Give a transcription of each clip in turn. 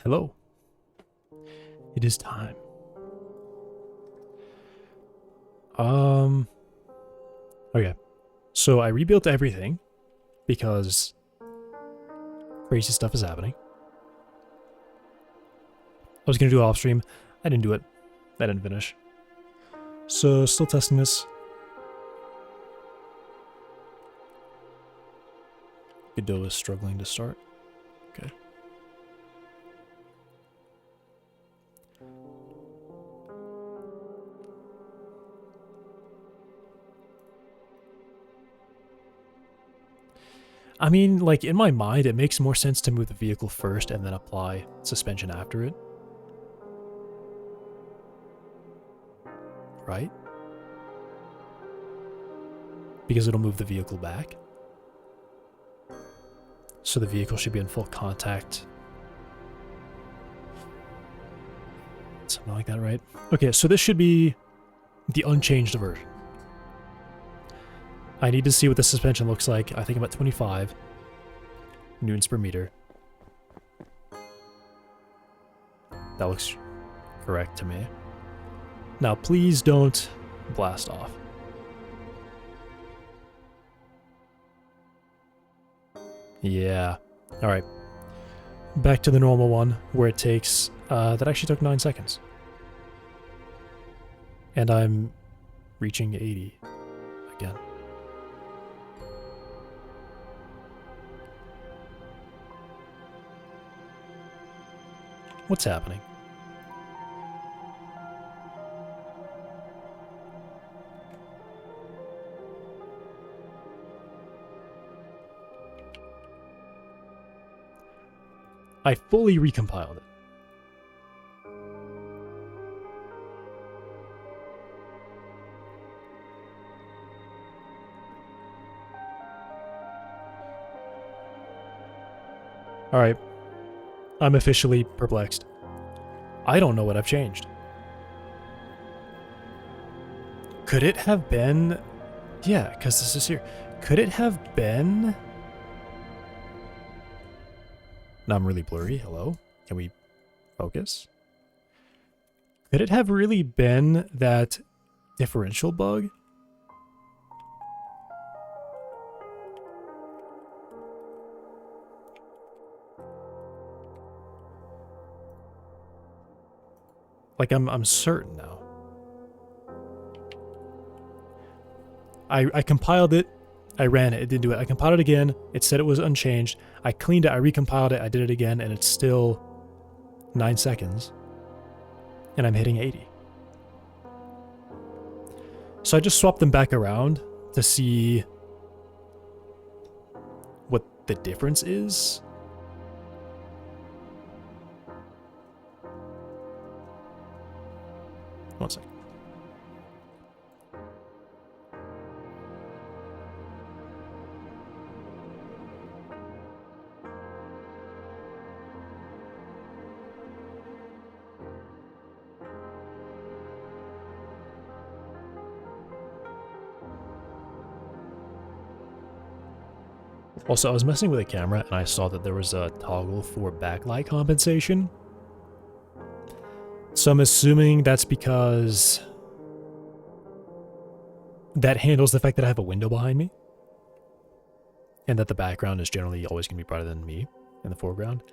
Hello. It is time. Okay. So I rebuilt everything because crazy stuff is happening. I was gonna do it off stream. I didn't do it. I didn't finish. So still testing this. Godot is struggling to start. Okay. I mean, like, in my mind, it makes more sense to move the vehicle first and then apply suspension after it. Right? Because it'll move the vehicle back. So the vehicle should be in full contact. Something like that, right? Okay, so this should be the unchanged version. I need to see what the suspension looks like. I think I'm at 25 newtons per meter. That looks correct to me. Now, please don't blast off. Yeah. All right. Back to the normal one, where it takes... that actually took 9 seconds. And I'm reaching 80 again. What's happening? I fully recompiled it. Alright. I'm officially perplexed. I don't know what I've changed. Could it have been... Yeah, because this is here. Could it have been... Now I'm really blurry. Hello? Can we focus? Could it have really been that differential bug? Like, I'm certain now. I compiled it. I ran it. It didn't do it. I compiled it again. It said it was unchanged. I cleaned it. I recompiled it. I did it again, and it's still 9 seconds. And I'm hitting 80. So I just swapped them back around to see what the difference is. One second. Also, I was messing with the camera and I saw that there was a toggle for backlight compensation. So I'm assuming that's because that handles the fact that I have a window behind me. And that the background is generally always going to be brighter than me in the foreground.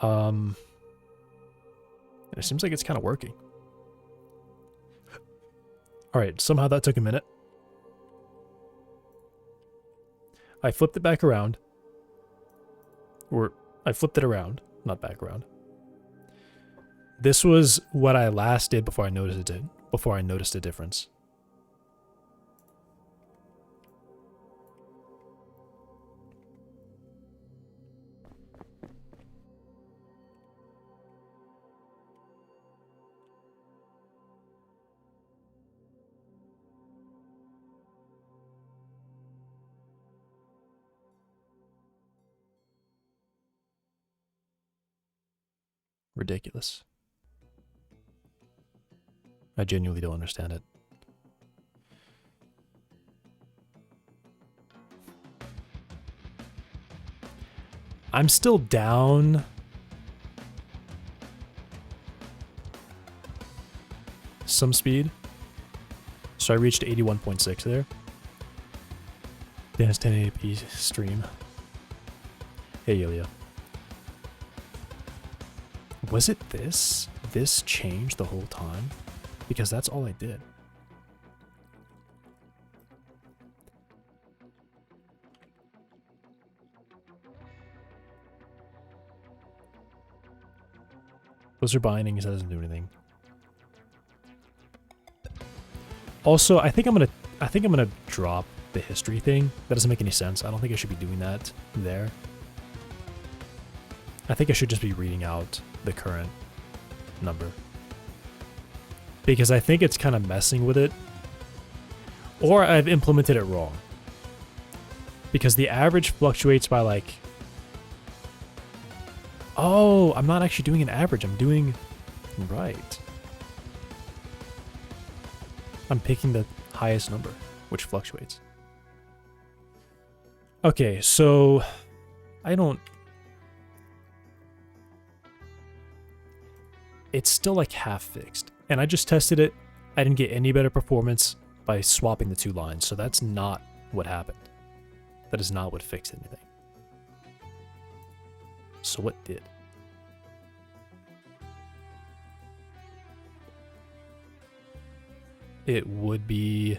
It seems like it's kind of working. Alright, somehow that took a minute. I flipped it back around. Or, I flipped it around, not back around. This was what I last did before I noticed it. Before I noticed a difference. Ridiculous. I genuinely don't understand it. I'm still down. Some speed. So I reached 81.6 there. Then it's 1080p stream. Hey, Ilya. Was it this? This changed the whole time? Because that's all I did. Those are bindings, that doesn't do anything. Also, I think I'm gonna drop the history thing. That doesn't make any sense. I don't think I should be doing that there. I think I should just be reading out the current number. Because I think it's kind of messing with it. Or I've implemented it wrong. Because the average fluctuates by like... Oh, I'm not actually doing an average. I'm doing... Right. I'm picking the highest number, which fluctuates. Okay, so... I don't... It's still like half fixed. And I just tested it. I didn't get any better performance by swapping the two lines. So that's not what happened. That is not what fixed anything. So what did? It would be...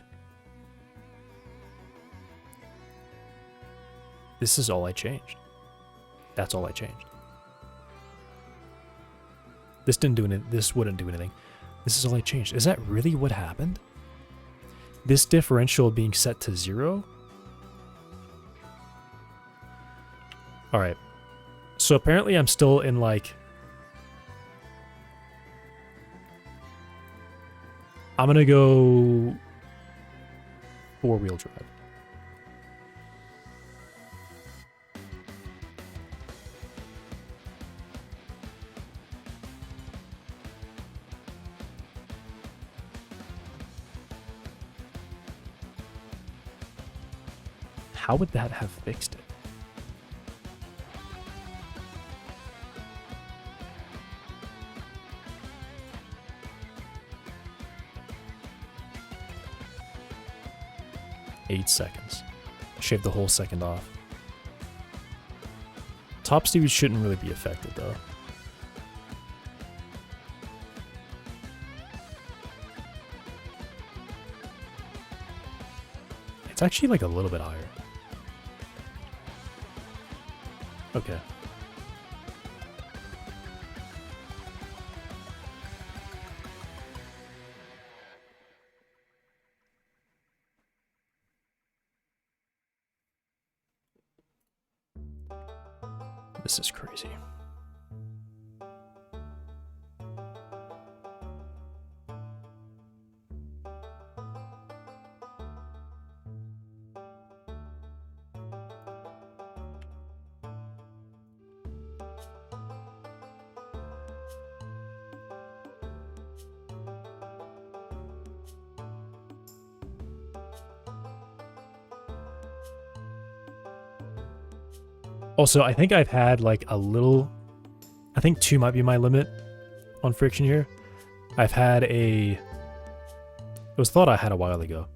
This is all I changed. That's all I changed. This didn't do anything. This wouldn't do anything. This is all I changed. Is that really what happened? This differential being set to 0? Alright. So apparently I'm still in like... I'm gonna go... 4-wheel drive. How would that have fixed it? Eight seconds. Shave the whole second off. Top speed shouldn't really be affected though. It's actually like a little bit higher. Okay. This is crazy. Also, I think I've had like a little... I think 2 might be my limit on friction here. I've had a... It was thought I had a while ago.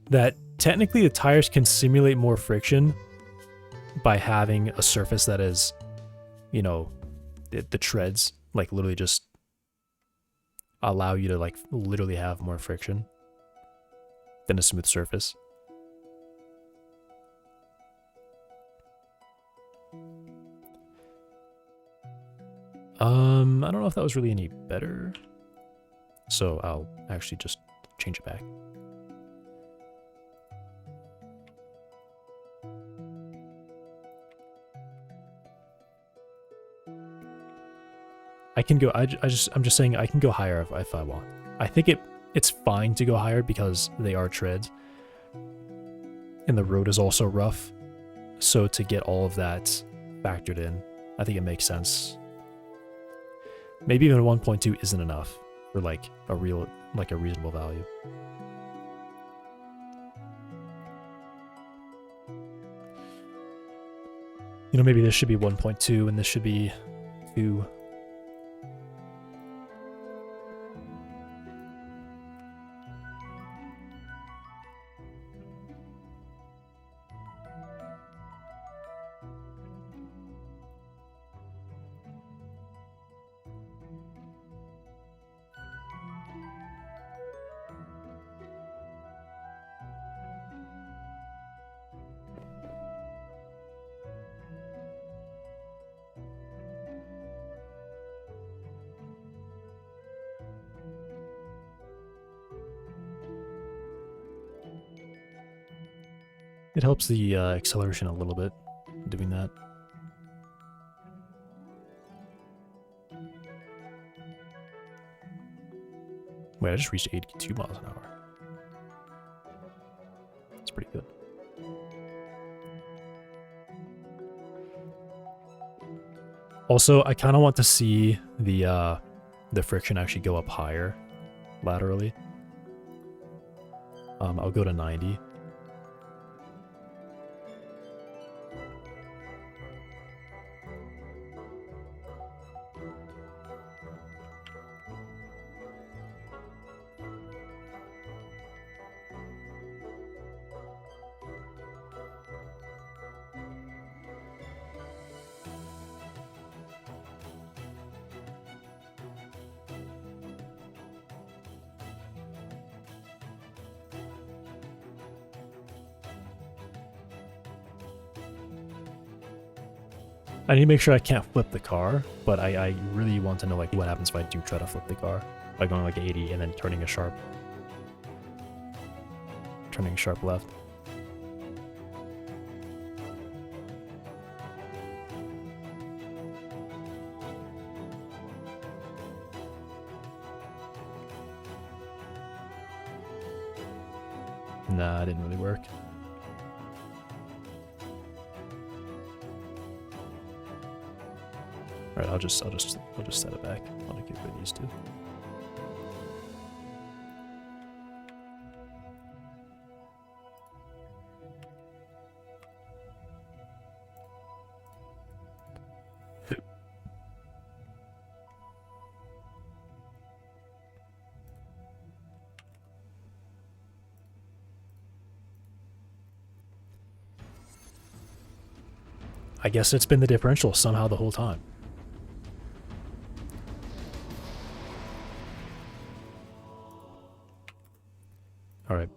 That technically the tires can simulate more friction by having a surface that is, you know, the treads like literally just allow you to like literally have more friction than a smooth surface. I don't know if that was really any better. So I'll actually just change it back. I can go, I'm just saying I can go higher if I want. I think it's fine to go higher because they are treads. And the road is also rough. So to get all of that factored in, I think it makes sense. Maybe even 1.2 isn't enough for like a reasonable value. You know, maybe this should be 1.2 and this should be 2. It helps the acceleration a little bit, doing that. Wait, I just reached 82 miles an hour. That's pretty good. Also, I kind of want to see the friction actually go up higher laterally. I'll go to 90. I need to make sure I can't flip the car, but I really want to know like what happens if I do try to flip the car by going like 80 and then turning a sharp left. Nah, it didn't really work. Alright, I'll just set it back. I'll get rid of these two. I guess it's been the differential somehow the whole time. All right.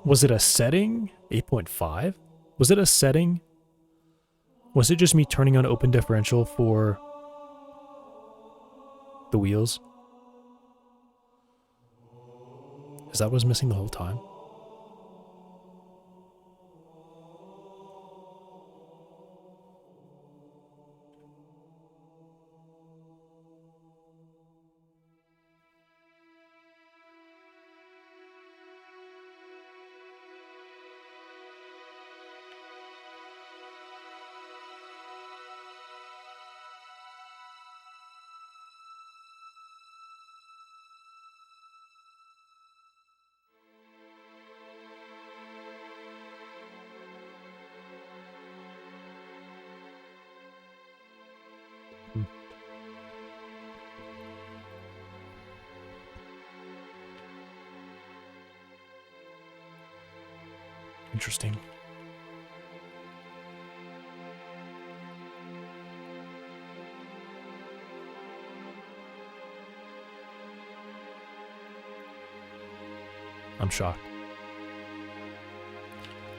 Was it a setting? 8.5? Was it a setting? Was it just me turning on open differential for the wheels? Is that what was missing the whole time? Interesting. I'm shocked.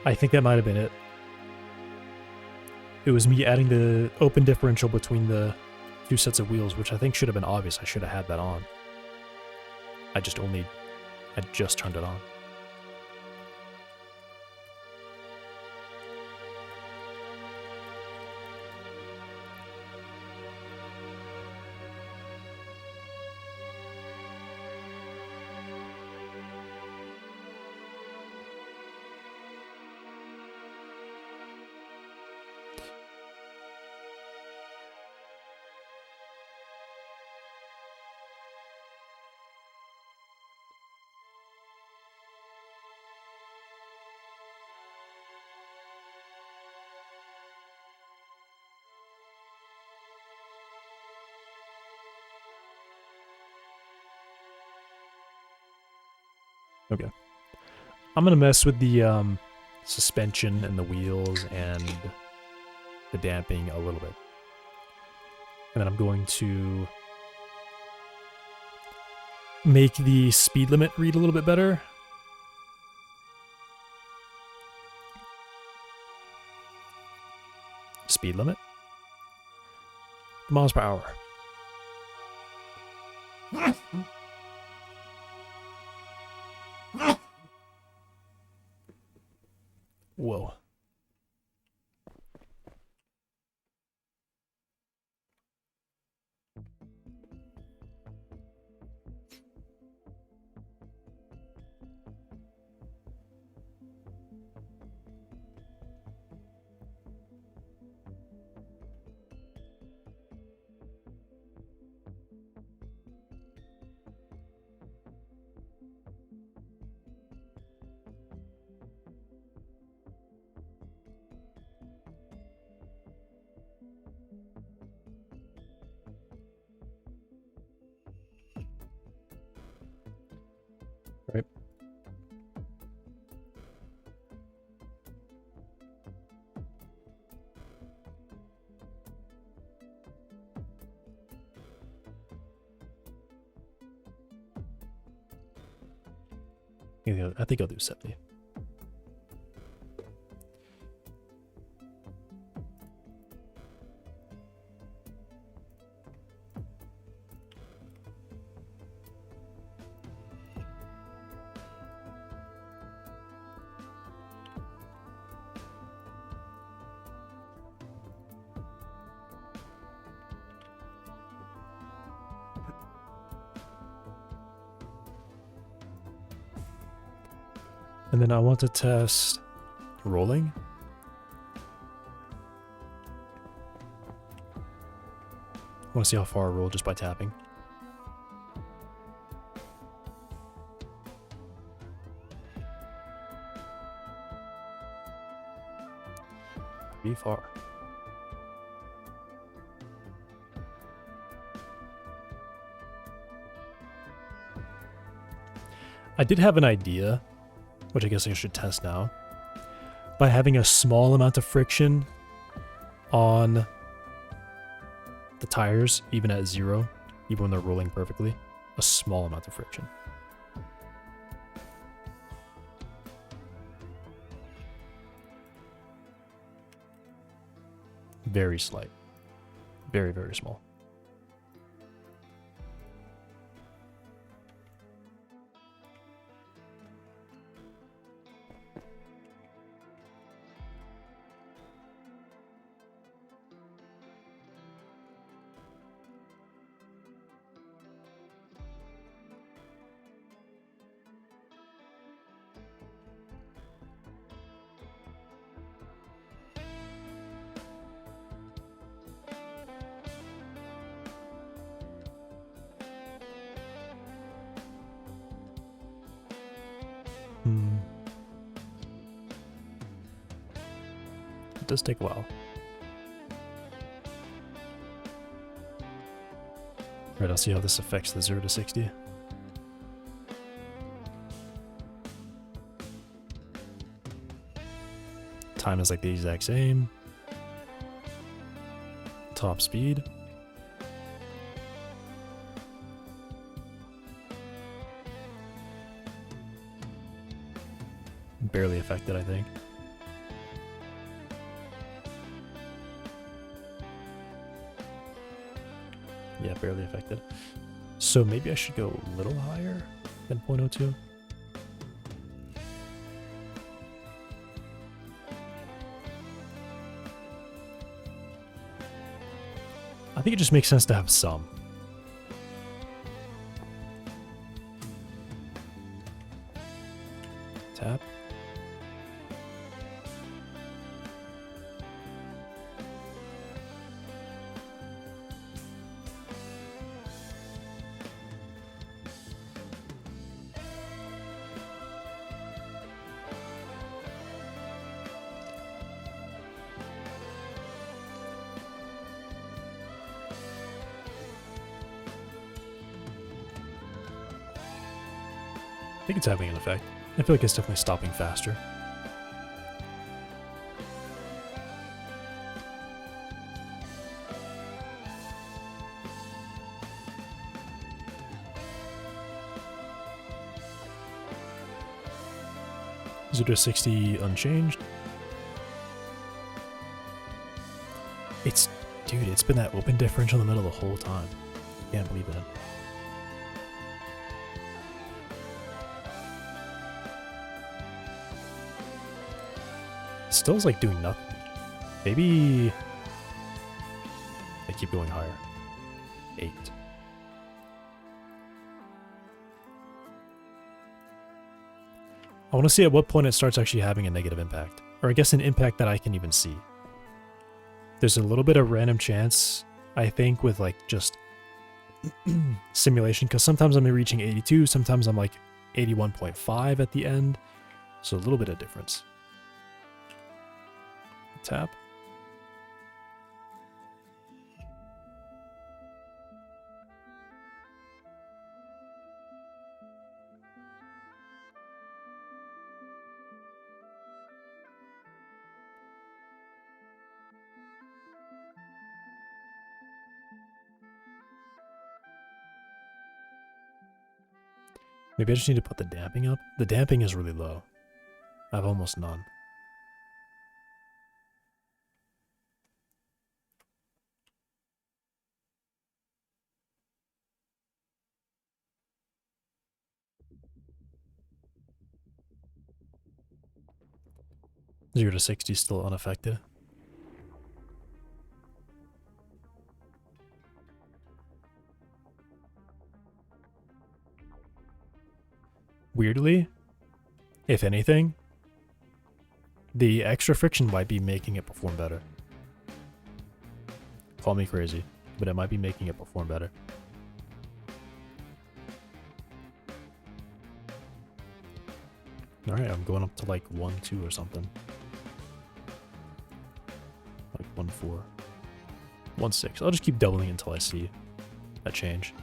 I think that might have been it. It was me adding the open differential between the 2 sets of wheels, which I think should have been obvious. I should have had that on. I just turned it on. Okay. I'm going to mess with the suspension and the wheels and the damping a little bit. And then I'm going to make the speed limit read a little bit better. Speed limit. Miles per hour. Whoa. Right. I think I'll do 70. And then I want to test rolling. I want to see how far I roll just by tapping. Pretty far. I did have an idea, which I guess I should test now, by having a small amount of friction on the tires, even at 0, even when they're rolling perfectly. A small amount of friction. Very slight. Very, very small. It does take a while. Alright, I'll see how this affects the 0 to 60. Time is like the exact same. Top speed. Barely affected, I think. Yeah, barely affected. So maybe I should go a little higher than 0.02. I think it just makes sense to have some. Tap. I think it's having an effect. I feel like it's definitely stopping faster. Is it a 60 unchanged? Dude, it's been that open differential in the middle the whole time. Can't believe that. Still's like doing nothing. Maybe I keep going higher. 8. I want to see at what point it starts actually having a negative impact. Or I guess an impact that I can even see. There's a little bit of random chance, I think, with like just simulation, because sometimes I'm reaching 82, sometimes I'm like 81.5 at the end. So a little bit of difference. Tap. Maybe I just need to put the damping up. The damping is really low. I have almost none. Zero to 60 still unaffected. Weirdly, if anything, the extra friction might be making it perform better. Call me crazy, but it might be making it perform better. Alright, I'm going up to like 1, 2 or something. Like 1, 4. 1, 6. I'll just keep doubling until I see a change.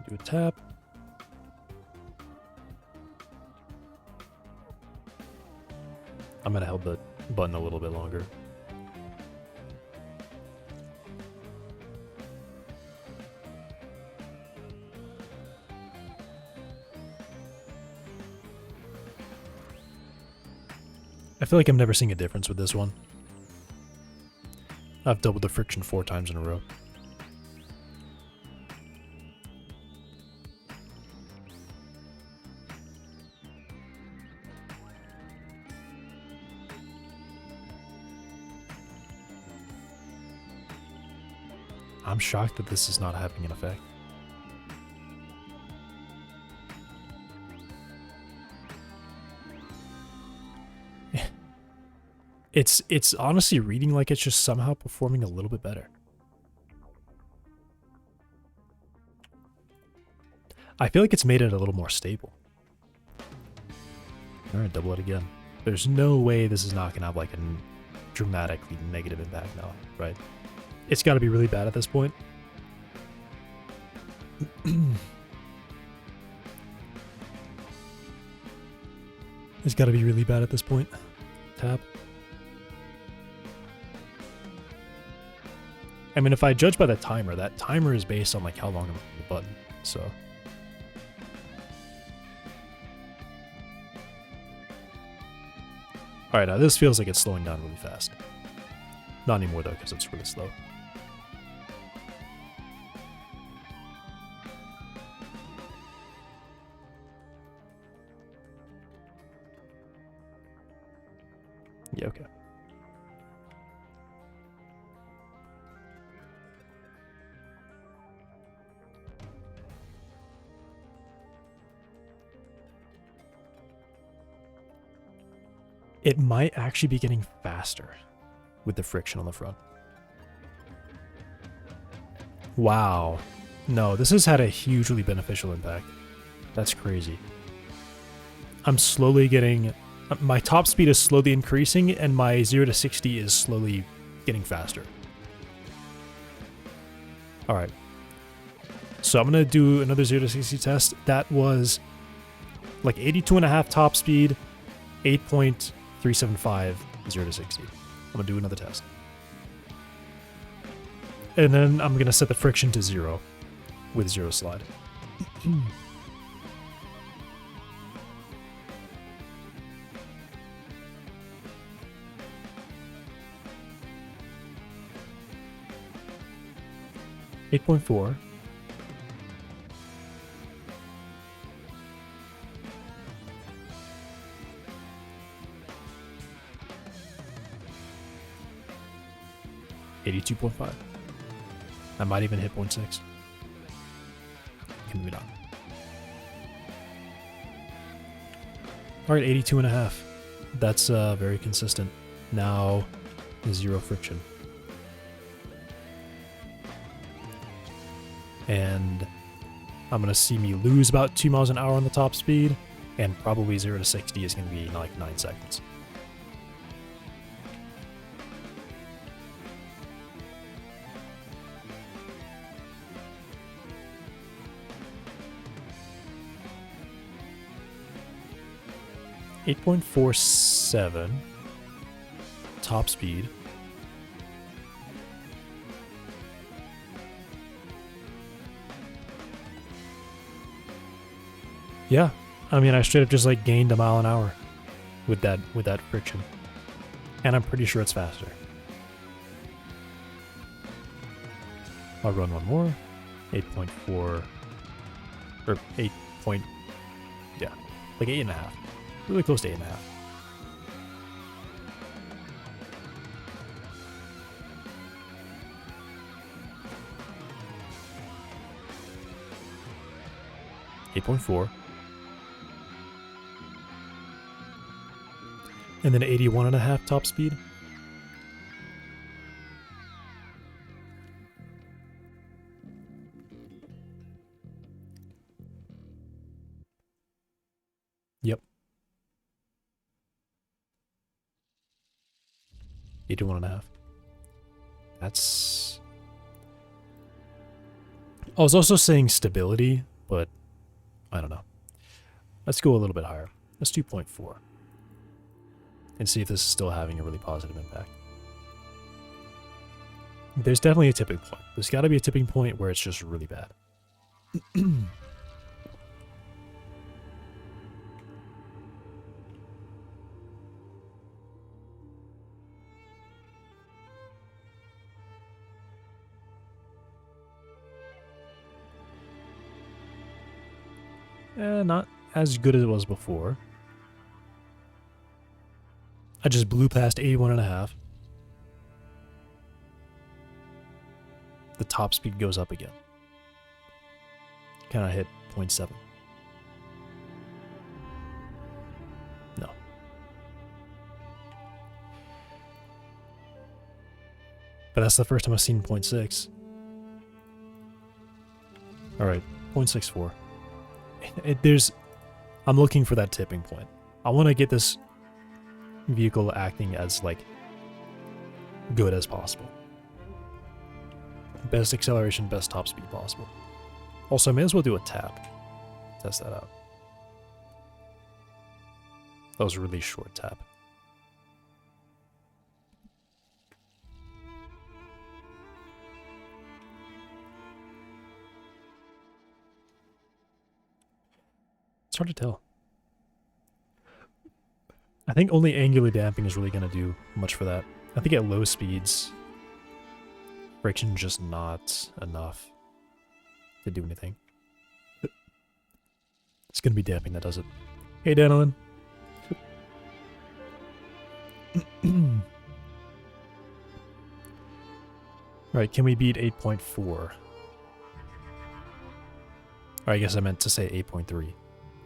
Do a tap. I'm gonna hold the button a little bit longer. I feel like I'm never seeing a difference with this one. I've doubled the friction 4 times in a row. I'm shocked that this is not having an effect. It's honestly reading like it's just somehow performing a little bit better. I feel like it's made it a little more stable. Alright, double it again. There's no way this is not going to have like a dramatically negative impact now, right? It's got to be really bad at this point. It's got to be really bad at this point. Tap. I mean, if I judge by the timer, that timer is based on like how long I'm on the button, so. Alright, now this feels like it's slowing down really fast. Not anymore though, because it's really slow. Yeah, okay. It might actually be getting faster with the friction on the front. Wow. No, this has had a hugely beneficial impact. That's crazy. I'm slowly getting... My top speed is slowly increasing, and my 0 to 60 is slowly getting faster. Alright. So I'm going to do another 0 to 60 test. That was like 82.5 top speed, 8.375 0 to 60. I'm going to do another test. And then I'm going to set the friction to 0 with 0 slide. 8.4. $82.5. I might even hit 0.6. Maybe not. Alright, 82.5. That's very consistent. Now, 0 friction. And I'm going to see me lose about 2 miles an hour on the top speed, and probably 0 to 60 is going to be like 9 seconds. .47 top speed. Yeah, I mean, I straight up just like gained a mile an hour with that friction, and I'm pretty sure it's faster. I'll run one more. 8.4 or 8 point, yeah, like 8.5. Really close to 8.5. .4. And then 81.5 top speed. Yep. 81.5. That's... I was also saying stability, but I don't know. Let's go a little bit higher. Let's do 0.4. And see if this is still having a really positive impact. There's definitely a tipping point. There's got to be a tipping point where it's just really bad. Not as good as it was before. I just blew past 81.5. The top speed goes up again. Can I hit 0.7? No. But that's the first time I've seen 0.6. Alright, 0.64. I'm looking for that tipping point. I want to get this vehicle acting as like good as possible. Best acceleration, best top speed possible. Also, I may as well do a tap. Test that out. That was a really short tap. hard to tell. I think only angular damping is really going to do much for that. I think at low speeds, friction just not enough to do anything. It's going to be damping that does it. Hey, Danilin. Right, can we beat 8.4? Or I guess I meant to say 8.3.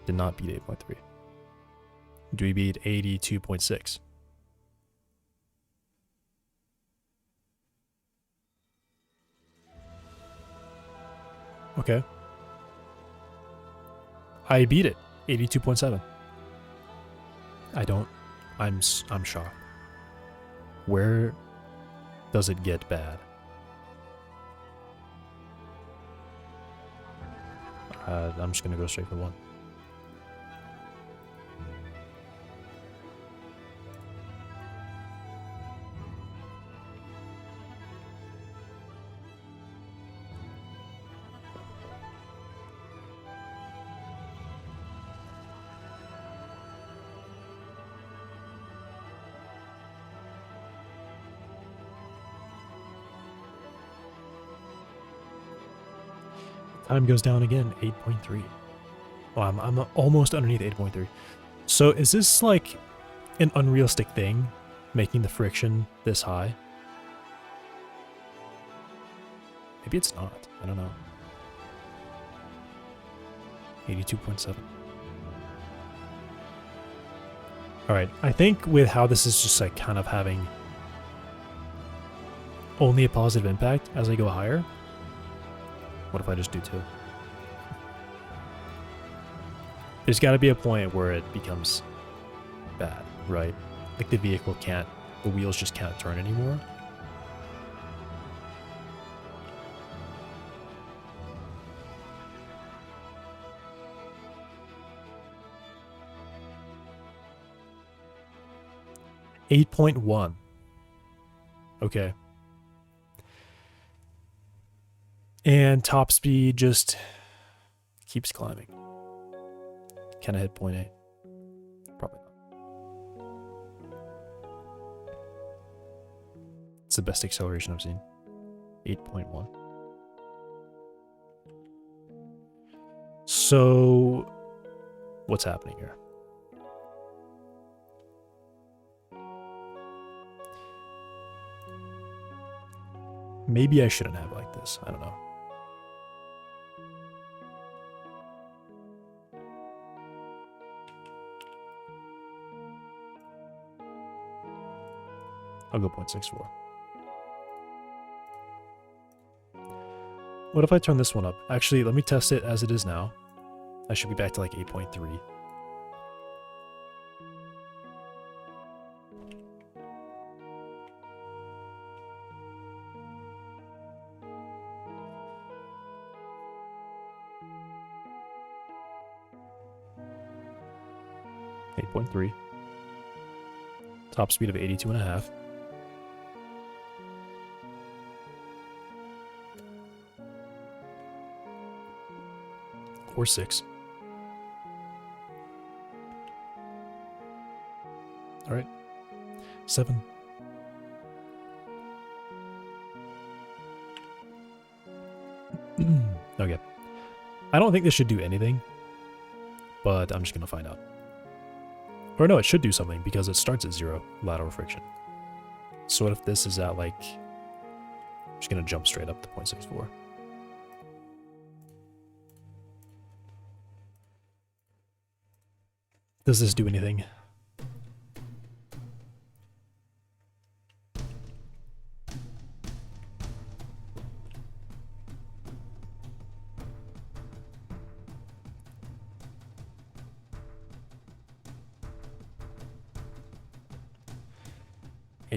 Did not beat 8.3. Do we beat 82.6? Okay. I beat it. 82.7. I'm shocked. Where does it get bad? I'm just gonna go straight for 1. Time goes down again, 8.3. Oh, I'm almost underneath 8.3. So is this like an unrealistic thing, making the friction this high? Maybe it's not. I don't know. 82.7. Alright, I think with how this is just like kind of having only a positive impact as I go higher. What if I just do 2? There's got to be a point where it becomes bad, right? Like the vehicle can't, the wheels just can't turn anymore. $8.1. Okay. And top speed just keeps climbing. Can I hit 0.8? Probably not. It's the best acceleration I've seen. 8.1. So, what's happening here? Maybe I shouldn't have like this. I don't know. I'll go 0.64. What if I turn this one up? Actually, let me test it as it is now. I should be back to like 8.3. Top speed of 82.5. Or 6. All right. 7. Okay. I don't think this should do anything, but I'm just going to find out. Or no, it should do something because it starts at 0 lateral friction. So what if this is at like, I'm just going to jump straight up to 0.64. Does this do anything?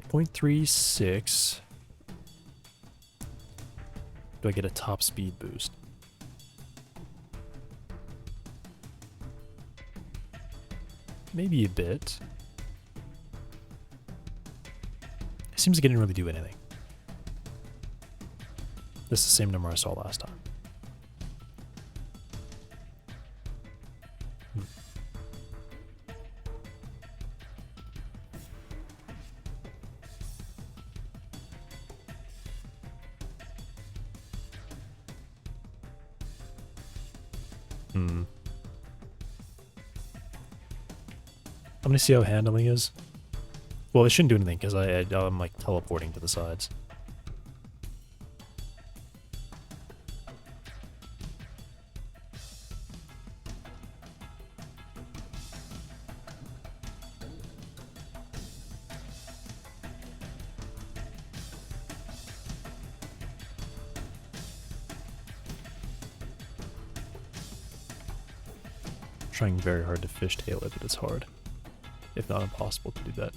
.36. Do I get a top speed boost? Maybe a bit. It seems like it didn't really do anything. This is the same number I saw last time. I'm gonna see how handling is. Well, it shouldn't do anything because I'm like teleporting to the sides. Trying very hard to fishtail it, but it's hard, if not impossible, to do that.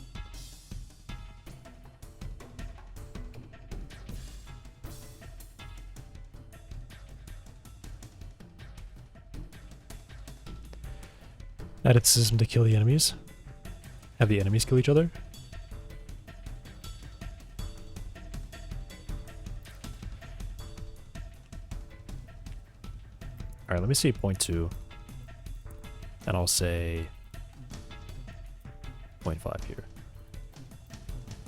Added system to kill the enemies. Have the enemies kill each other. Alright, let me see 0.2. And I'll say 0.5 here.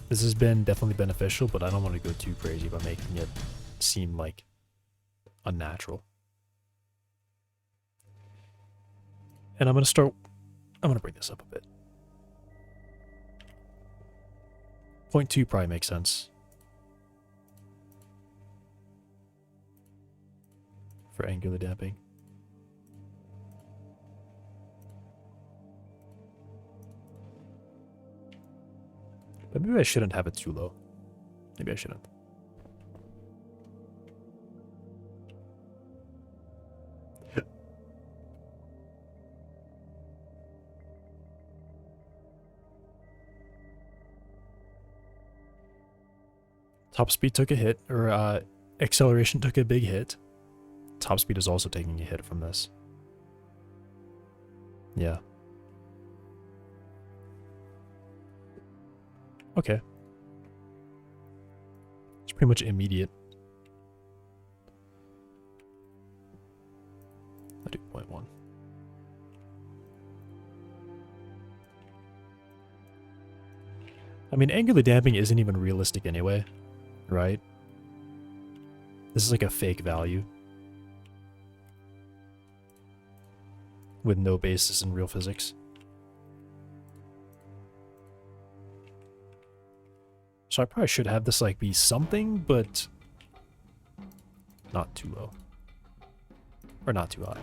This has been definitely beneficial, but I don't want to go too crazy by making it seem like unnatural. And I'm going to bring this up a bit. 0.2 probably makes sense. For angular damping. But maybe I shouldn't have it too low. Maybe I shouldn't. Top speed took a hit, or acceleration took a big hit. Top speed is also taking a hit from this. Yeah. Okay. It's pretty much immediate. I'll do 0.1. I mean, angular damping isn't even realistic anyway, right? This is like a fake value. With no basis in real physics. So I probably should have this like be something, but not too low. Or not too high.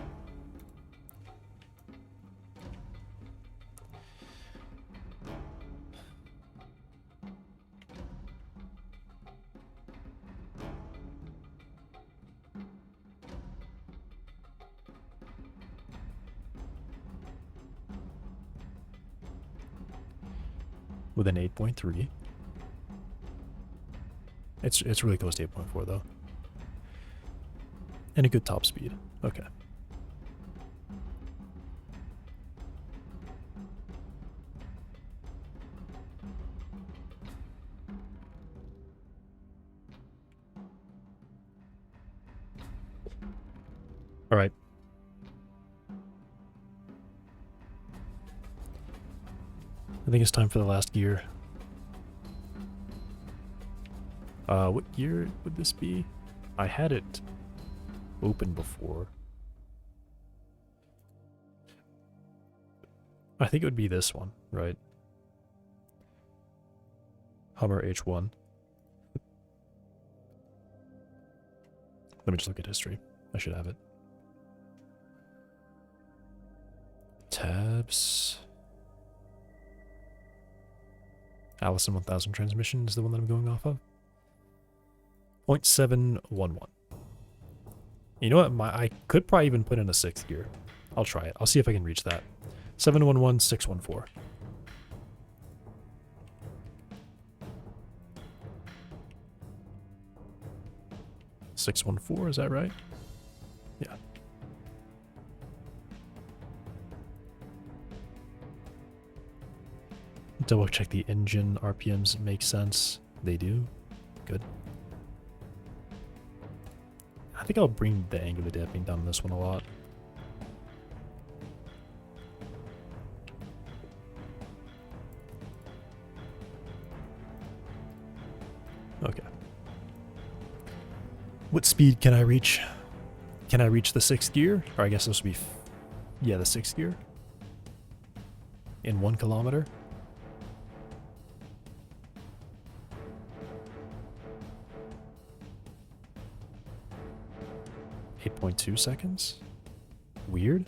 With an 8.3. It's really close to 8.4 though. And a good top speed. Okay. All right. I think it's time for the last gear. What gear would this be? I had it open before. I think it would be this one, right? Hummer H1. Let me just look at history. I should have it. Tabs. Allison 1000 transmission is the one that I'm going off of. 0.711. You know what? I could probably even put in a 6th gear. I'll try it. I'll see if I can reach that. 711, 614. .614, is that right? Yeah. Double check the engine RPMs make sense. They do. Good. I think I'll bring the angular damping down on this one a lot. Okay. What speed can I reach? Can I reach the 6th gear? Or I guess this would be Yeah, the 6th gear. In 1 kilometer. 8.2 seconds. Weird.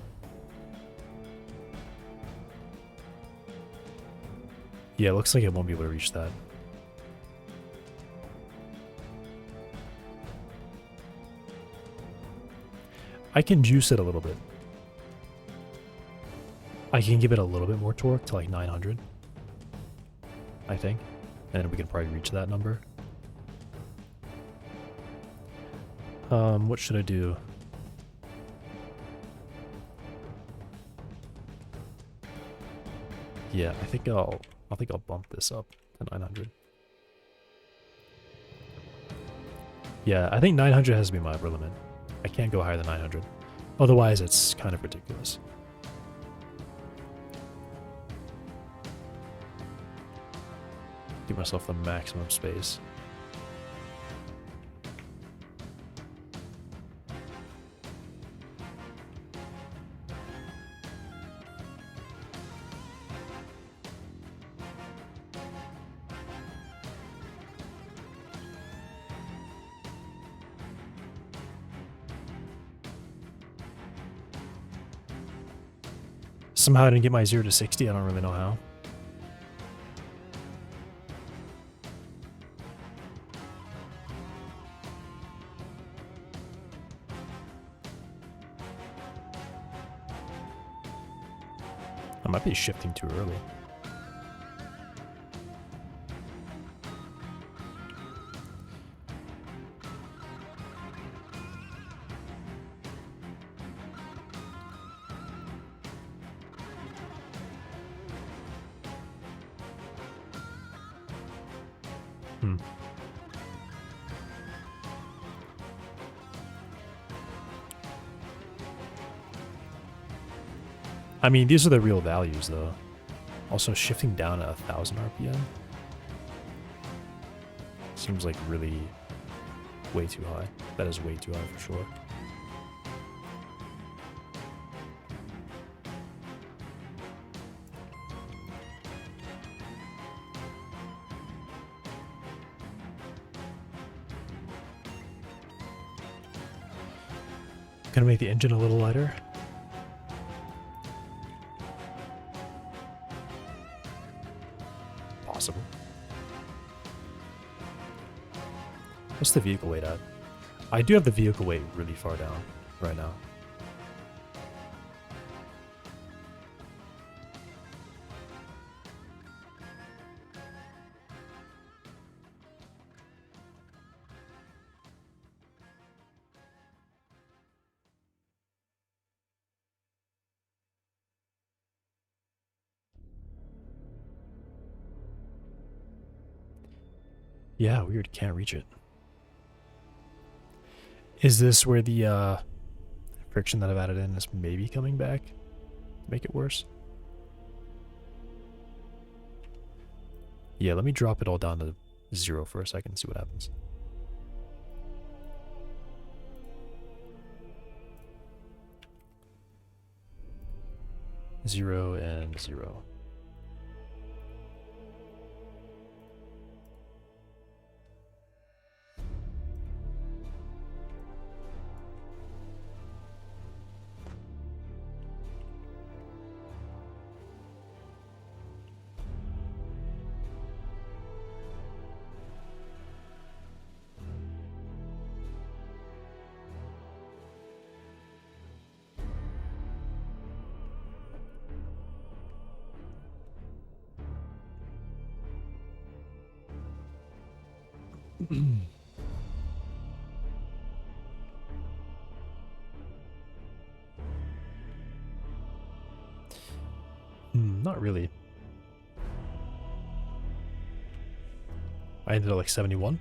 Yeah, it looks like it won't be able to reach that. I can juice it a little bit. I can give it a little bit more torque to like 900, I think. And we can probably reach that number. What should I do? Yeah, I think I'll bump this up to 900. Yeah, I think 900 has to be my upper limit. I can't go higher than 900. Otherwise, it's kind of ridiculous. Give myself the maximum space. Somehow I didn't get my 0 to 60, I don't really know how. I might be shifting too early. I mean, these are the real values, though. Also, shifting down at 1,000 RPM seems like really way too high. That is way too high for sure. Gonna make the engine a little lighter. Possible. What's the vehicle weight at? I do have the vehicle weight really far down right now. Yeah, weird. Can't reach it. Is this where the friction that I've added in is maybe coming back to make it worse? Yeah, let me drop it all down to 0 for a second, see what happens. 0 and 0. Not really. I ended at like 71.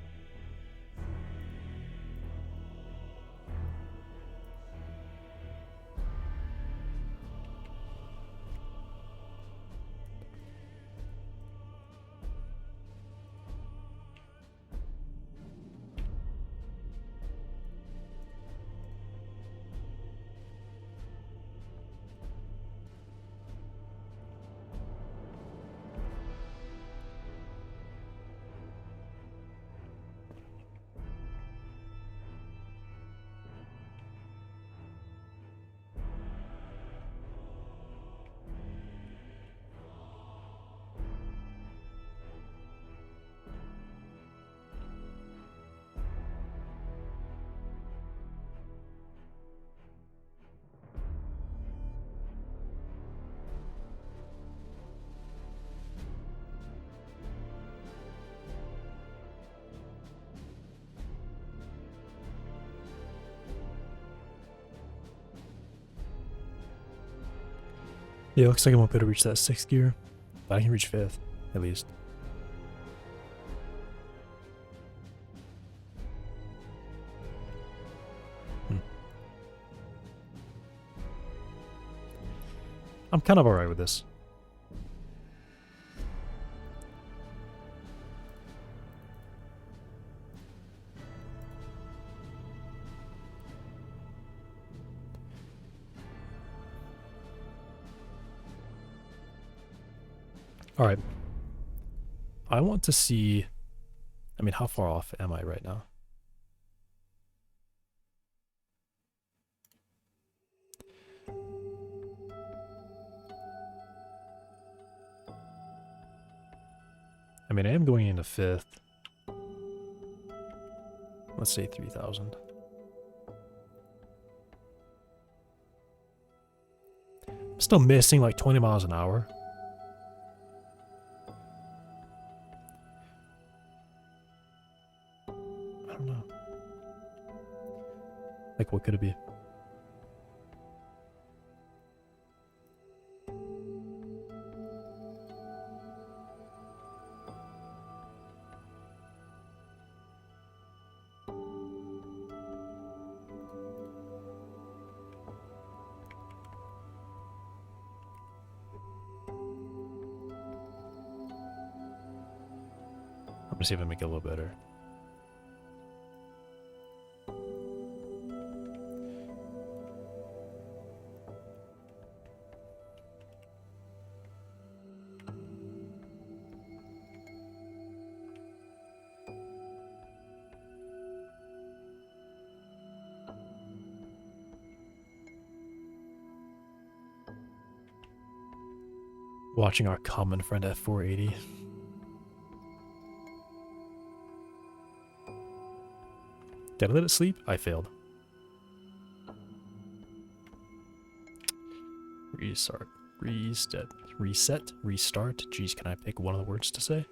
Yeah, looks like I won't be able to reach that 6th gear, but I can reach 5th, at least. I'm kind of alright with this. Alright. I want to see... I mean, how far off am I right now? I mean, I am going into 5th. Let's say 3,000. I'm still missing like 20 miles an hour. I don't know. Like, what could it be? I'm gonna see if I make it a little better. Watching our common friend at 480. Did I let it sleep? I failed. Restart. Reset. Reset. Restart. Jeez, can I pick one of the words to say?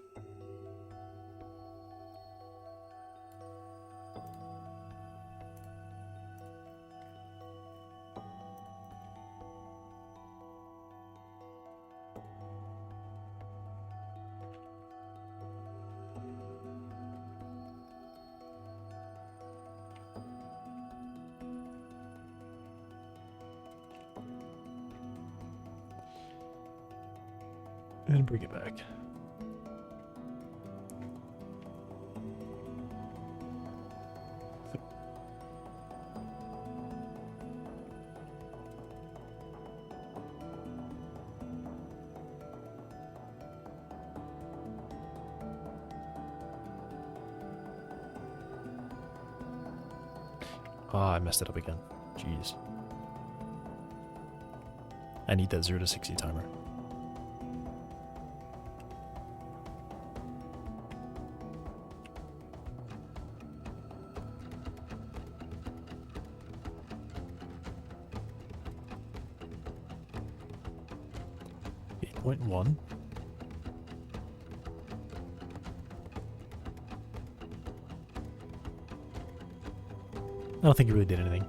And bring it back. Ah, I messed it up again. Jeez. I need that 0 to 60 timer. .1. I don't think it really did anything.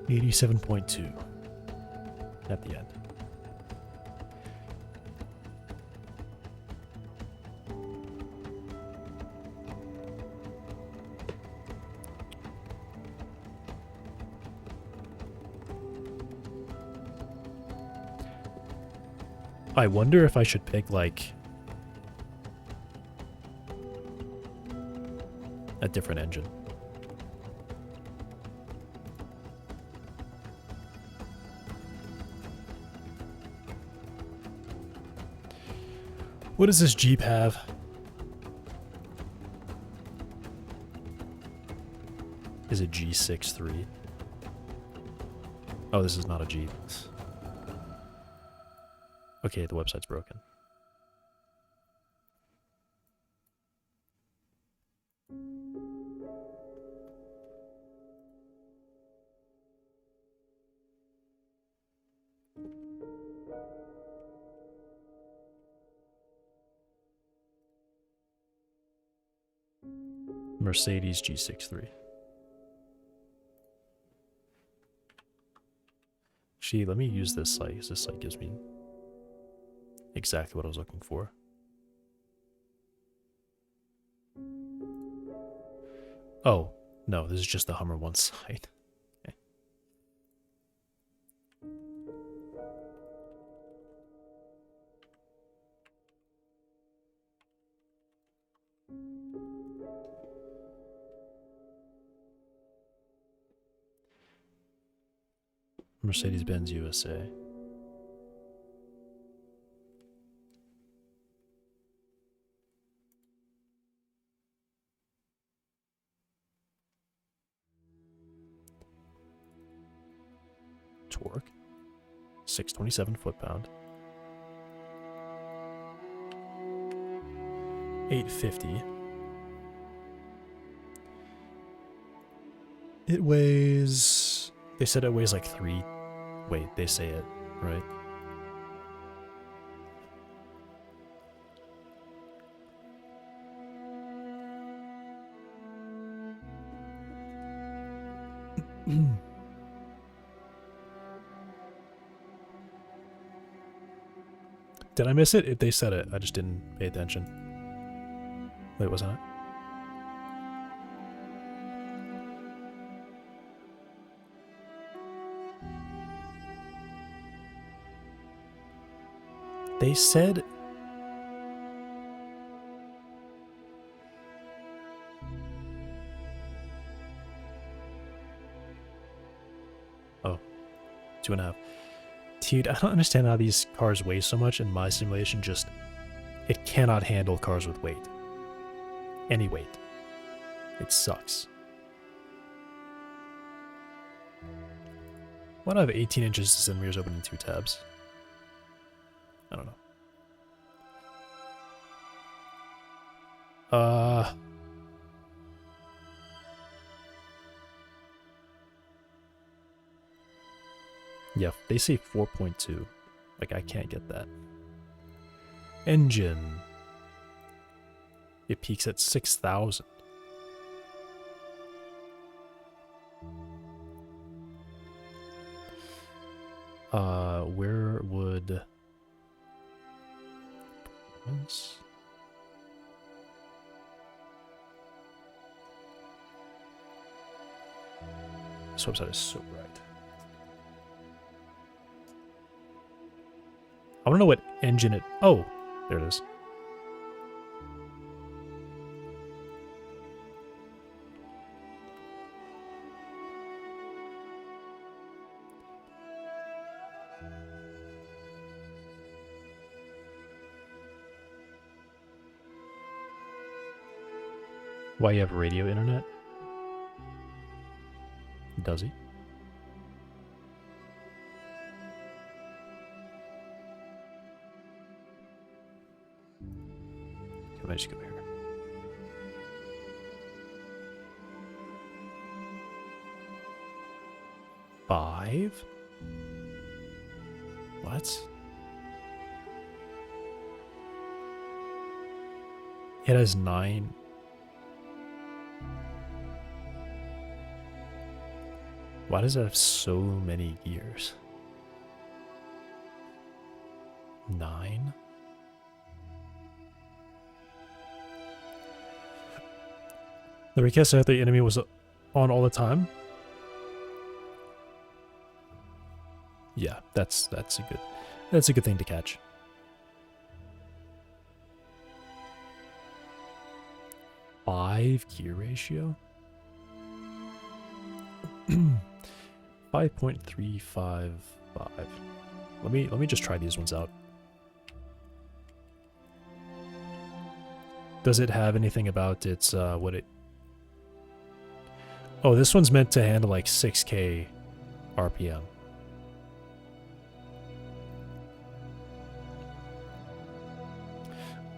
$87.2 at the end. I wonder if I should pick, like, a different engine. What does this Jeep have? Is it G63? Oh, this is not a Jeep. Okay, the website's broken. Mercedes G63. Gee, let me use this site, 'cause this site gives me exactly what I was looking for. Oh, no, this is just the Hummer One site. Okay. Mercedes-Benz USA. Torque. 627 foot-pound. 850. It weighs... They said it weighs like 3... Wait, they say it, right? Did I miss it? If they said it, I just didn't pay attention. Wait, wasn't it? They said... Oh. 2.5. Dude, I don't understand how these cars weigh so much, and my simulation just... It cannot handle cars with weight. Any weight. It sucks. Why do I have 18 inches and mirrors open in 2 tabs? I don't know. Yeah, they say 4.2. Like, I can't get that. Engine. It peaks at 6,000. Where would... This website is so bright. I want to know what engine it... Oh, there it is. Why you have radio internet? Does he? Can I just go here? Five? What? It has 9. Why does it have so many gears? 9? The recast said the enemy was on all the time. Yeah, that's a good thing to catch. Five gear ratio. 5.355. Let me just try these ones out. Does it have anything about its what it... Oh, this one's meant to handle like 6K RPM.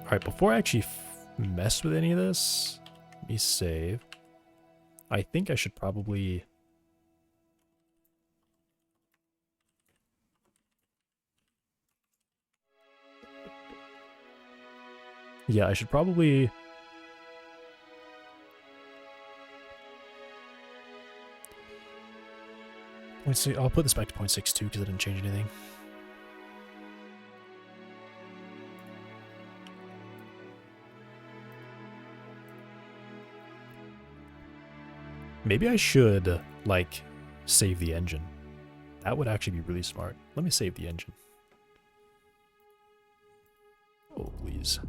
Alright, before I actually mess with any of this, let me save. I think I should probably... Yeah, I should probably Let's see, I'll put this back to 0.62 because it didn't change anything. Maybe I should, like, save the engine. That would actually be really smart. Let me save the engine. Oh, please.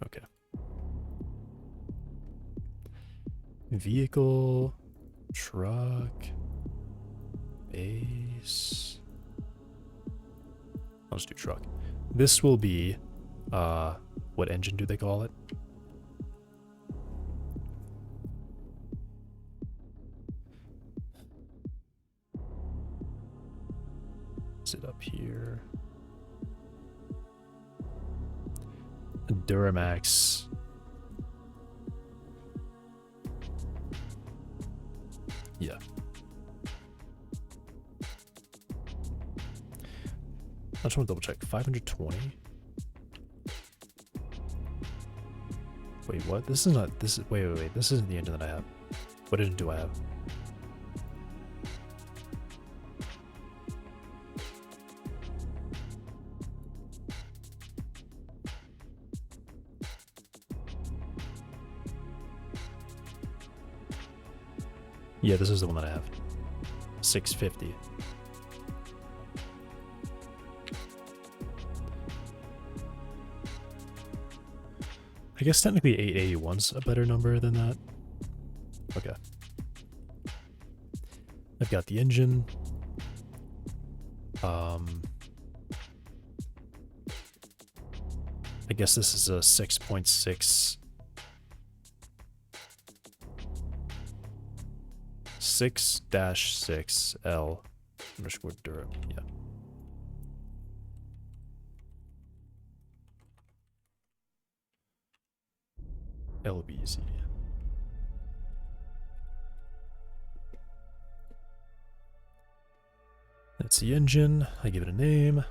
Okay. Vehicle, truck, base. I'll just do truck. This will be, what engine do they call it? Is it up here? Duramax. Yeah. I just want to double check. 520. Wait, what? This is not. This is. Wait. This isn't the engine that I have. What engine do I have? Yeah, this is the one that I have. 650. I guess technically 881's a better number than that. Okay. I've got the engine. I guess this is a 6.6. 6-6L underscore Durham. Yeah. LBZ. That's the engine. I give it a name.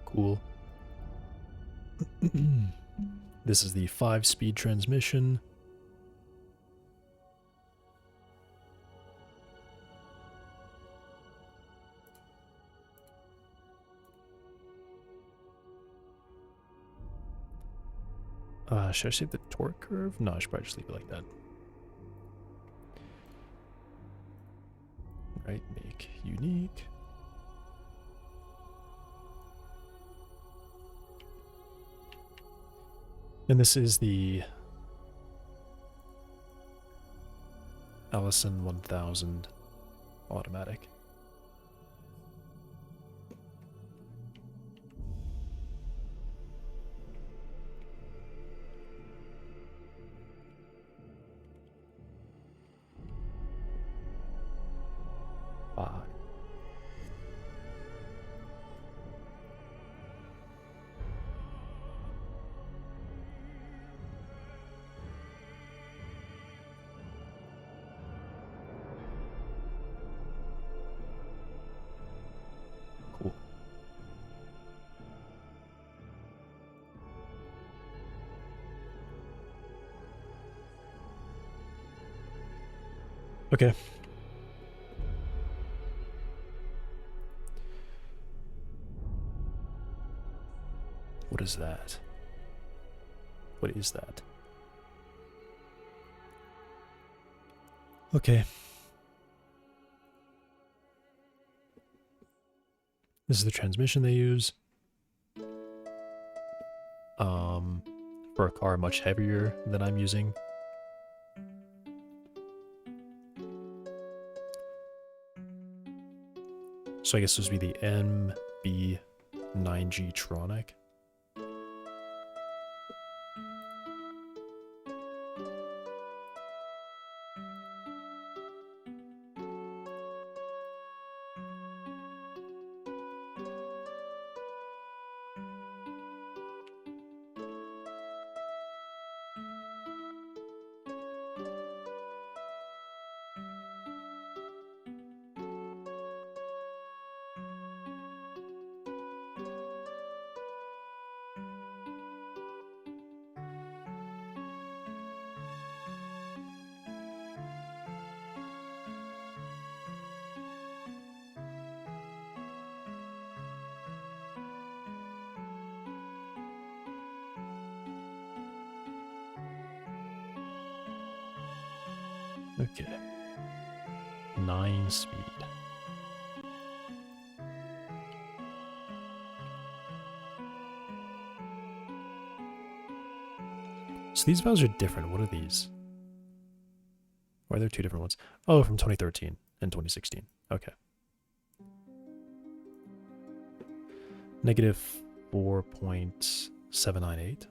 Cool. This is the 5-speed transmission. Should I save the torque curve? No, I should probably just leave it like that. Right, make unique. And this is the Allison 1000 automatic. Cool. Okay. What is that? What is that? Okay. This is the transmission they use. For a car much heavier than I'm using. So I guess this would be the MB9G Tronic. Okay. 9 speed. So these valves are different. What are these? Why are there 2 different ones? Oh, from 2013 and 2016. Okay. Negative 4.798.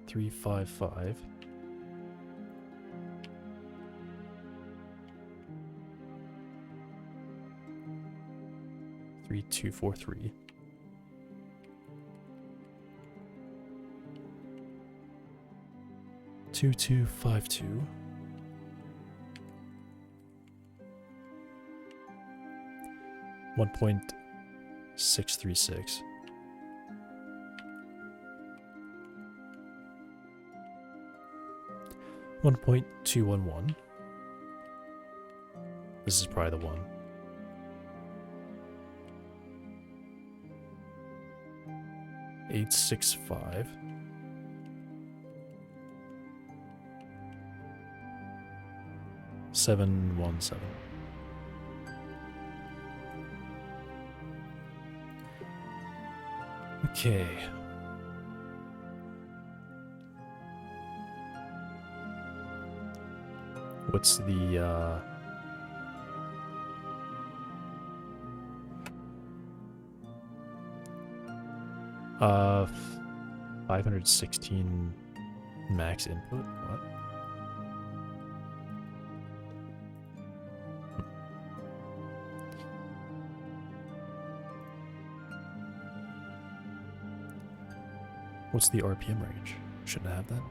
.355. .3243. .2252. 1.636. .211. This is probably the one. .865. .717. Okay. What's the 516 max input? What? What's the RPM range? Shouldn't I have that?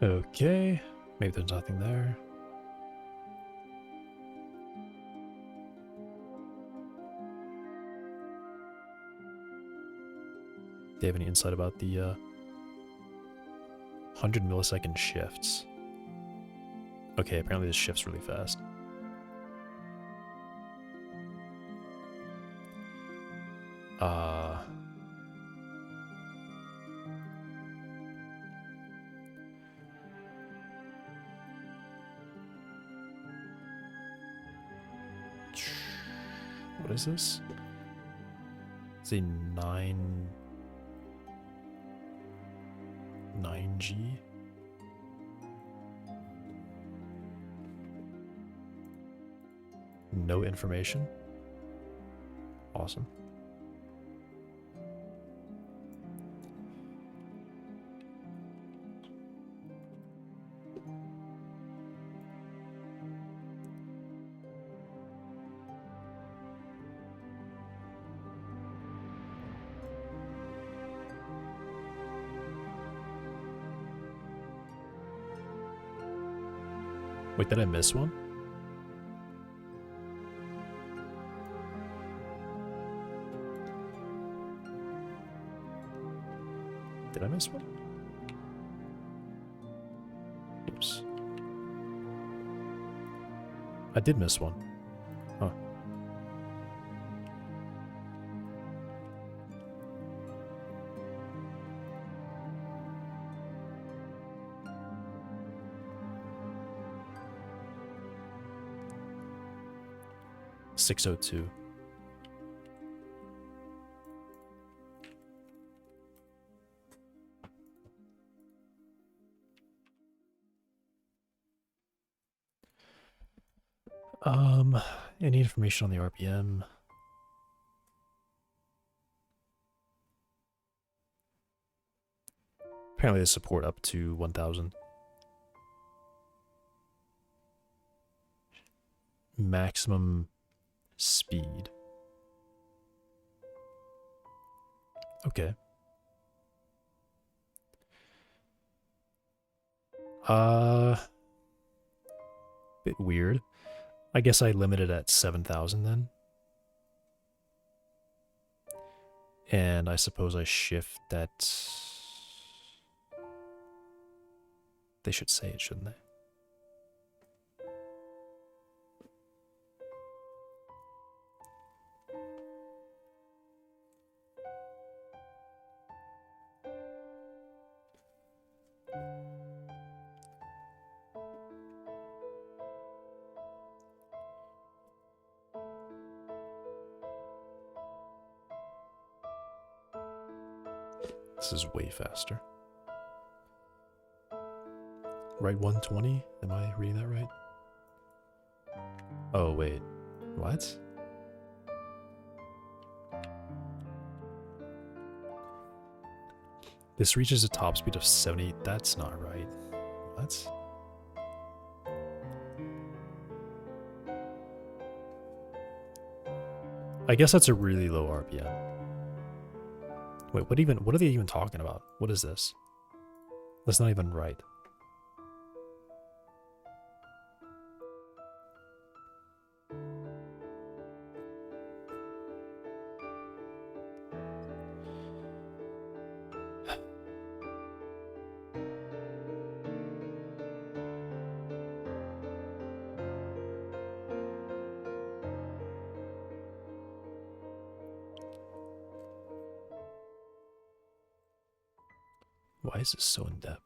Okay, maybe there's nothing there. Do they have any insight about the 100 millisecond shifts? Okay, apparently this shifts really fast. What is this? It's a 9G? No information? Awesome. Wait, did I miss one? Did I miss one? Oops. I did miss one. Huh. .602. Any information on the RPM? Apparently they support up to 1000. Maximum speed. Okay. Bit weird. I guess I limited at 7,000 then. And I suppose I shift that. They should say it, shouldn't they? This is way faster. Right 120? Am I reading that right? Oh, wait. What? This reaches a top speed of 70. That's not right. What? I guess that's a really low RPM. Wait, what are they even talking about? What is this? That's not even right. Why is this so in depth?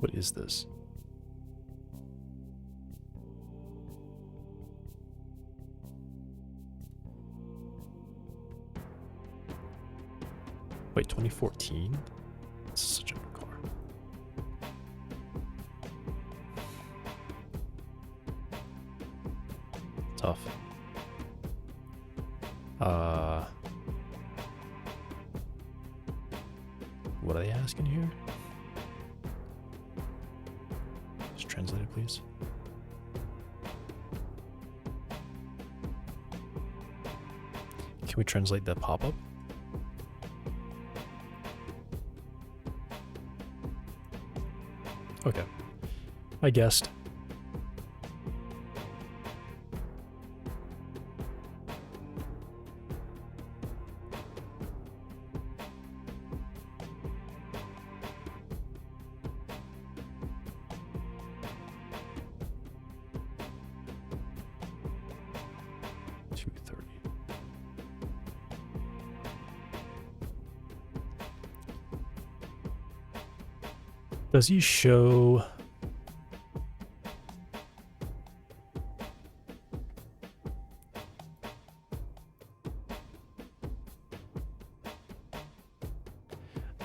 What is this? Wait, 2014? This is such a new car. Tough. What are they asking here? Just translate it, please. Can we translate that pop-up? Okay. I guessed. Does he show...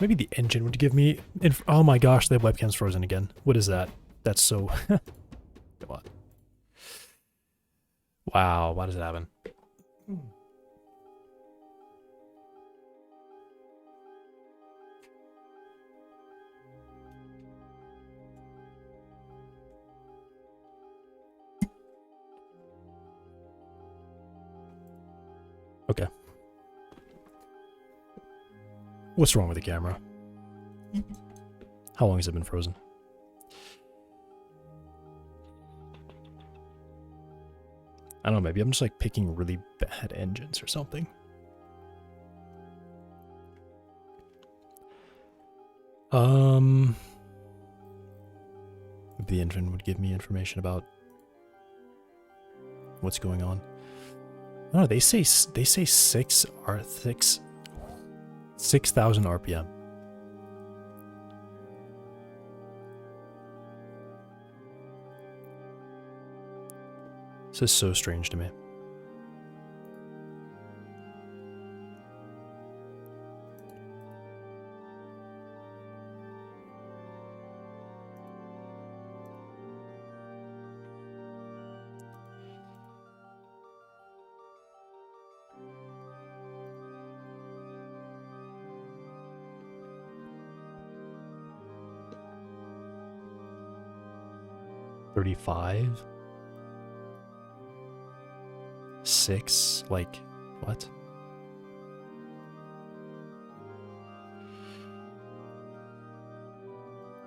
Maybe the engine would give me... Oh my gosh, the webcam's frozen again. What is that? That's so... Come on. Wow, why does it happen? Okay. What's wrong with the camera? How long has it been frozen? I don't know, maybe I'm just like picking really bad engines or something. The engine would give me information about what's going on. No, they say 6,000 RPM. This is so strange to me. 35? 6? Like, what?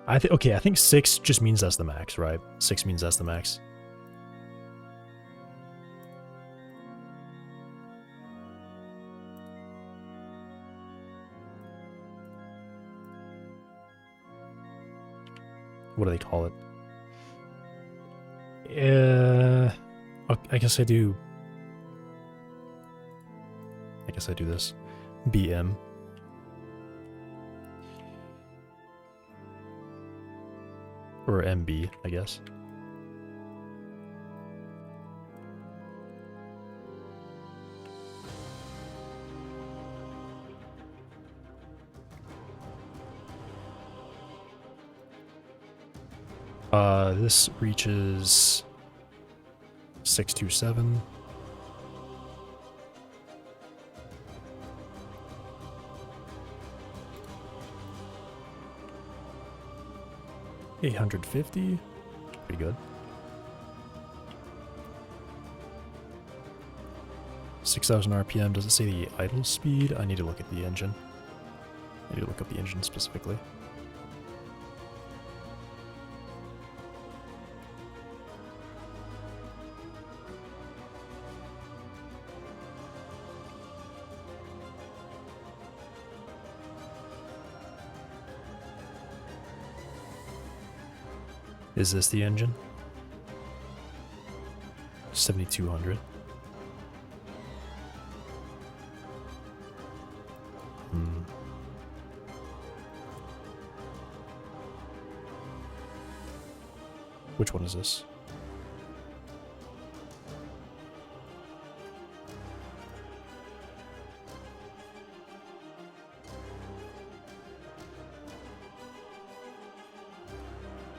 I think 6 just means that's the max, right? 6 means that's the max. What do they call it? I guess I do this. BM. Or MB, I guess. This reaches 627. $850, pretty good. 6,000 RPM. Does it say the idle speed? I need to look at the engine. I need to look up the engine specifically. Is this the engine? 7,200. Which one is this?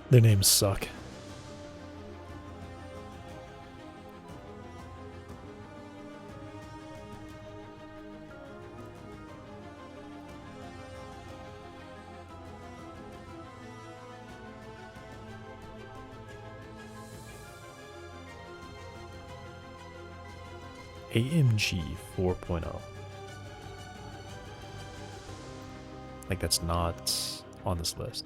Their names suck. AMG 4.0. Like, that's not on this list.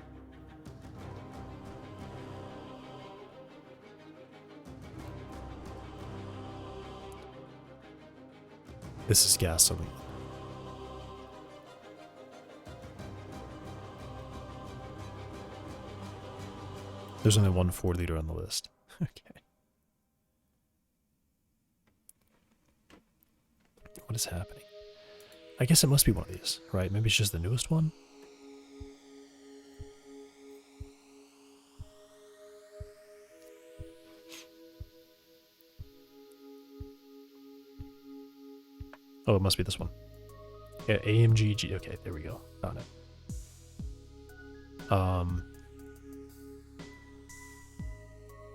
This is gasoline. There's only one 4-liter on the list. Okay. What is happening? I guess it must be one of these, right? Maybe it's just the newest one? Oh, it must be this one. Yeah, AMG G. Okay, there we go. Found it.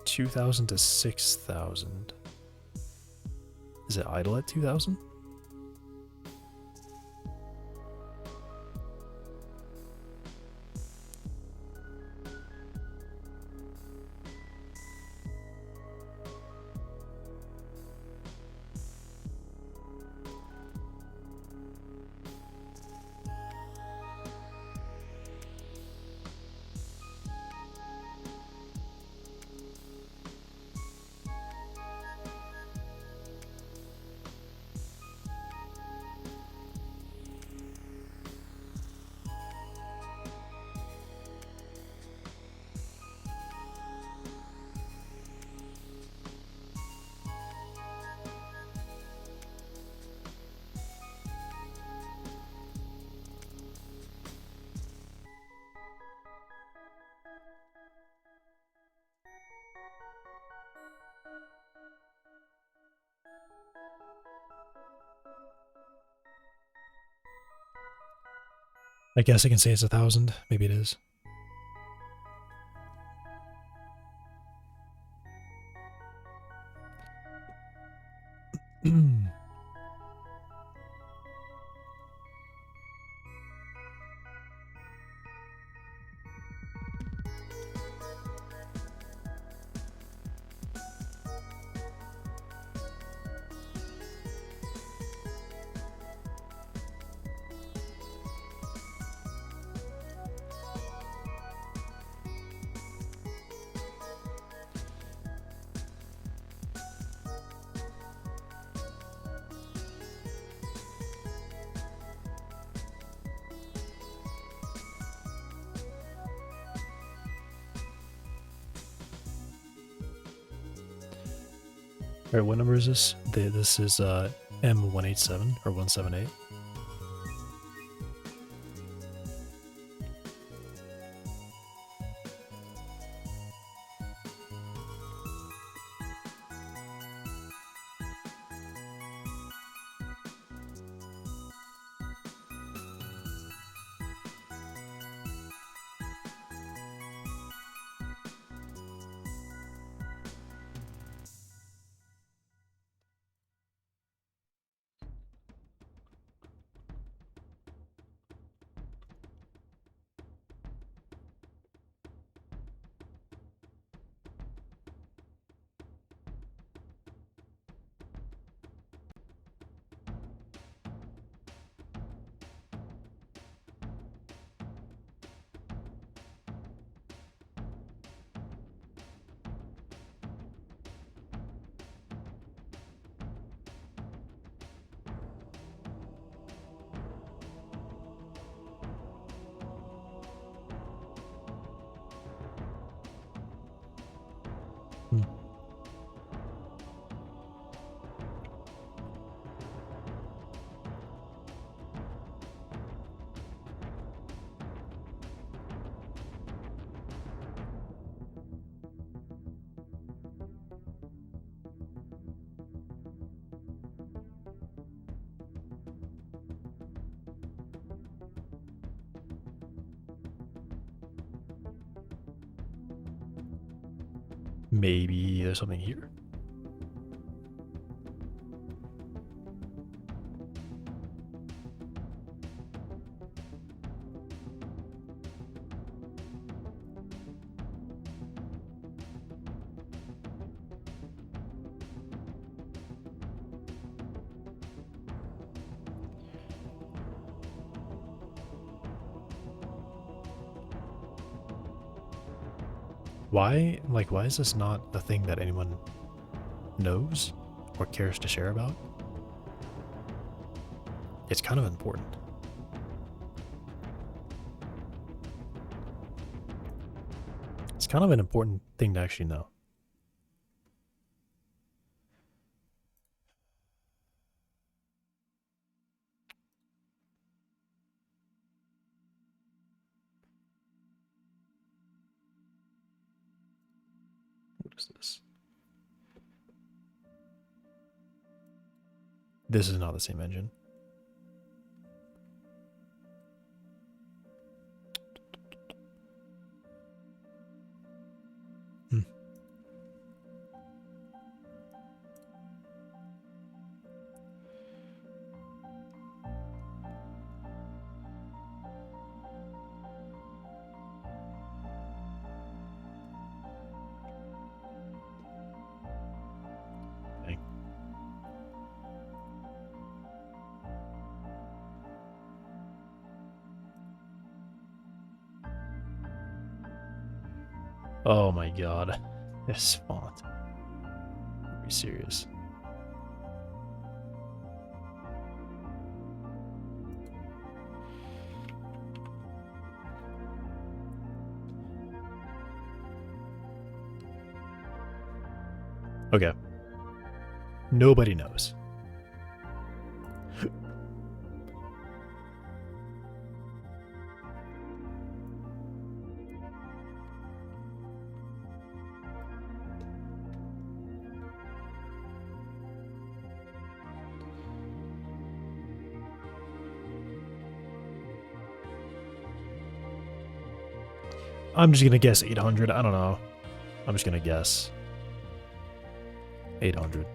2,000 to 6,000. Is it idle at 2,000? I guess I can say it's 1,000. Maybe it is. Alright, what number is this? This is M187 or 178. Hmm. Maybe there's something here. Why, like, why is this not a thing that anyone knows or cares to share about? It's kind of important. It's kind of an important thing to actually know. What is this? This is not the same engine. Hmm. Dang. Oh my god. This font. Are you serious? Okay. Nobody knows. I'm just gonna guess 800. I don't know. I'm just gonna guess 800.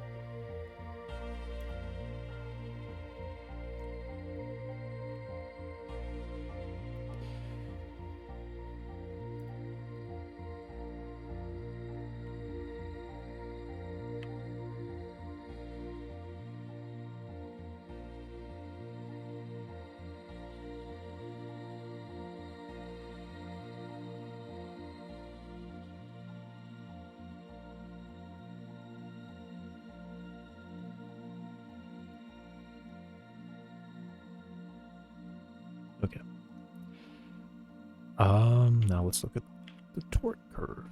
Okay. Now let's look at the torque curve.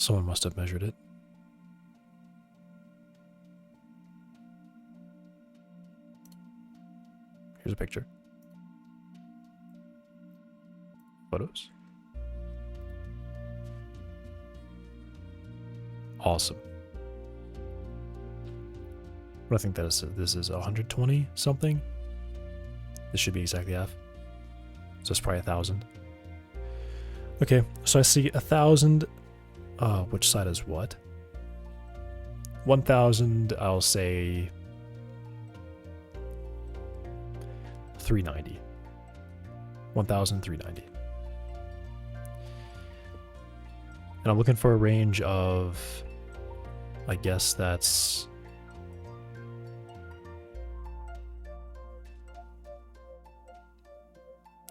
Someone must have measured it. Here's a picture. Photos. Awesome. What do I think that is? This is 120 something. This should be exactly half. So it's probably 1,000. Okay, so I see 1,000. Which side is what? 1,000, I'll say 390. 1,390. And I'm looking for a range of, I guess that's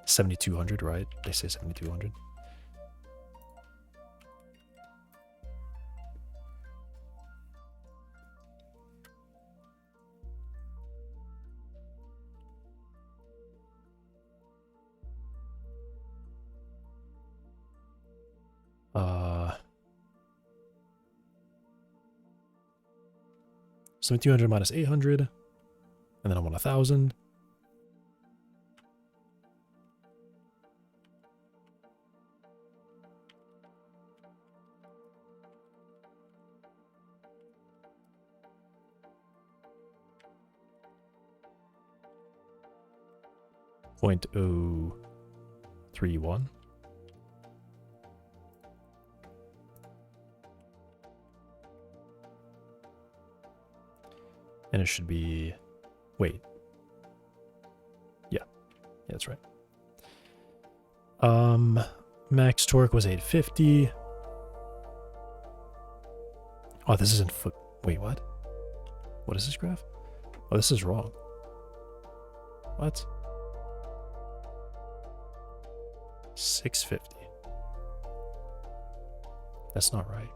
7,200, right? They say 7,200. Uh, 7,200 minus 800, and then I'm on 1,000. .031. And it should be, wait. Yeah, that's right. Max torque was 850. Oh, this isn't foot. Wait, what? What is this graph? Oh, this is wrong. What? 650. That's not right.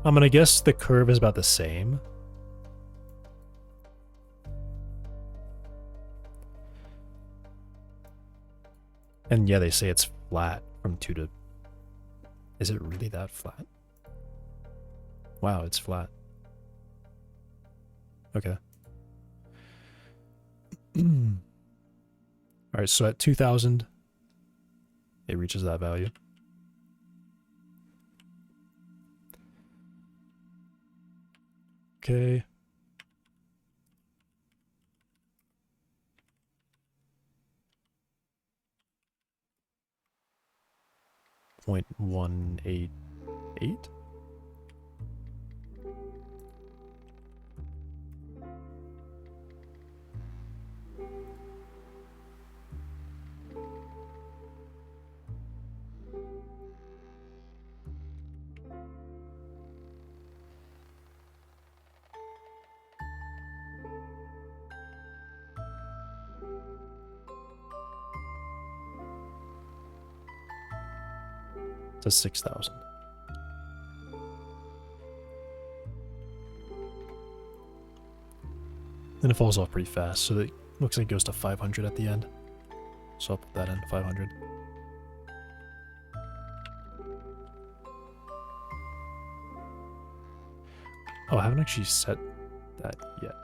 I'm gonna guess the curve is about the same. And yeah, they say it's flat from 2 to... Is it really that flat? Wow, it's flat. Okay. Alright, so at 2,000, it reaches that value. Okay. .188. To 6,000. Then it falls off pretty fast, so it looks like it goes to 500 at the end. So I'll put that in, 500. Oh, I haven't actually set that yet.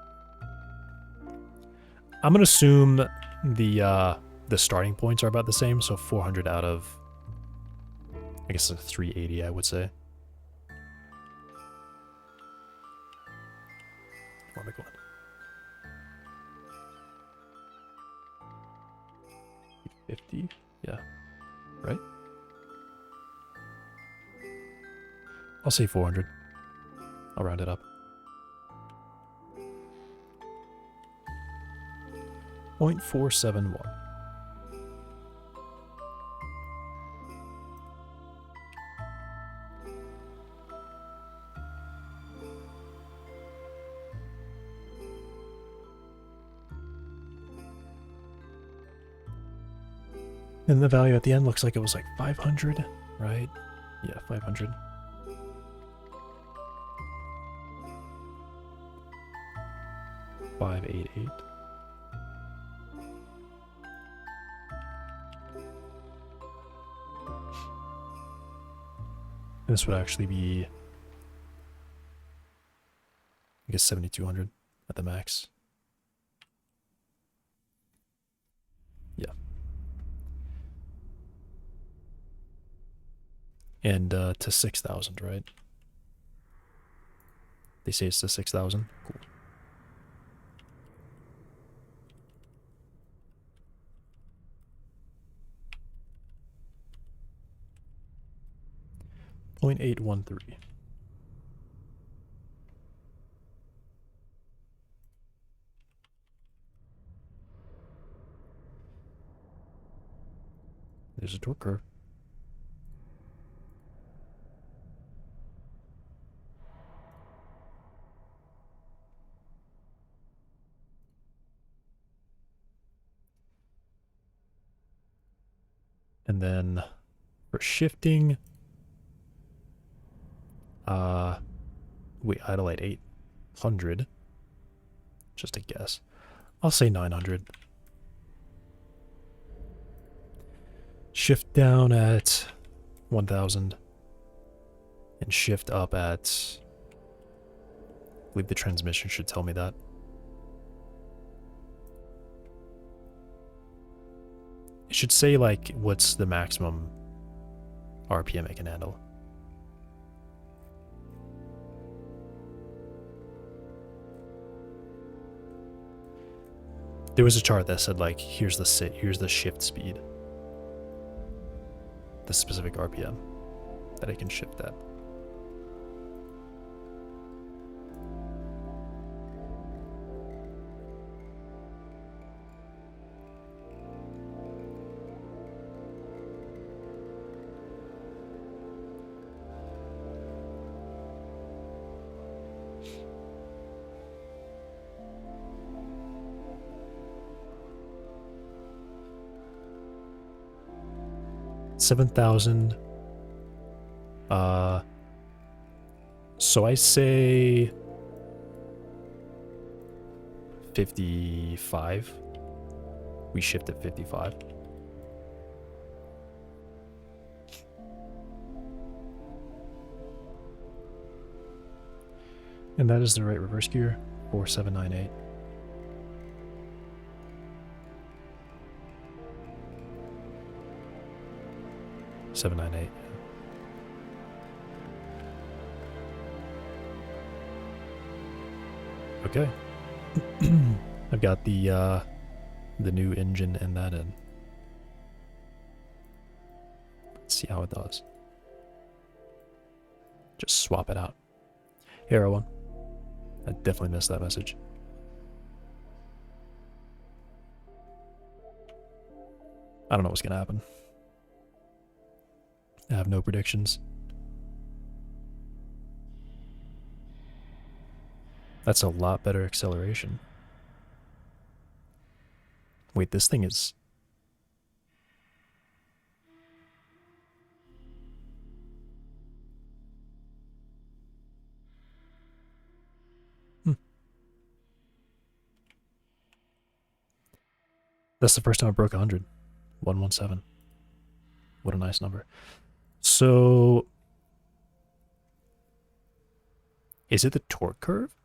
I'm gonna assume the starting points are about the same, so 400 out of, I guess, like 380, I would say. Where am I going? 50? Yeah. Right? I'll say 400. I'll round it up. 0.471. And the value at the end looks like it was like 500, right? Yeah, 500. $588. This would actually be, I guess, 7,200 at the max. Yeah. And to 6,000, right? They say it's to 6,000. Cool. .813. There's a torque curve. And then for shifting, wait, idle at 800. Just a guess. I'll say 900. Shift down at 1,000. And shift up at, I believe the transmission should tell me that. It should say, like, what's the maximum RPM it can handle. There was a chart that said, like, here's the shift speed. The specific RPM that it can shift at. $7,000. So I say 55. We shift at 55. And that is the right reverse gear, 4798. $798. Okay. I've got the new engine and that in. Let's see how it does. Just swap it out. Here, Owen. I definitely missed that message. I don't know what's gonna happen. I have no predictions. That's a lot better acceleration. Wait, this thing is... That's the first time I broke 100. 117. What a nice number. So... Is it the torque curve?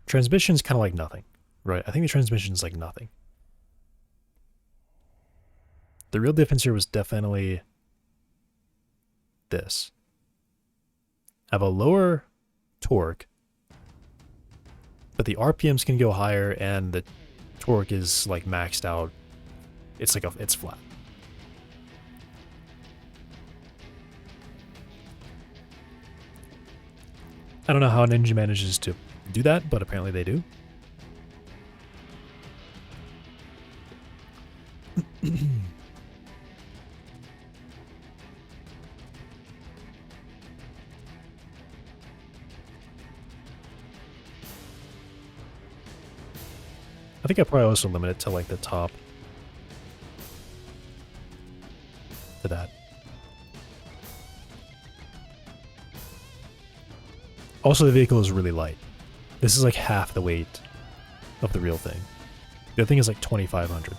Transmission's kind of like nothing, right? I think the transmission's like nothing. The real difference here was definitely this. I have a lower torque, but the RPMs can go higher and the torque is like maxed out. It's like it's flat. I don't know how an engine manages to do that, but apparently they do. I think I probably also limit it to like the top. To that. Also, the vehicle is really light. This is like half the weight of the real thing. The other thing is like 2,500.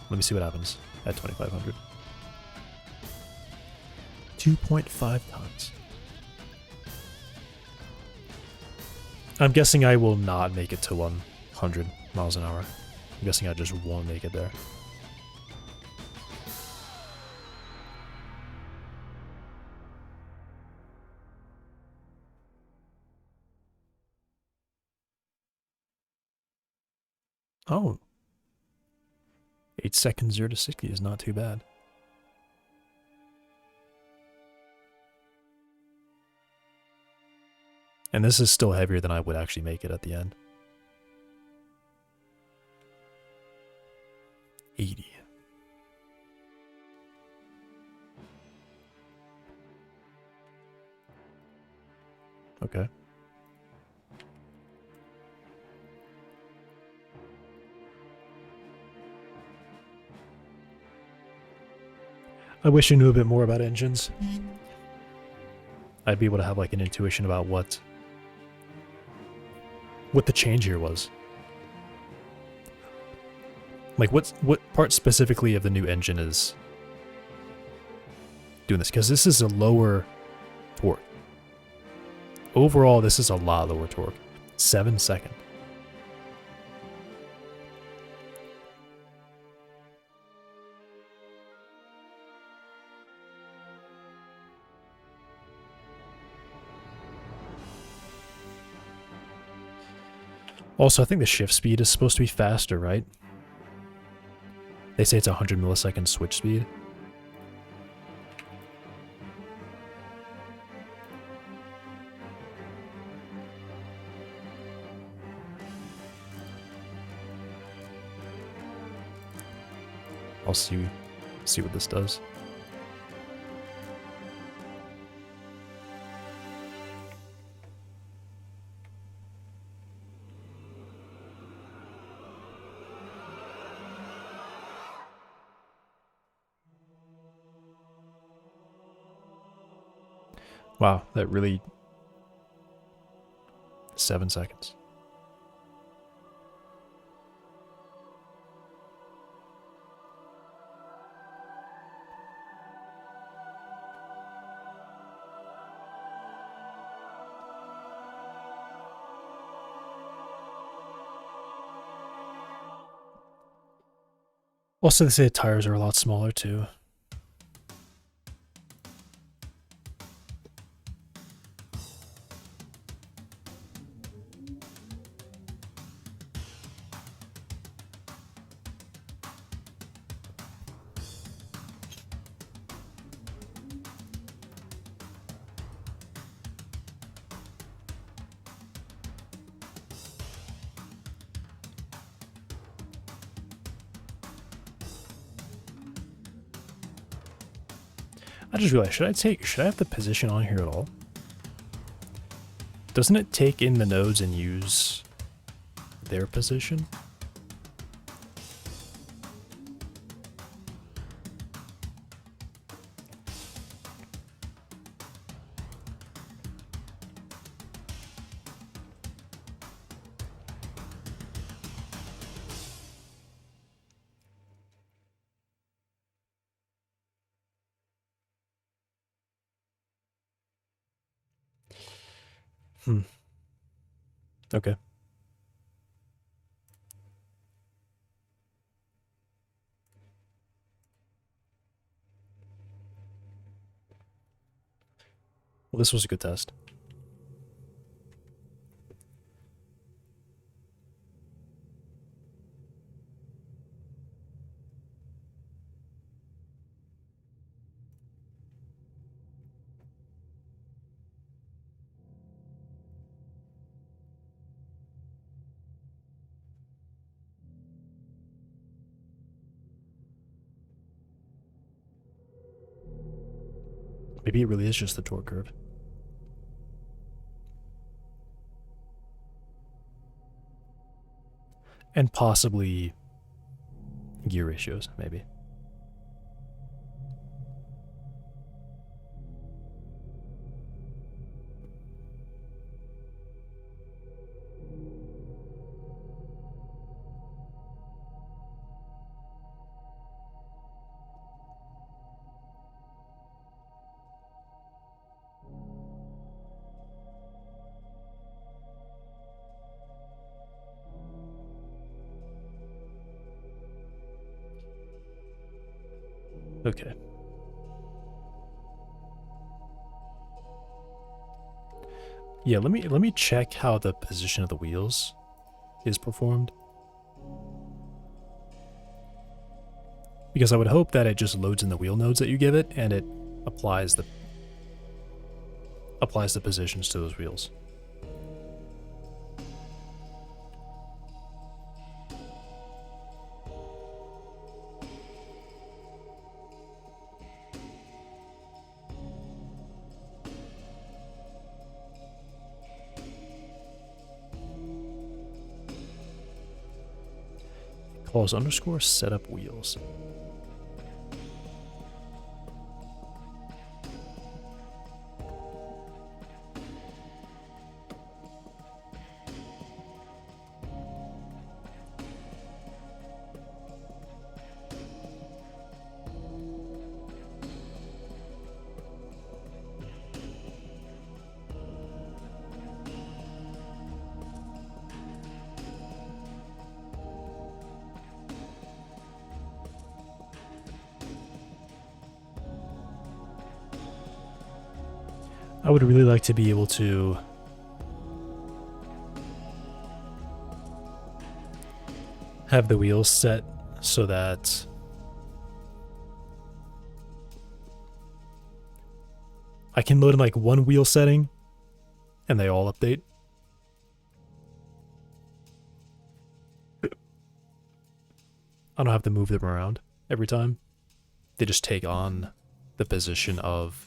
Let me see what happens at 2,500. 2.5 tons. I'm guessing I will not make it to 100 miles an hour. I'm guessing I just won't make it there. Oh. 8 seconds 0 to 60 is not too bad. And this is still heavier than I would actually make it at the end. 80. Okay. I wish I knew a bit more about engines. I'd be able to have like an intuition about what the change here was. Like what part specifically of the new engine is doing this? Because this is a lower torque. Overall, this is a lot lower torque. 7 seconds. Also, I think the shift speed is supposed to be faster, right? They say it's 100 millisecond switch speed. I'll see what this does. Wow, that really... 7 seconds. Also, they say the tires are a lot smaller too. I just realized, should I have the position on here at all? Doesn't it take in the nodes and use their position? Okay. Well, this was a good test. Maybe it really is just the torque curve. And possibly gear ratios, maybe. Okay. Yeah, let me check how the position of the wheels is performed. Because I would hope that it just loads in the wheel nodes that you give it and it applies the positions to those wheels. Calls underscore setup wheels. I would really like to be able to have the wheels set so that I can load in like one wheel setting and they all update. I don't have to move them around every time. They just take on the position of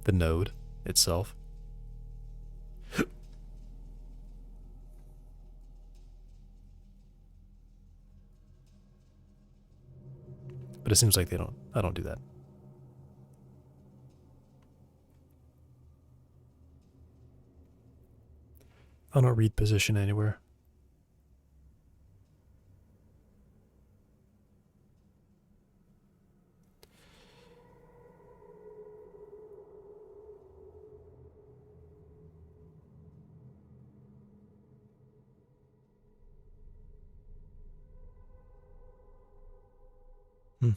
the node itself. But it seems like I don't do that. I don't read position anywhere. Hmm.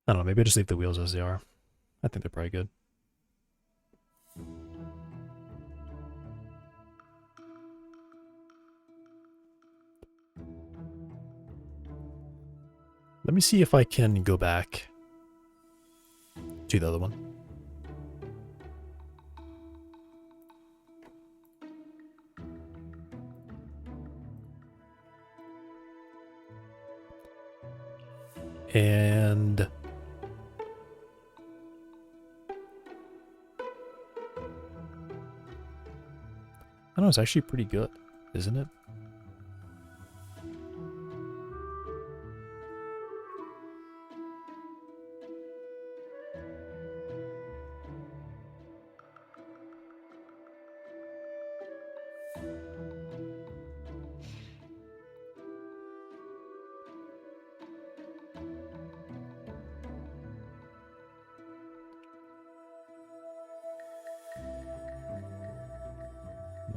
I don't know, maybe I just leave the wheels as they are. I think they're probably good. Let me see if I can go back to the other one. And I don't know, it's actually pretty good, isn't it?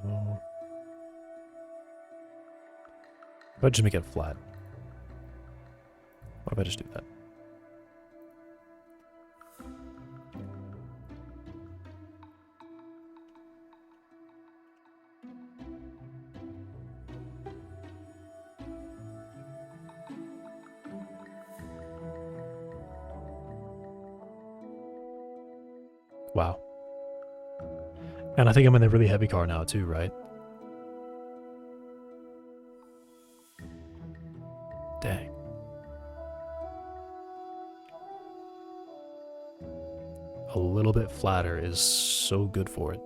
No. If I just make it flat. What if I just do that? Wow. And I think I'm in a really heavy car now too, right? Dang. A little bit flatter is so good for it.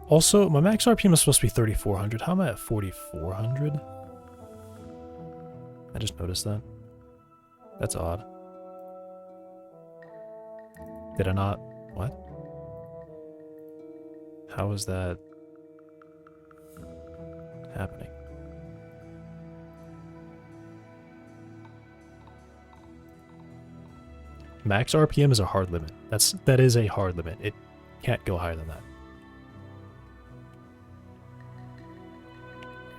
Also, my max RPM is supposed to be 3,400. How am I at 4,400? I just noticed that. That's odd. Did I not? What? How is that? happening? Max RPM is a hard limit. That is a hard limit. It can't go higher than that.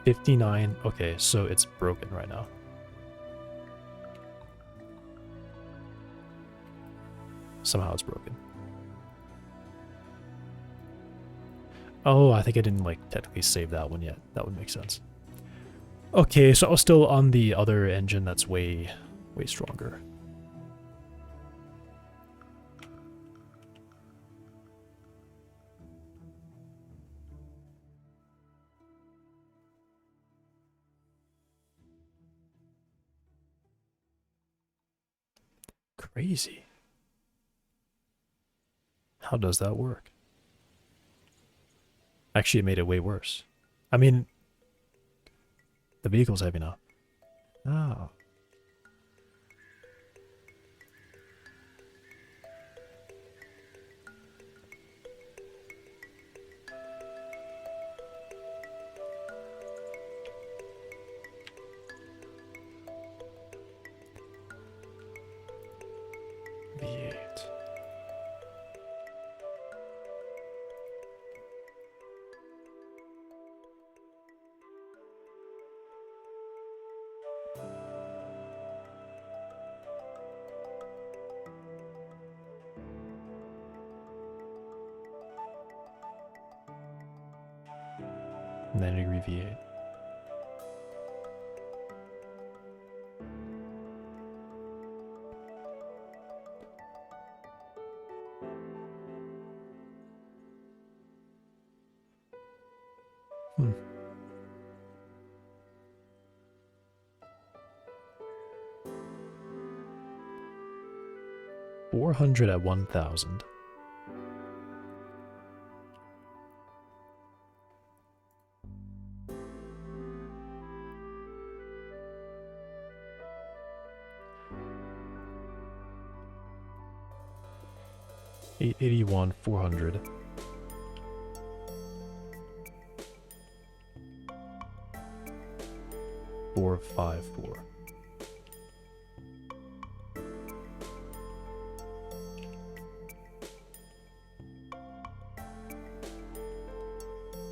59. Okay, so it's broken right now. Somehow it's broken. Oh, I think I didn't like technically save that one yet. That would make sense. Okay, so I was still on the other engine that's way stronger. Crazy. How does that work? Actually, it made it way worse. I mean, the vehicle's heavy now. Oh. V8. -degree V8. Hmm. $400 at 1,000. $881, 400. $454.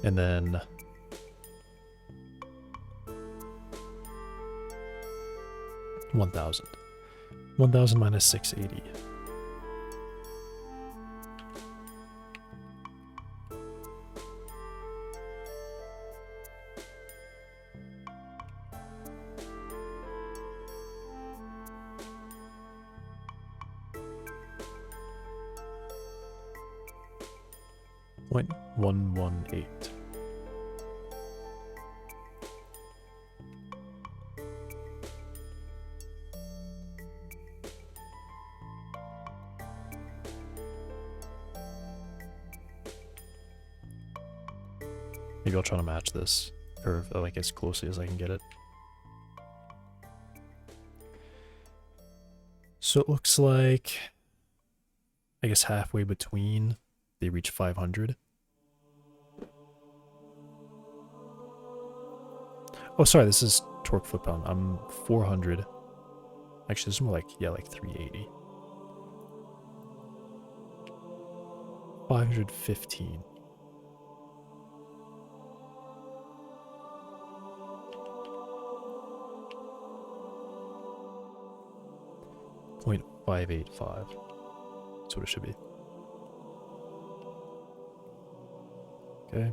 And then 1,000. 1,000 minus 680. .118. Maybe I'll try to match this curve like as closely as I can get it. So it looks like, I guess halfway between, they reach 500. Oh, sorry, this is torque foot-pound. I'm 400. Actually, this is more like, yeah, like 380. 515. .585. That's what it should be. Okay.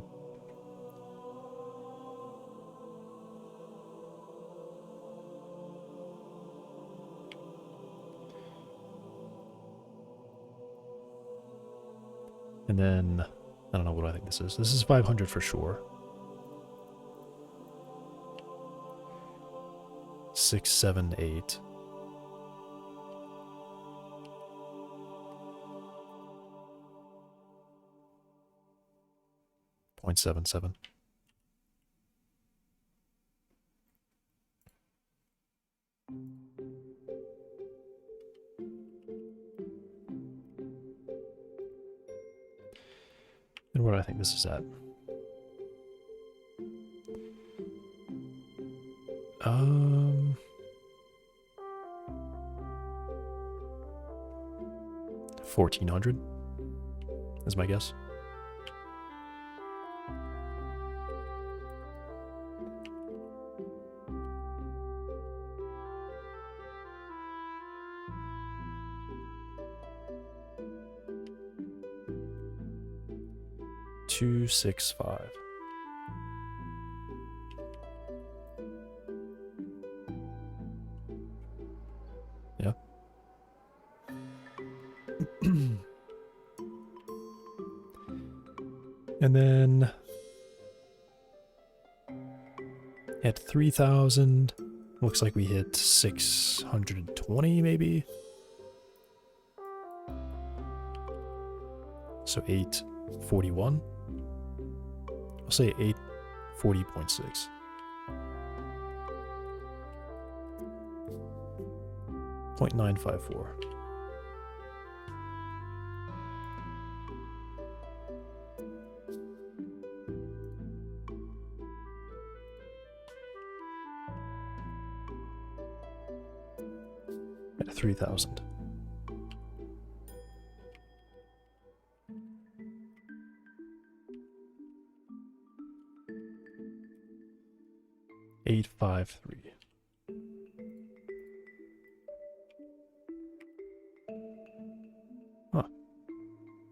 And then, I don't know what I think this is. This is 500 for sure. 678. .77. And what do I think this is at? Um, 1400 is my guess. $265. Yeah. And then at 3,000, looks like we hit 620 maybe. So 841. I'll say 840.6. .954. At 3,000. $853. Huh.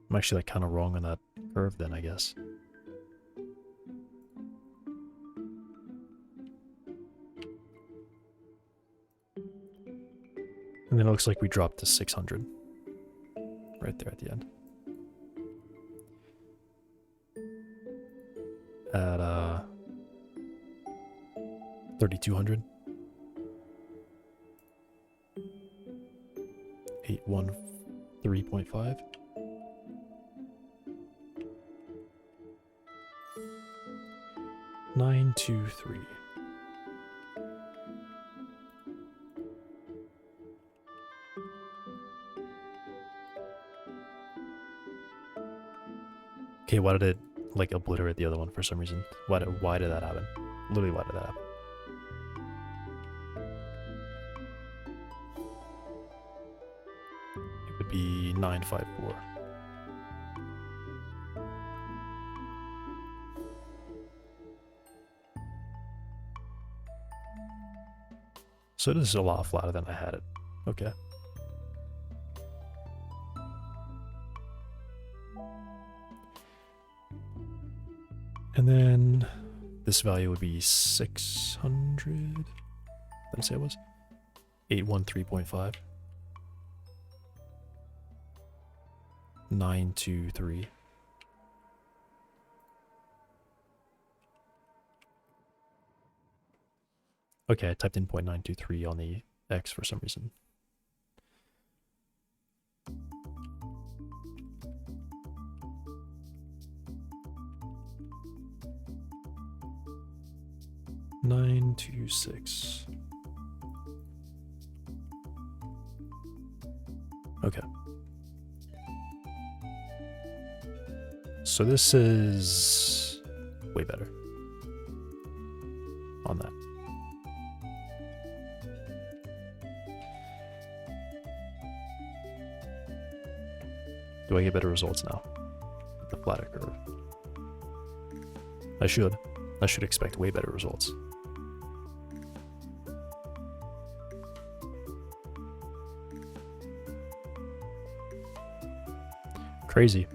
I'm actually like kind of wrong on that curve then, I guess. And then it looks like we dropped to 600. Right there at the end. At 3,200. 813.5. $923. Okay, why did it like obliterate the other one for some reason? Why did that happen? Literally, why did that happen? It would be 954. So this is a lot flatter than I had it. Okay. And then this value would be 600. Did I say it was? 813.5. 923. Okay, I typed in 0.923 on the X for some reason. $926. Okay. So this is way better on that. Do I get better results now with the flatter curve? I should. I should expect way better results. Crazy.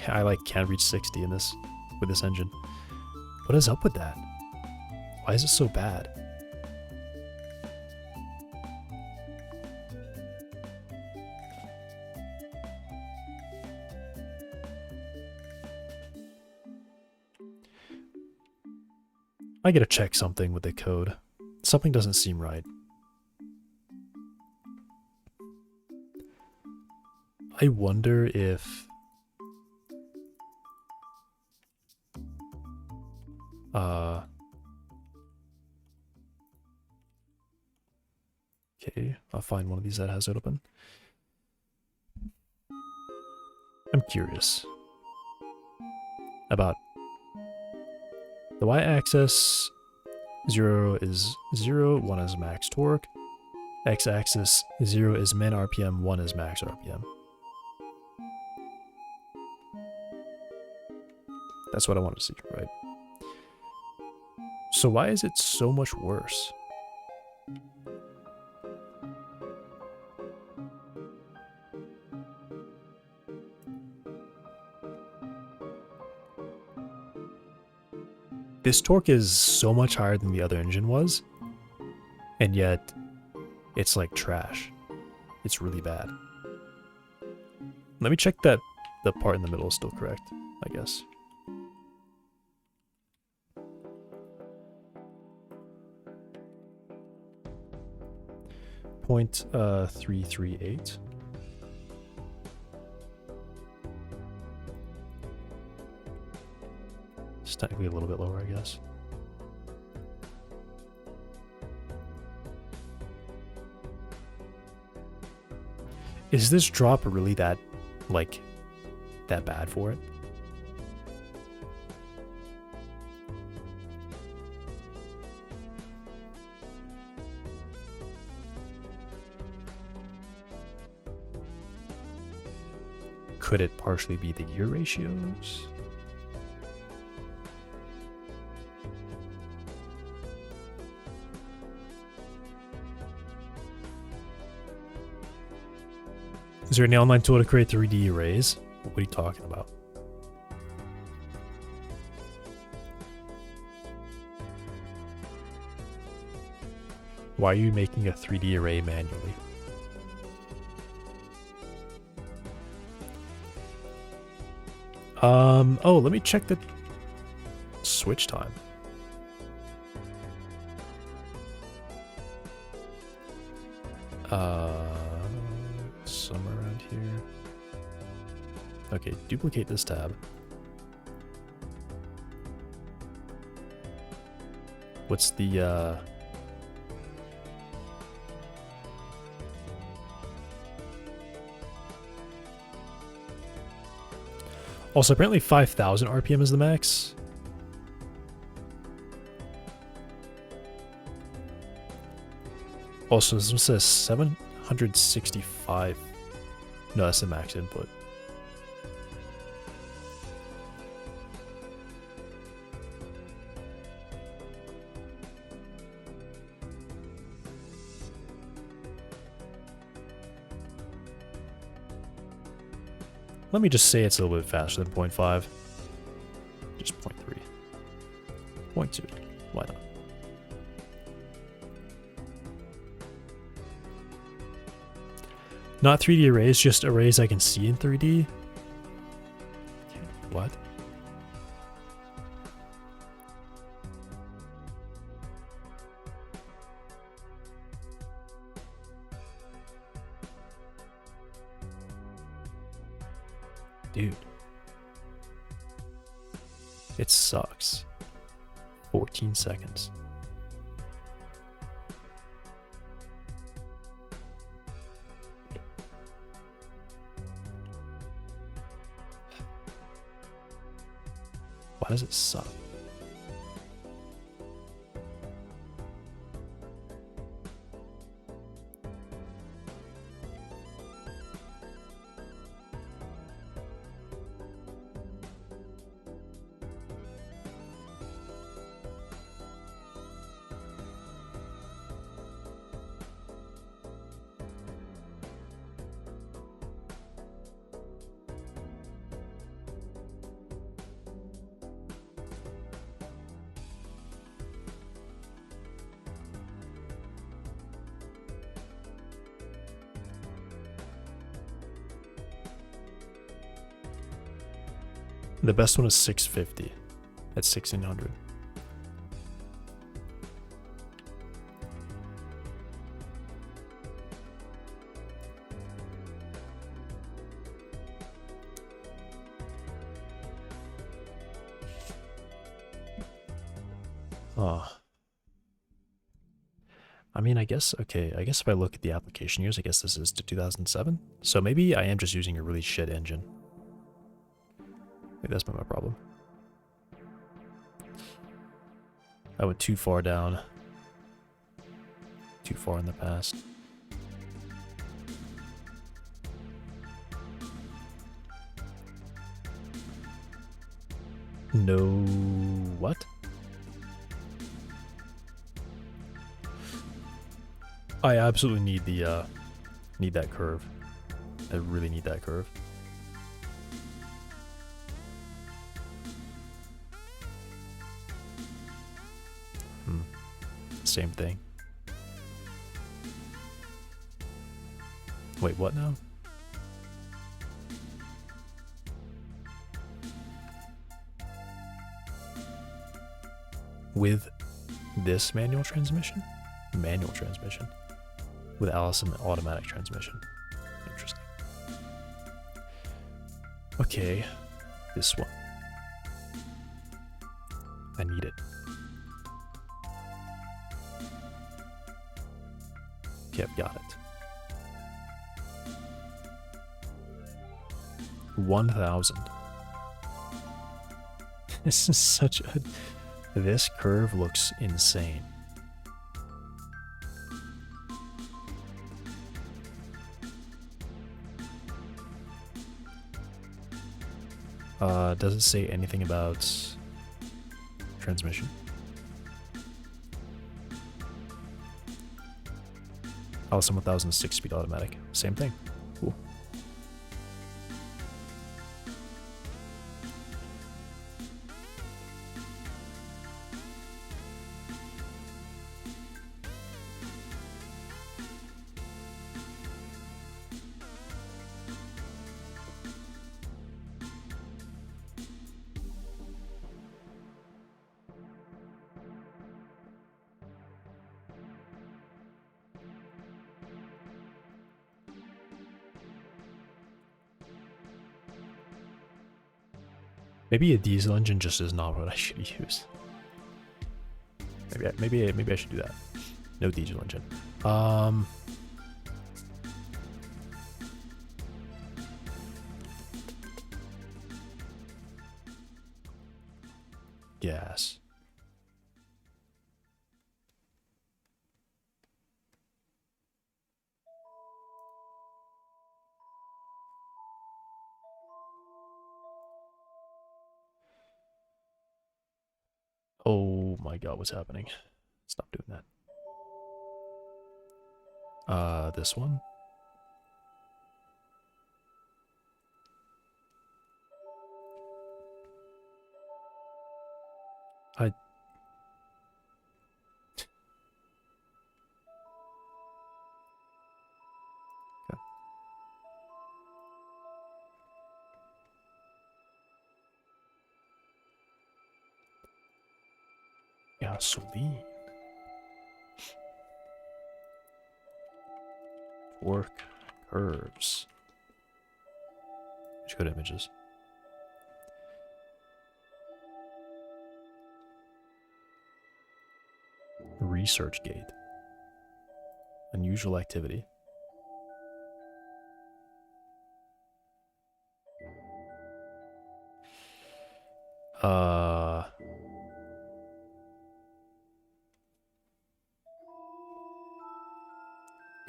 I like can't reach 60 in this with this engine. What is up with that? Why is it so bad? I gotta check something with the code. Something doesn't seem right. I wonder if okay, I'll find one of these that has it open. I'm curious about the y-axis 0 is 0, 1 is max torque. X-axis, 0 is min RPM, 1 is max RPM. That's what I wanted to see, right? So why is it so much worse? This torque is so much higher than the other engine was, and yet it's like trash. It's really bad. Let me check that the part in the middle is still correct, I guess. Point 338. It's technically a little bit lower, I guess. Is this drop really that, like, that bad for it? Could it partially be the gear ratios? Is there an online tool to create 3D arrays? What are you talking about? Why are you making a 3D array manually? Oh, let me check the switch time. Somewhere around here. Okay, duplicate this tab. What's the, Also, apparently 5,000 RPM is the max. Also, this one says 765. No, that's the max input. Let me just say it's a little bit faster than 0.5. Just 0.3. 0.2. Why not? Not 3D arrays, just arrays I can see in 3D. What? Dude. It sucks. 14 seconds. Why does it suck? The best one is 650 at 1600. Oh. I mean, I guess, okay, I guess if I look at the application years, I guess this is to 2007. So maybe I am just using a really shit engine. Maybe that's not my problem. I went too far down. Too far in the past. No, what? I absolutely need the need that curve. I really need that curve. Same thing. Wait, what now? With this manual transmission? Manual transmission. With Allison automatic transmission. Interesting. Okay, this one. I need it. Okay, I've got it. 1,000. This is such a... This curve looks insane. Does it say anything about transmission? Allison 1000 6-speed automatic. Same thing. Cool. Maybe a diesel engine just is not what I should use. Maybe I should do that. No diesel engine. Gas. Oh my god, what's happening? Stop doing that. This one? Okay. Gasoline. Work curves. Which good images. Research gate. Unusual activity.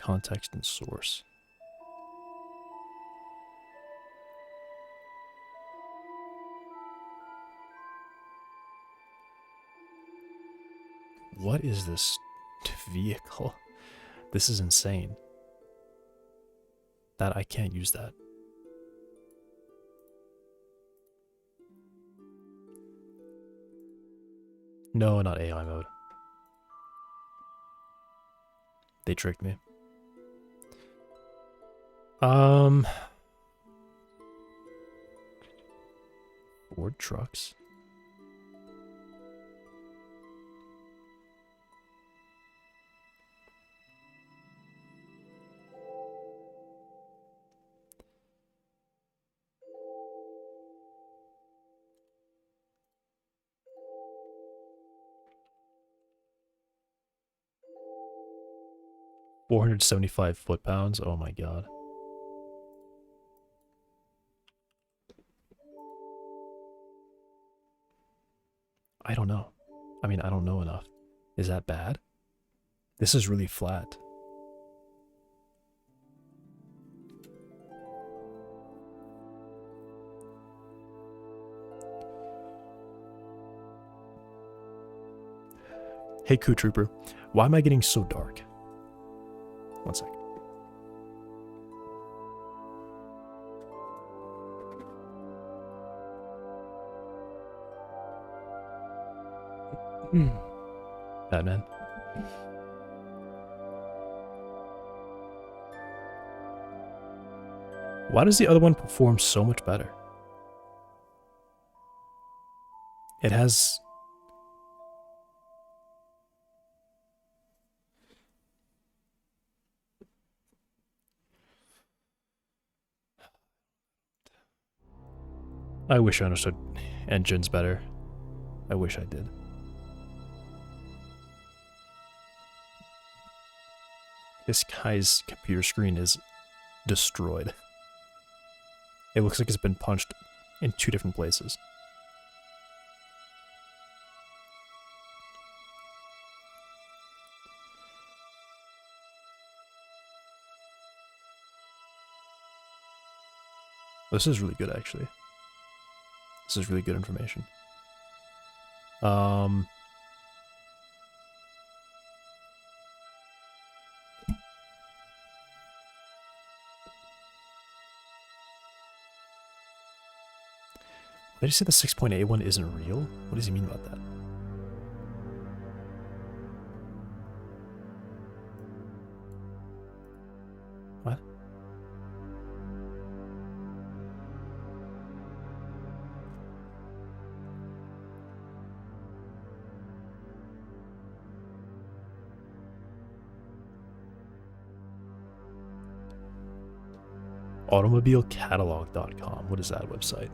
Context and source. What is this vehicle? This is insane. That I can't use that. No, not AI mode. They tricked me. Ford trucks. $475 foot-pounds. Oh my god. I don't know. I mean, I don't know enough. Is that bad? This is really flat. Hey, Coup Trooper, why am I getting so dark? One sec. Batman. Why does the other one perform so much better? It has... I wish I understood engines better. I wish I did. This guy's computer screen is destroyed. It looks like it's been punched in 2 different places. This is really good, actually. This is really good information. Did you say the 6.8 one isn't real? What does he mean about that? What? Automobilecatalog.com. What is that website?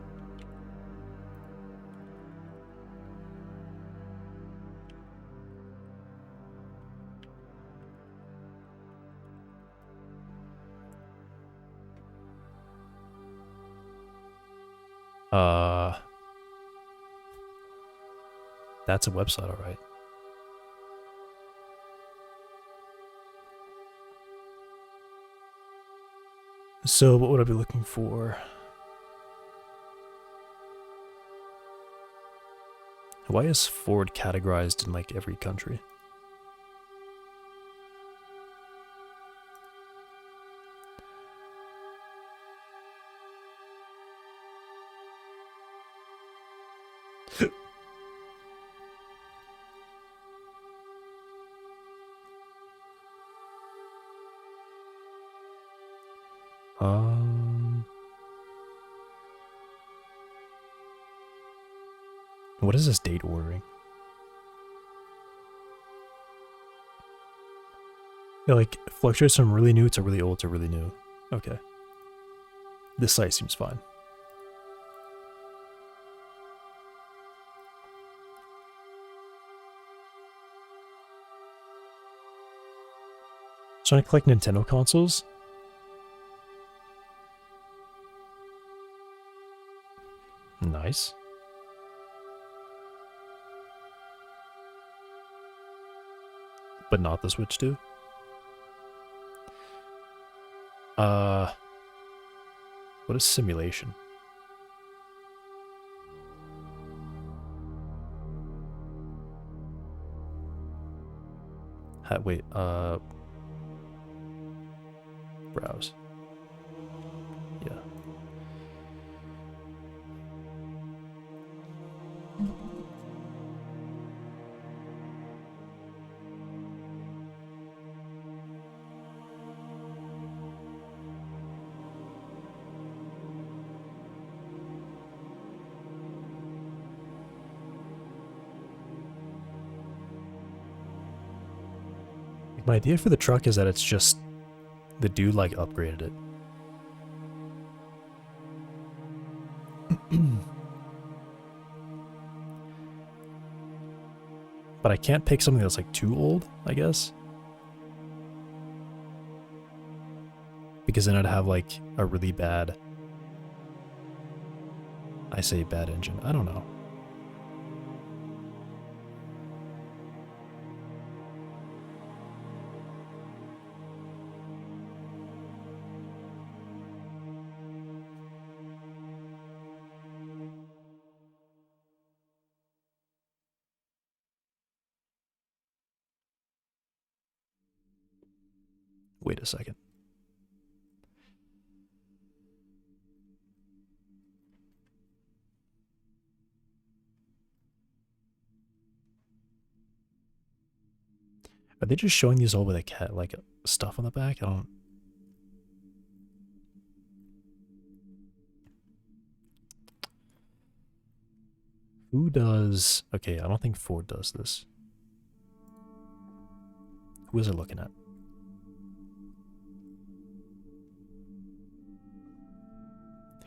That's a website, all right. So what would I be looking for? Why is Ford categorized in like every country? What is this date ordering? It like fluctuates from really new to really old to really new. Okay. This site seems fine. Trying to collect Nintendo consoles? Nice. But not the Switch too? What is simulation? Wait, browse. Yeah. My idea for the truck is that it's just the dude like upgraded it. But I can't pick something that's like too old, I guess. Because then I'd have like a really bad, I say bad engine. I don't know. Wait a second. Are they just showing these all with a cat, like stuff on the back? I don't. Who does? Okay, I don't think Ford does this. Who is it looking at?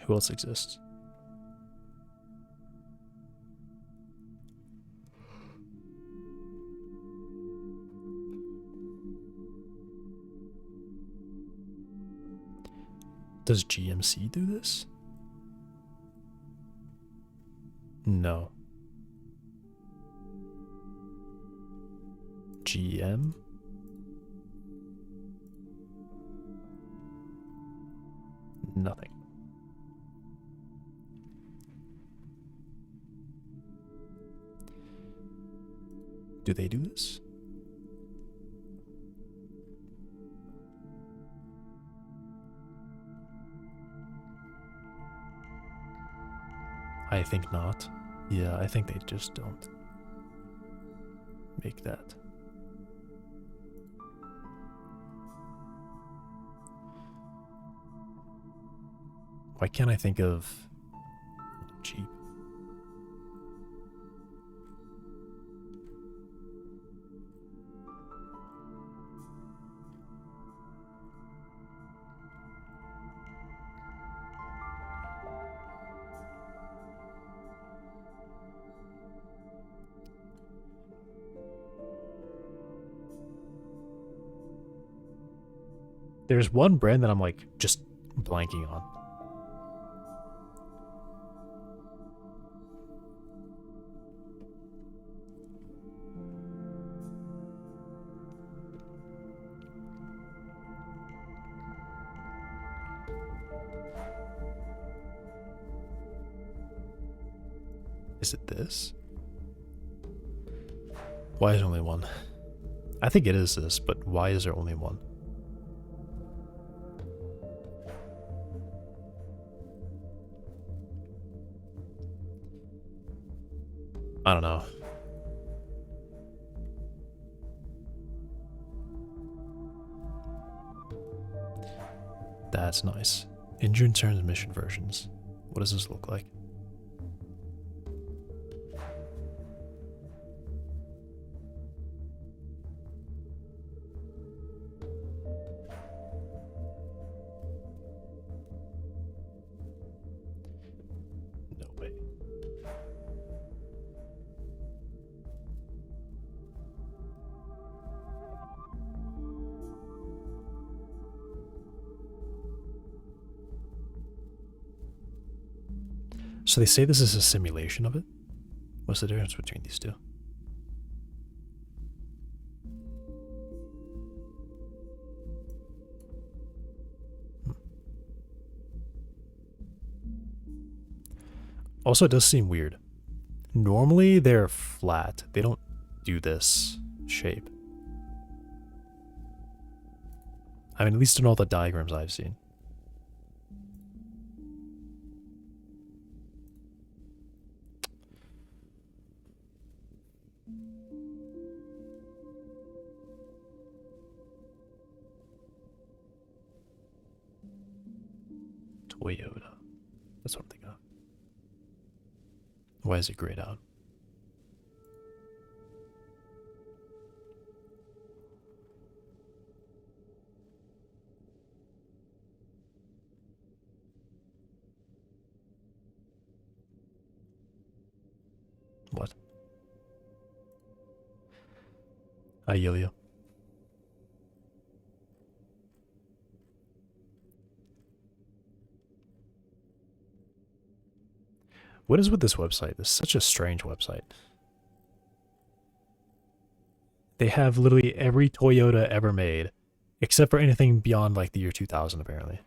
Who else exists? Does GMC do this? No. GM? Nothing. Do they do this? I think not. Yeah, I think they just don't make that. Why can't I think of Jeep? There's one brand that I'm like just blanking on. Is it this? Why is there only one? I think it is this, but why is there only one? I don't know. That's nice. Engine transmission versions. What does this look like? No way. So they say this is a simulation of it? What's the difference between these two? Also, it does seem weird. Normally they're flat. They don't do this shape. I mean, at least in all the diagrams I've seen. Toyota. That's what I'm thinking of. Why is it grayed out? What? Hi, Yulia. What is with this website? This is such a strange website. They have literally every Toyota ever made, except for anything beyond like the year 2000, apparently.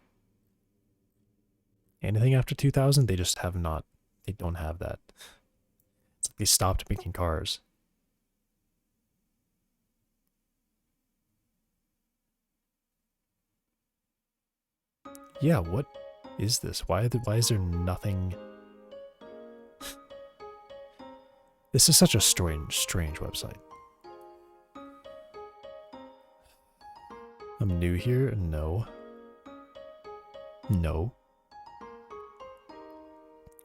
Anything after 2000, they just have not. They don't have that. It's like they stopped making cars. Yeah, what is this? Why is there nothing? This is such a strange website. I'm new here. No. No.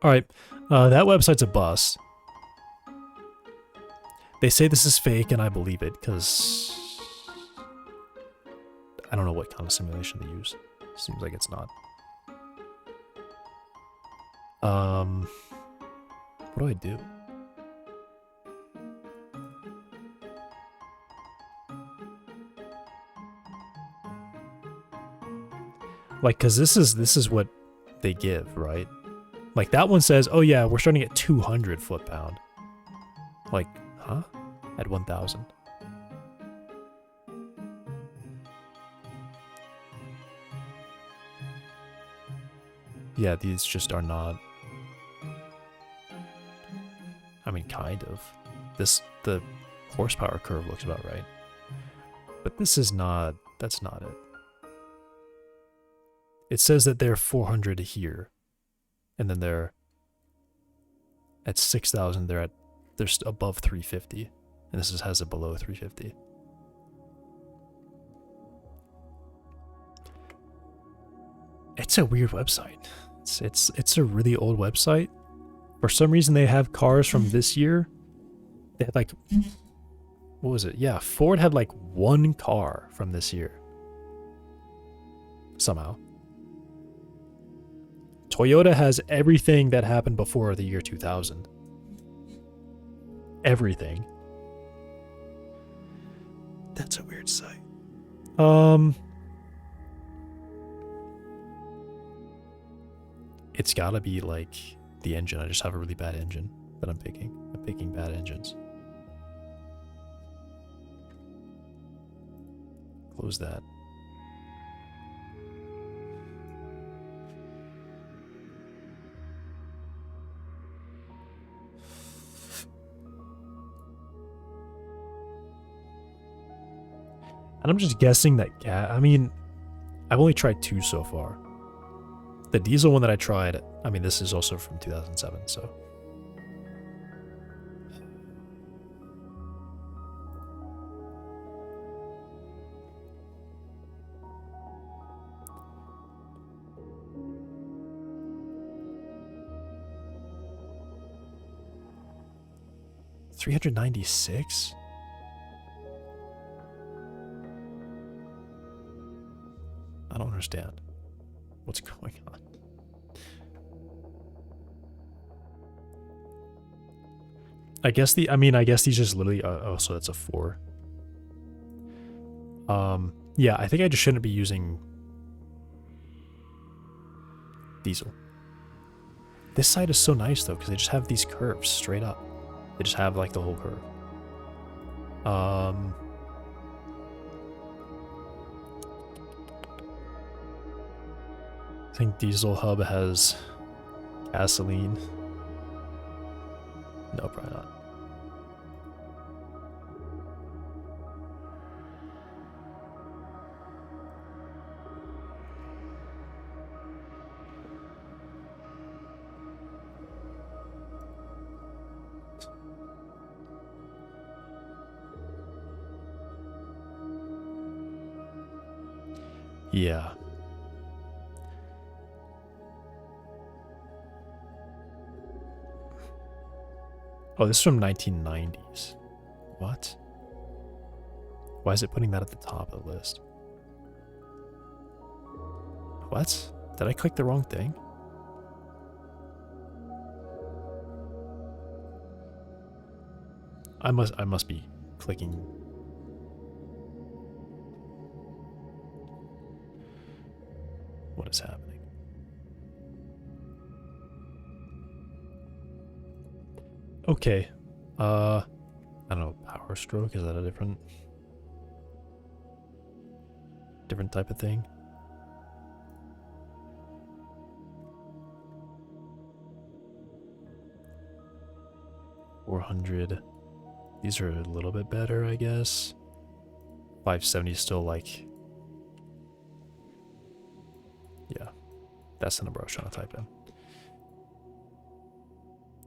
All right. That website's a bust. They say this is fake, and I believe it because I don't know what kind of simulation they use. Seems like it's not. What do I do? Like, cause this is what they give, right? Like that one says, oh yeah, we're starting at 200 foot-pound. Like, huh? At 1,000. Yeah, these just are not. I mean, kind of. The horsepower curve looks about right. But this is not, that's not it. It says that they're 400 here. And then they're at 6,000, they're above 350. And this has it below 350. It's a weird website. It's a really old website. For some reason they have cars from this year. They had like, what was it? Yeah, Ford had like one car from this year. Somehow. Toyota has everything that happened before the year 2000. Everything. That's a weird site. It's gotta be like the engine. I just have a really bad engine that I'm picking. I'm picking bad engines. Close that. And I'm just guessing that I mean, I've only tried 2 so far. The diesel one that I tried, I mean, this is also from 2007, so. $396? I don't understand what's going on. I guess these just literally, oh, so that's a 4. Yeah, I think I just shouldn't be using diesel. This side is so nice though, because they just have these curves straight up. They just have like the whole curve. I think Diesel Hub has gasoline. No, probably not. Yeah. Oh, this is from 1990s. What? Why is it putting that at the top of the list? What? Did I click the wrong thing? I must be clicking. What is happening? Okay. I don't know, power stroke, is that a different type of thing? $400. These are a little bit better, I guess. 570 is still like, yeah. That's the number I was trying to type in.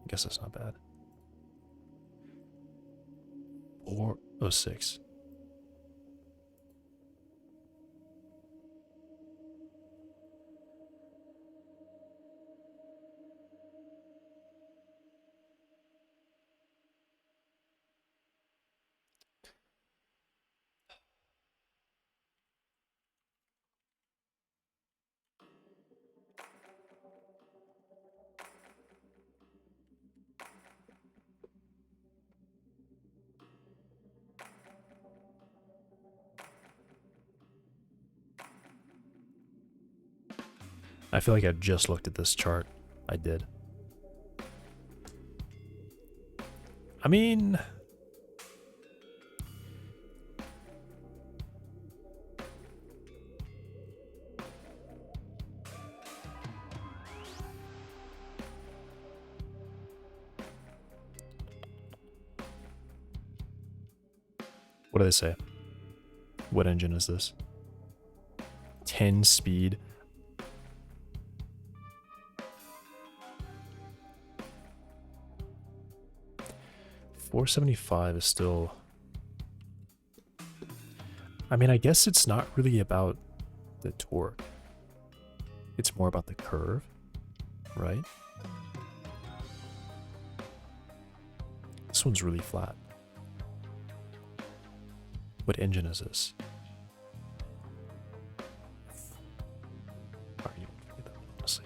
I guess that's not bad. 406. I feel like I just looked at this chart. I did. I mean... What do they say? What engine is this? 10 speed. $475 is still... I mean, I guess it's not really about the torque. It's more about the curve, right? This one's really flat. What engine is this? Honestly.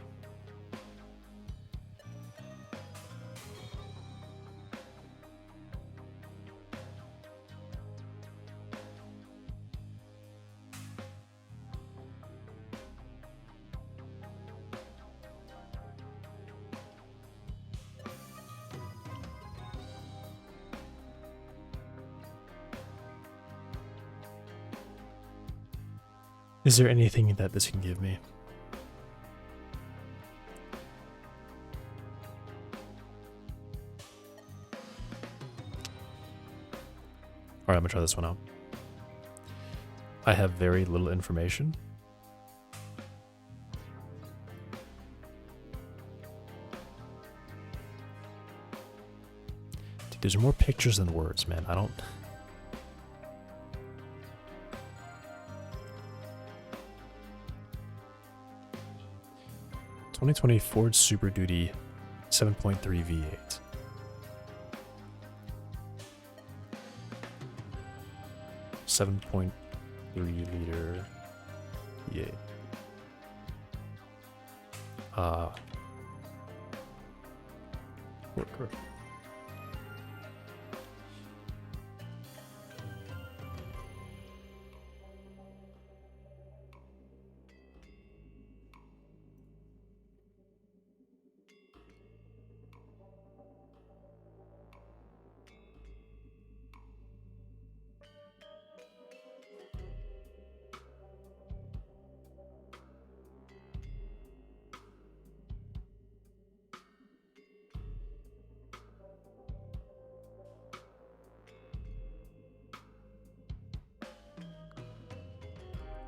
Is there anything that this can give me? Alright, I'm gonna try this one out. I have very little information. Dude, there's more pictures than words, man. I don't... 2020 Ford Super Duty 7.3 V8. .3 liter V8. Worker.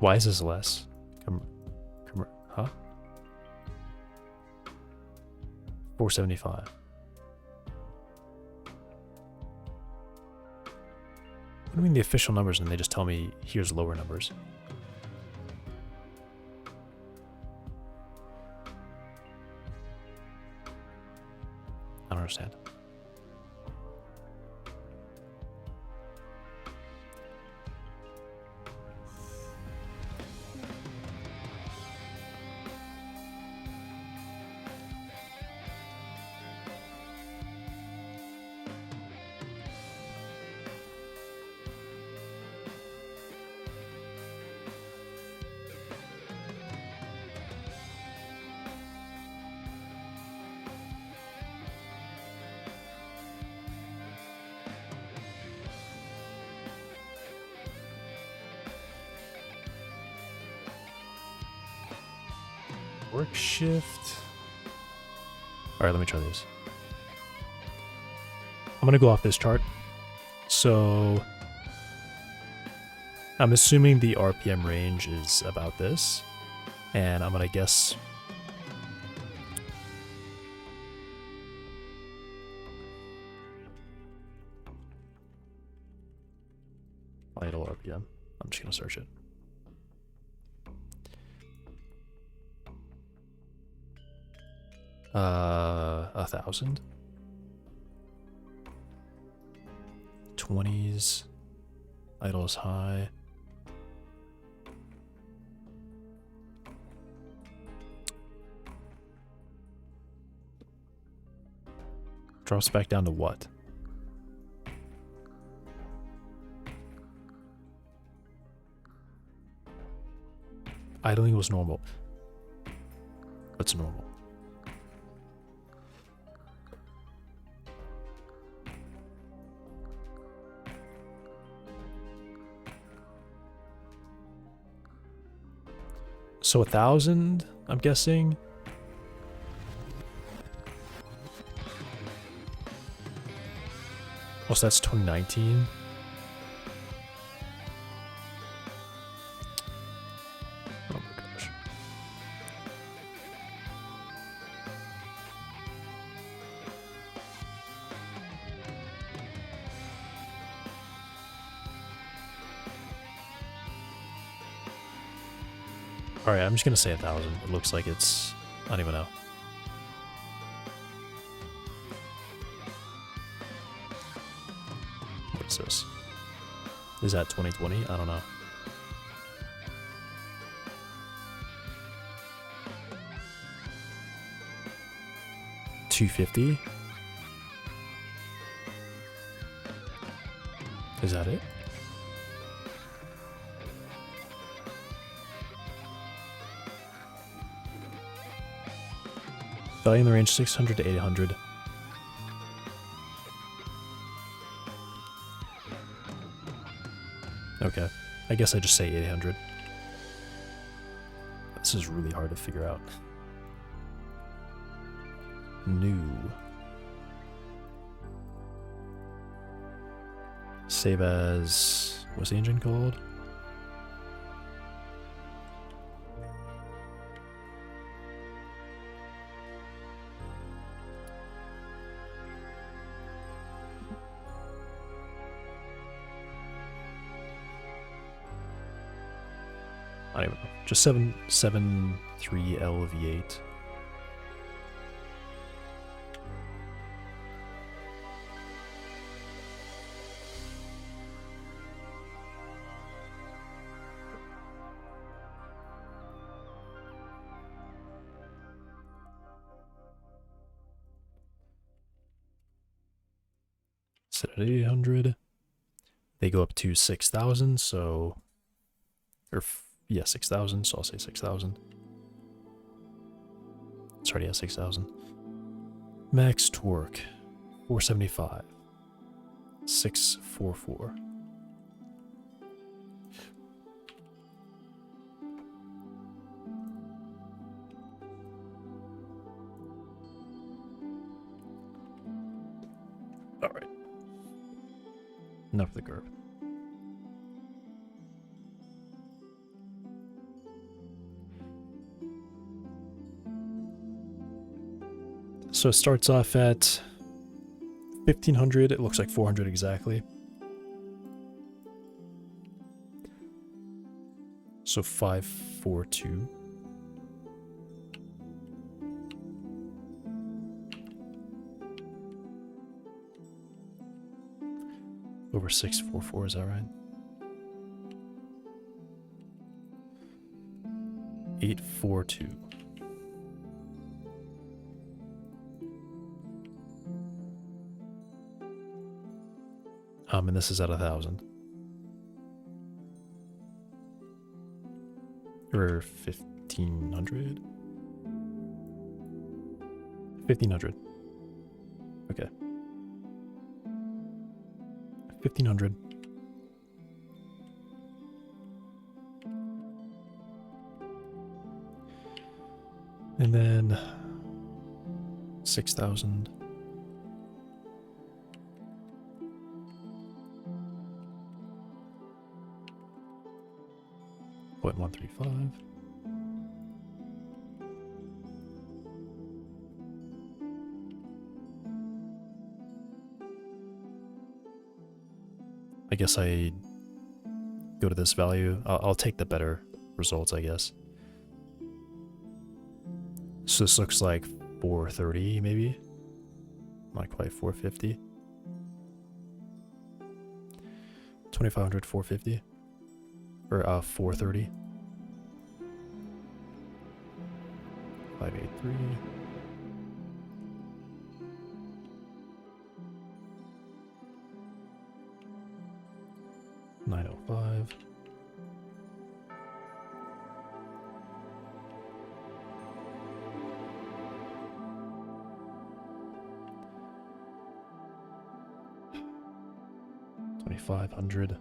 Why is this less? Huh? 475. What do you mean the official numbers and they just tell me here's lower numbers? I don't understand. Work shift. All right, let me try this. I'm going to go off this chart. So I'm assuming the RPM range is about this. And I'm going to guess Idle RPM. I'm just gonna search it. Uh, 1,000. 20s. Idle's high. Drops back down to what? Idling was normal. What's normal? So 1,000, I'm guessing. Oh, so that's 2019. Oh my gosh. Alright, I'm just gonna say 1,000. It looks like it's... I don't even know. What is this? Is that 2020? I don't know. $250? Is that it? Value in the range 600 to 800. Okay, I guess I just say 800. This is really hard to figure out. New. Save as... what's the engine called? I don't even know. Just 773LV8. Set at 800. They go up to 6,000, so... or yeah, 6,000, so I'll say 6,000. It's already at 6,000. Max torque, 475. 644. All right. Enough of the curve. So it starts off at 1,500. It looks like 400 exactly. So 542. Over 644, is that right? 842. And this is at 1,000. Or 1,500? 1,500. Okay. 1,500. And then 6,000. .135. I guess I go to this value. I'll take the better results, I guess. So this looks like 430 maybe. Not quite 450. 2500, 450. Or 430. 583. $905. $2,500.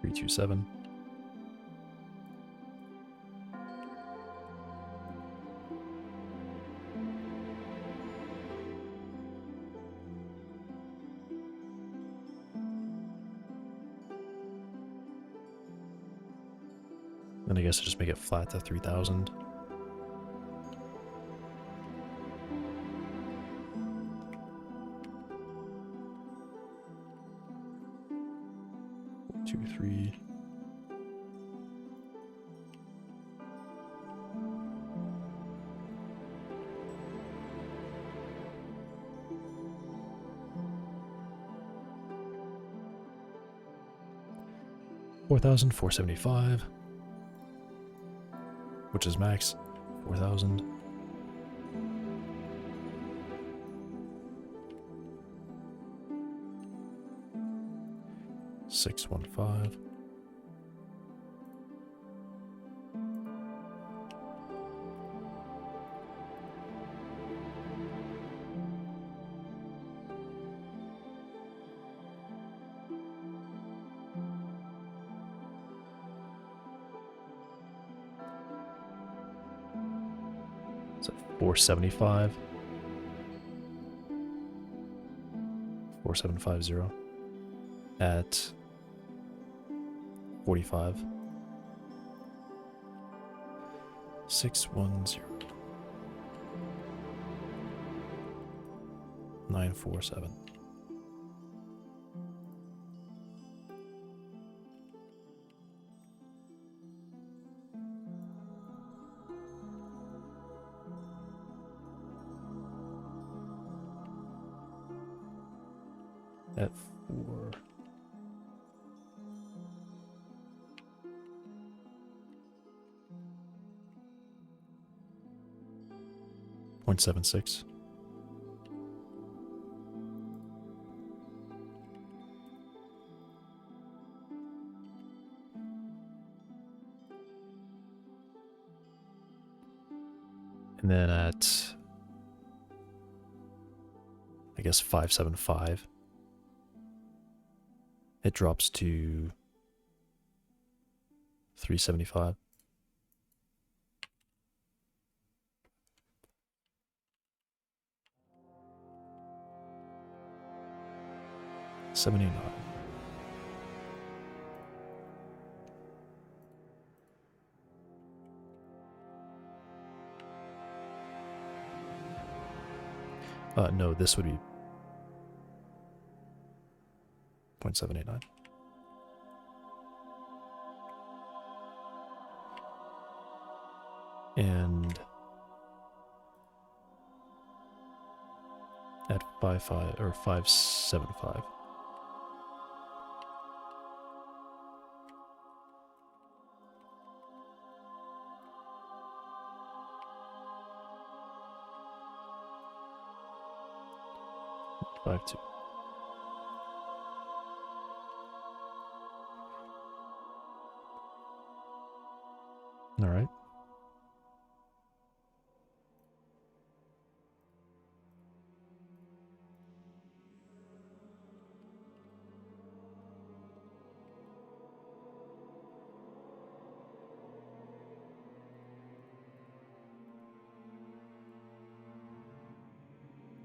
$327. Then I guess I just make it flat to 3,000. Two, three. $4,475. Which is max. 4,000. $615. So 475. 4750 at 45. 610. 947. At 4. .76. And then at, I guess, 575, it drops to 375. $79. No, this would be 0.789. And at 5.5 or 5.75. Five two. All right.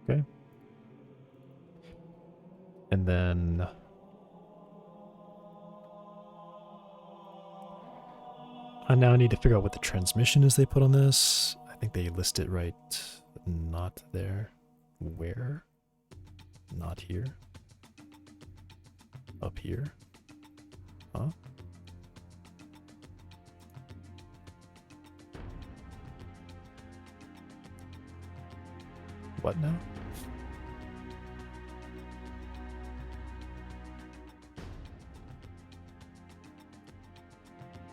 Okay. And then I now need to figure out what the transmission is they put on this. I think they list it right. Not there. Where? Not here. Up here. Huh? What now?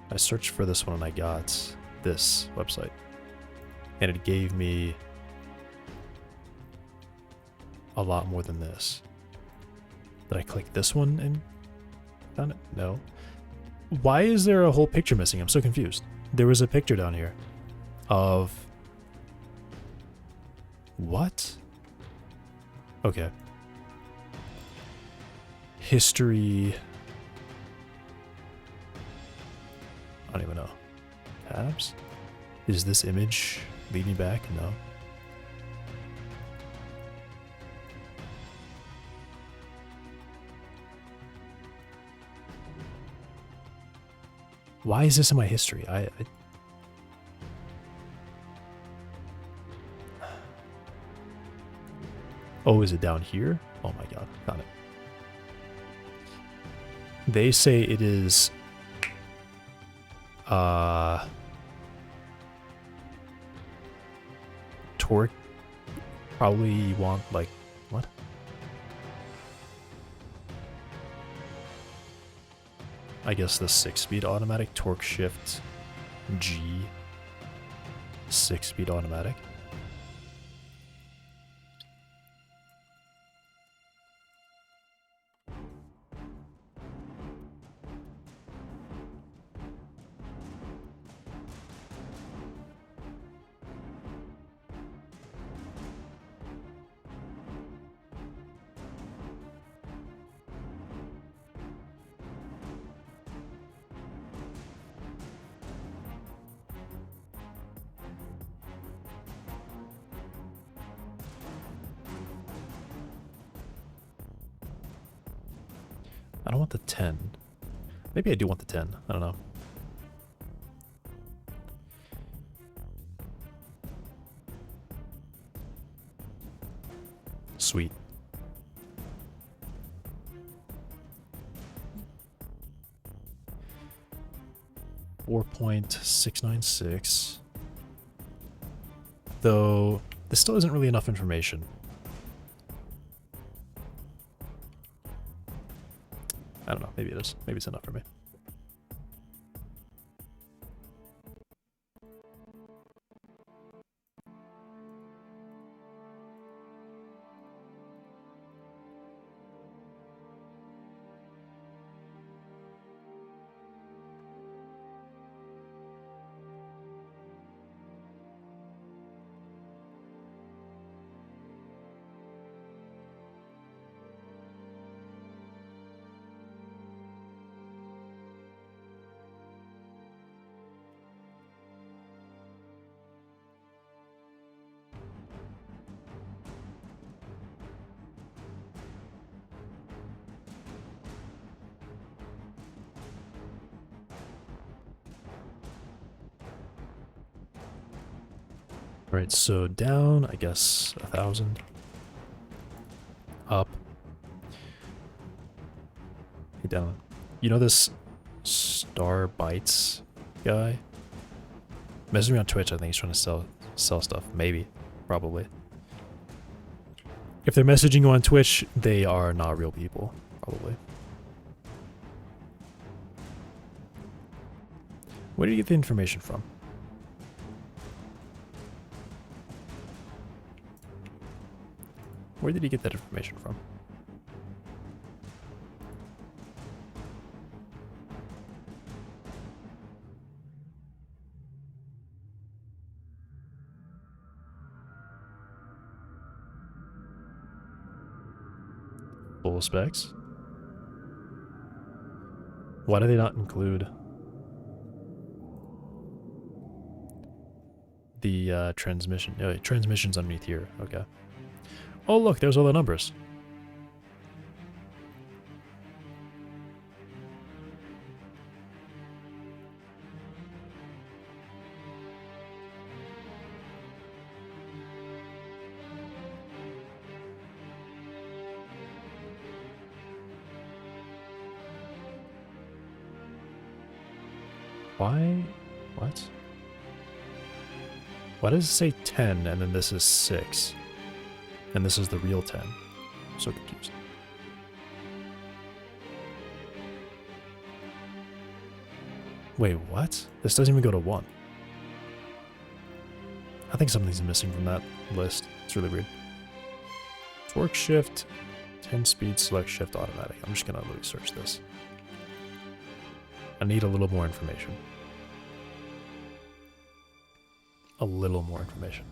I searched for this one and I got this website. And it gave me a lot more than this. Did I click this one and found it? No. Why is there a whole picture missing? I'm so confused. There was a picture down here of... What? Okay. History... I don't even know. Tabs? Is this image leading back? No. Why is this in my history? Oh, is it down here? Oh my god, found it. They say it is... torque. Probably you want, like... What? I guess the 6-speed automatic, torque shift G, 6-speed automatic. I don't want the 10. Maybe I do want the 10. I don't know. Sweet. .696. Though, this still isn't really enough information. I don't know, maybe it is. Maybe it's enough for me. Alright, so down, I guess, 1,000. Up. Down. You know this Star Bytes guy? Messaged me on Twitch, I think he's trying to sell stuff. Maybe. Probably. If they're messaging you on Twitch, they are not real people. Probably. Where did you get the information from? Where did he get that information from? Full specs? Why do they not include the transmission? Oh, transmission's underneath here. Okay. Oh, look, there's all the numbers. Why? What? Why does it say 10 and then this is 6? And this is the real 10? I'm so confused. Wait, what? This doesn't even go to 1. I think something's missing from that list. It's really weird. Torque shift, 10 speed, select shift automatic. I'm just gonna search this. I need a little more information. A little more information.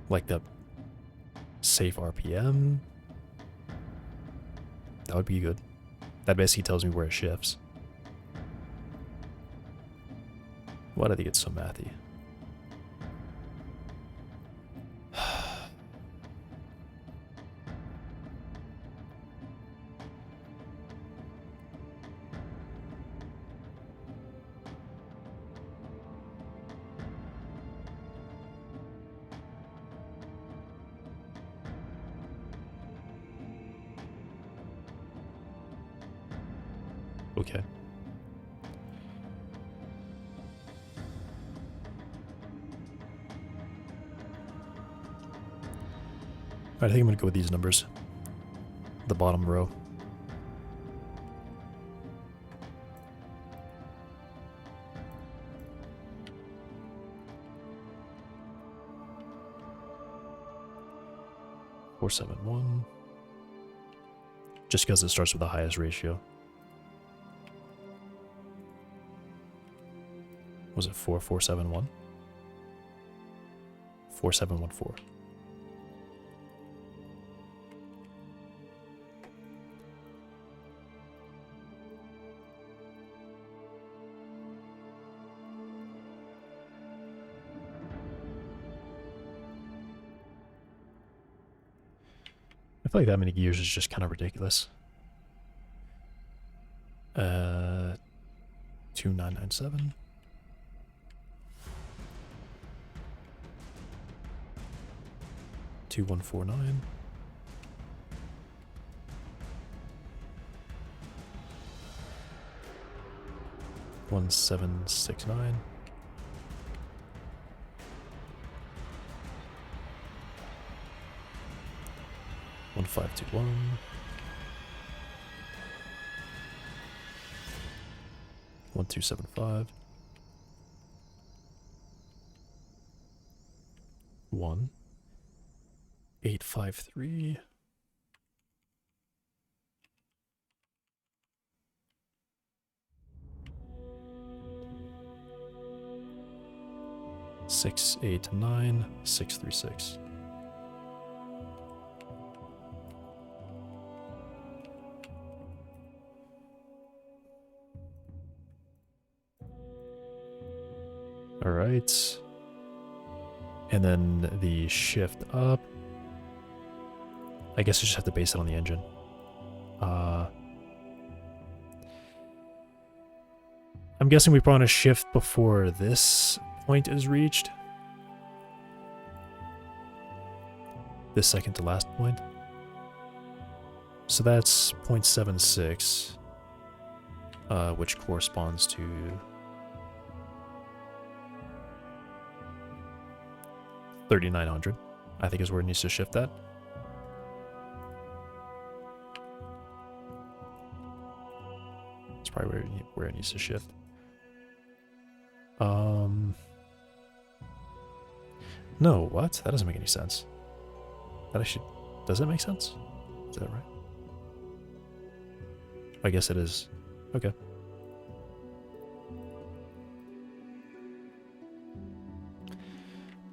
Like the safe RPM. That would be good. That basically tells me where it shifts. Why do they get so mathy? Okay. Alright, I think I'm gonna go with these numbers. The bottom row. Four, 7, 1. Just because it starts with the highest ratio. Was it 4471? 4714. I feel like that many gears is just kind of ridiculous. 2997. Two 149. One 769. 1521. 1275. 1 853. 689 636. All right. And then the shift up. I guess I just have to base it on the engine. I'm guessing we put on a shift before this point is reached. This second to last point. So that's 0.76, which corresponds to 3,900, I think is where it needs to shift that. It's probably where it needs to shift. No, what? That doesn't make any sense. That actually... Does that make sense? Is that right? I guess it is. Okay.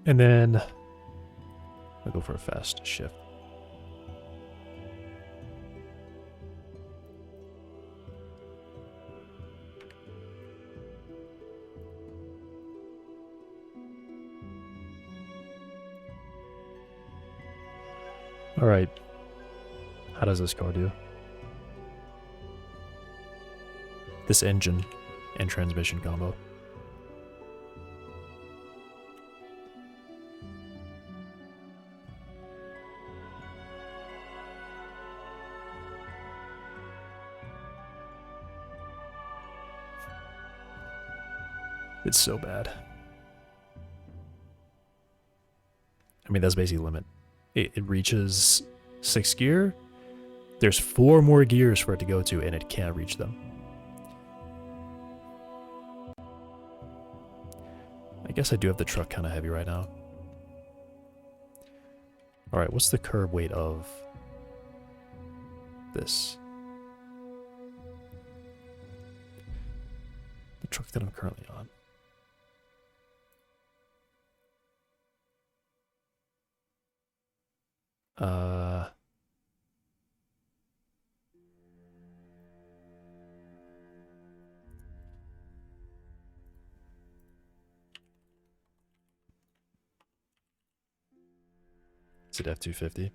And then I'll go for a fast shift. All right. How does this car do? This engine and transmission combo. It's so bad. I mean, that's basically the limit. It reaches 6th gear. There's 4 more gears for it to go to, and it can't reach them. I guess I do have the truck kind of heavy right now. Alright, what's the curb weight of this? The truck that I'm currently on. Is it F-250?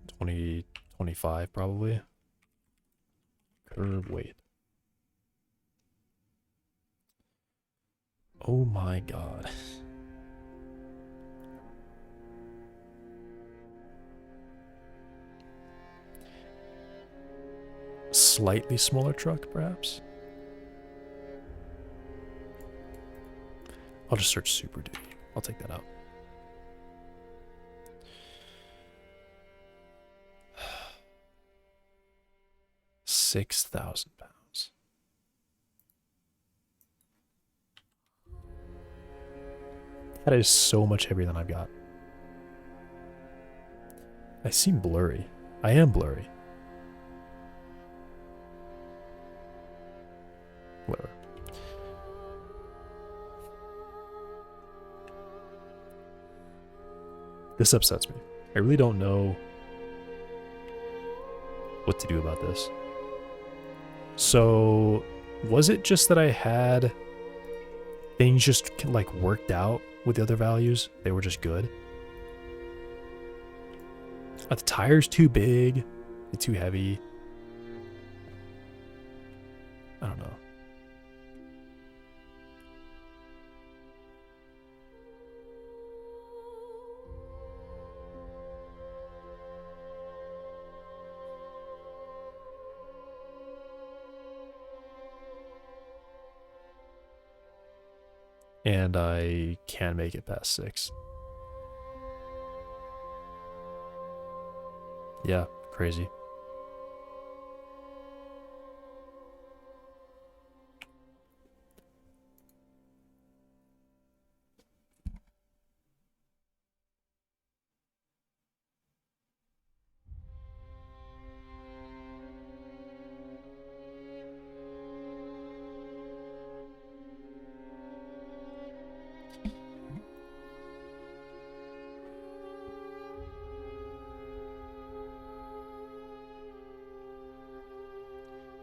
2025 probably. Curb weight. Oh my god. Slightly smaller truck, perhaps? I'll just search Super Duty. I'll take that out. £6,000. That is so much heavier than I've got. I seem blurry. I am blurry. Whatever. This upsets me. I really don't know what to do about this. So, was it just that I had things just like worked out with the other values? They were just good? Are the tires too big? They're too heavy? I don't know. And I can make it past 6. Yeah, crazy.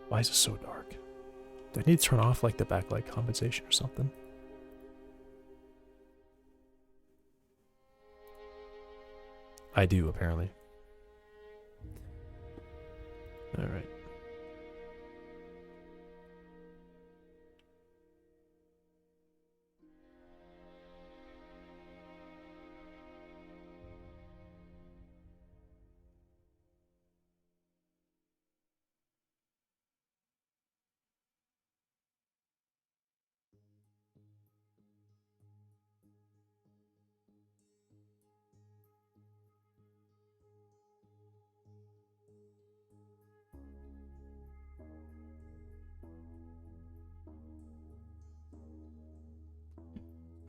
Why is it so dark? Do I need to turn off like the backlight compensation or something? I do, apparently. Alright.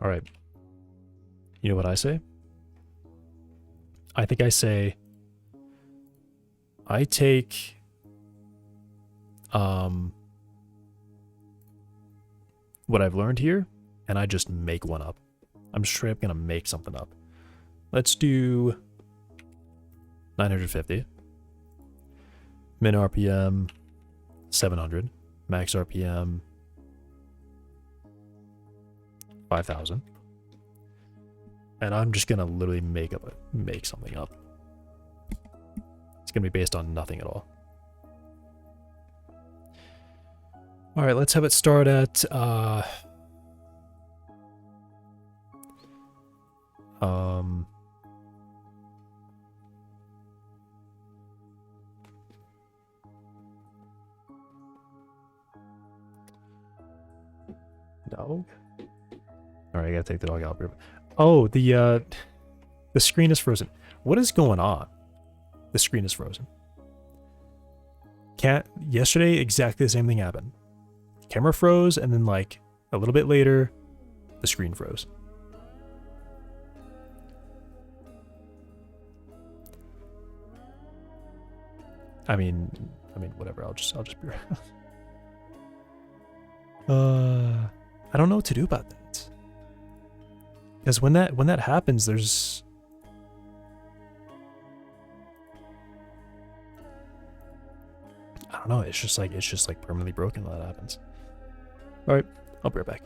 Alright. You know what I say? I think I say I take what I've learned here and I just make one up. I'm straight up gonna make something up. Let's do 950. Min RPM 700. Max RPM 5,000. And I'm just gonna literally make something up. It's gonna be based on nothing at all. All right, let's have it start at Dog. All right, I gotta take the dog out. Oh, the screen is frozen. What is going on? The screen is frozen. Yesterday, exactly the same thing happened. Camera froze, and then like a little bit later, the screen froze. I mean, whatever. I'll just be around. I don't know what to do about that. Because when that happens, there's I don't know. It's just like permanently broken when that happens. All right, I'll be right back.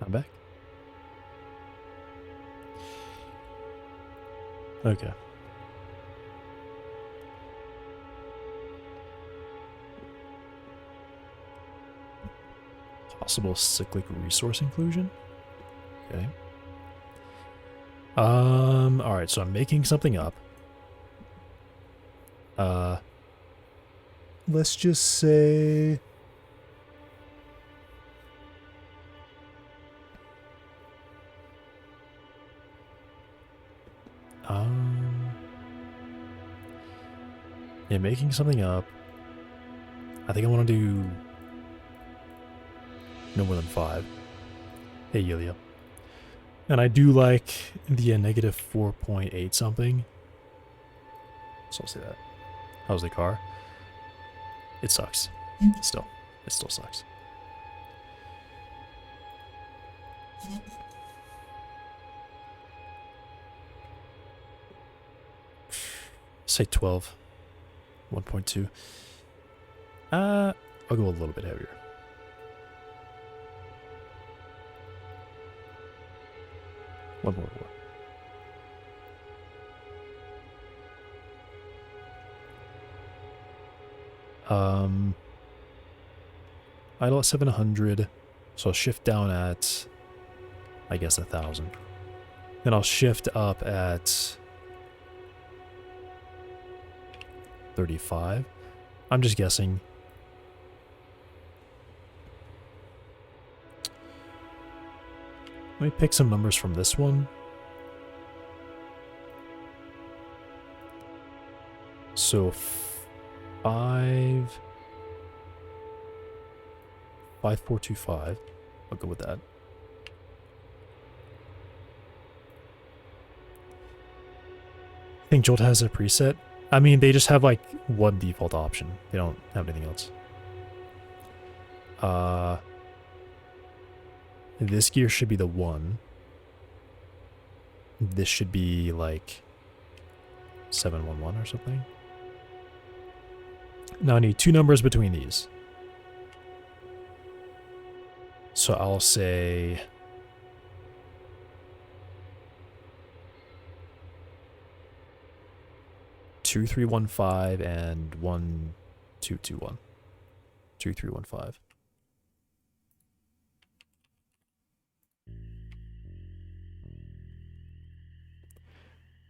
I'm back. Okay. Possible cyclic resource inclusion? Okay. Alright, so I'm making something up. Let's just say... Yeah, making something up. I think I want to do no more than 5. Hey, Yulia. And I do like the negative 4.8 something. So I'll say that. How's the car? It sucks. Still. It still sucks. Say 12. 1.2. I'll go a little bit heavier. One more. Idle at 700, so I'll shift down at, I guess, 1,000. Then I'll shift up at 35. I'm just guessing. Let me pick some numbers from this one. So 5425. I'll go with that. I think Jolt has a preset. I mean, they just have like one default option. They don't have anything else. This gear should be the 1. This should be like 711 or something. Now I need 2 numbers between these. So I'll say 2315 and 1221. 2315.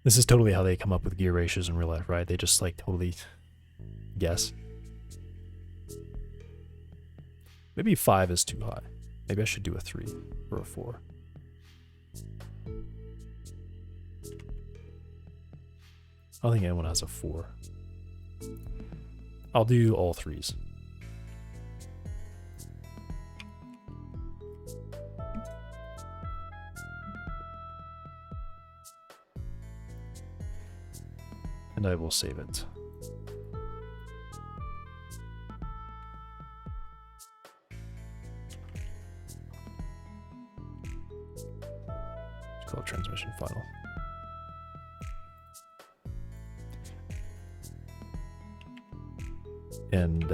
This is totally how they come up with gear ratios in real life, right? They just like totally guess. Maybe 5 is too high. Maybe I should do a 3 or a 4. I don't think anyone has a 4. I'll do all 3s. And I will save it. Call transmission final. And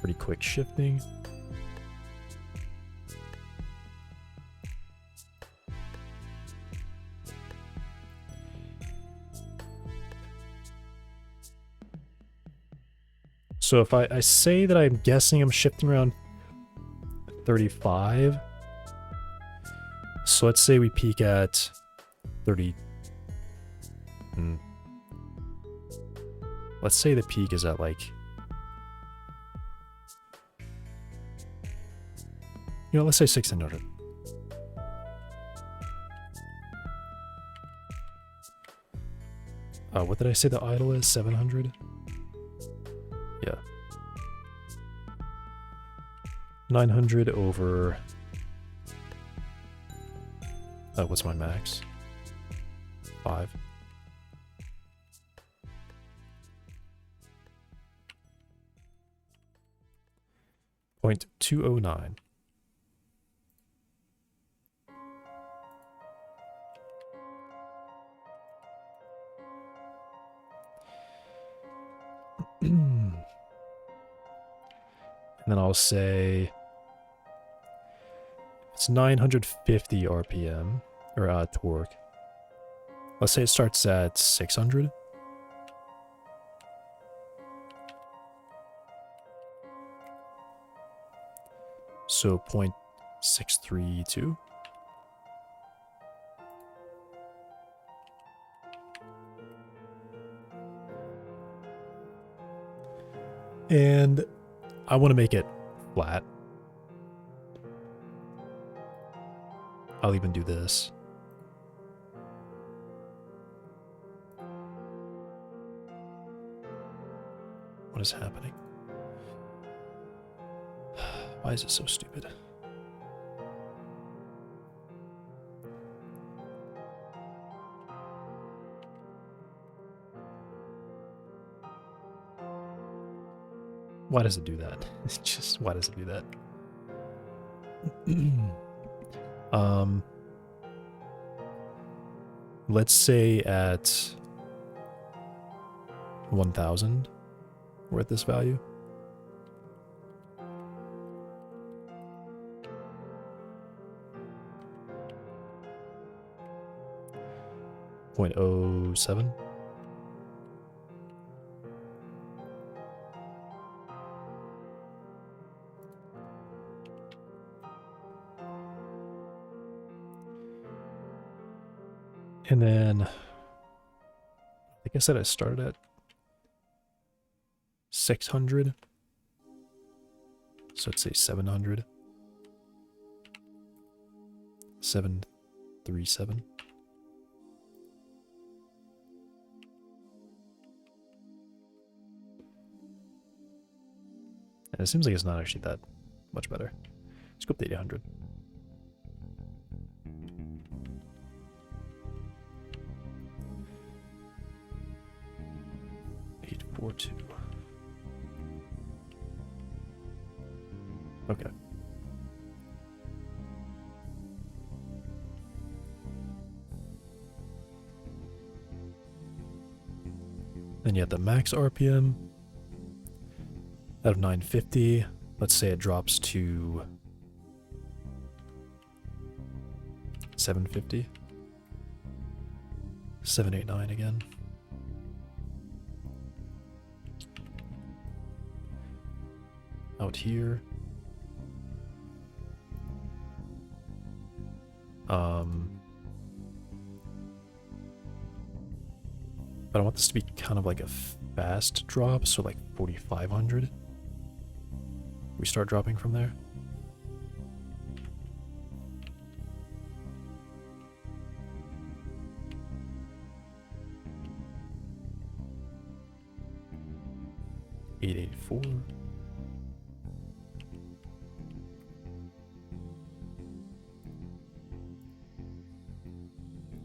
pretty quick shifting. So if I say that I'm guessing I'm shifting around 35. So let's say we peak at 30. Let's say the peak is at like, let's say 600. What did I say the idle is? 700? Yeah. 900 over... what's my max? 5. .209. And then I'll say it's 950 RPM, or torque. Let's say it starts at 600. So 0.632. And I want to make it flat. I'll even do this. What is happening? Why is it so stupid? Why does it do that? It's just, why does it do that? Let's say at 1000 we're at this value. .07. And then, like I said, I started at 600. So let's say 700. 737. And it seems like it's not actually that much better. Let's go up to 800. Okay. Then you have the max RPM out of 950. Let's say it drops to 750. 789 again. Out here. But I want this to be kind of like a fast drop, so like 4,500. We start dropping from there. $884.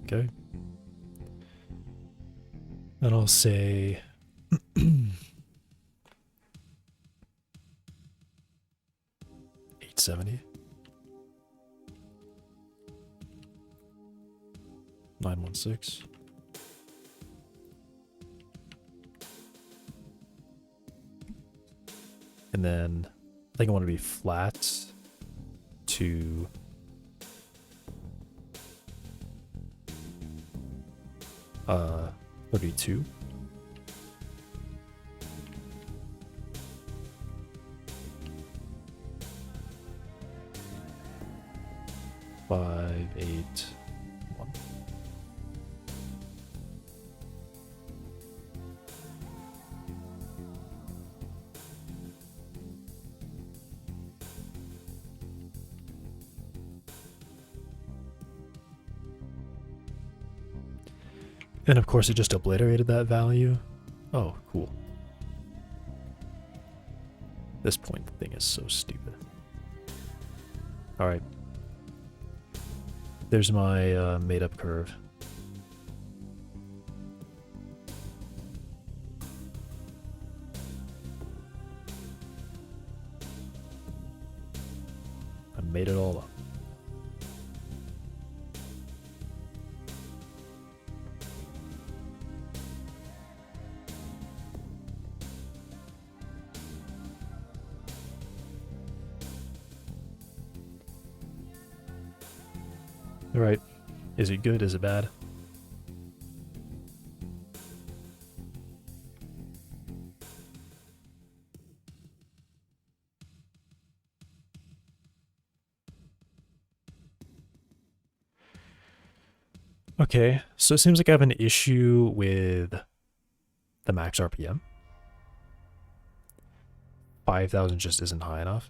Okay. Then I'll say 870. 916. And then I think I want to be flat to 32. Five, 8, 1. And of course it just obliterated that value. Oh, cool. This point thing is so stupid. Alright. There's my made-up curve. I made it all up. Alright. Is it good? Is it bad? Okay, so it seems like I have an issue with the max RPM. 5,000 just isn't high enough.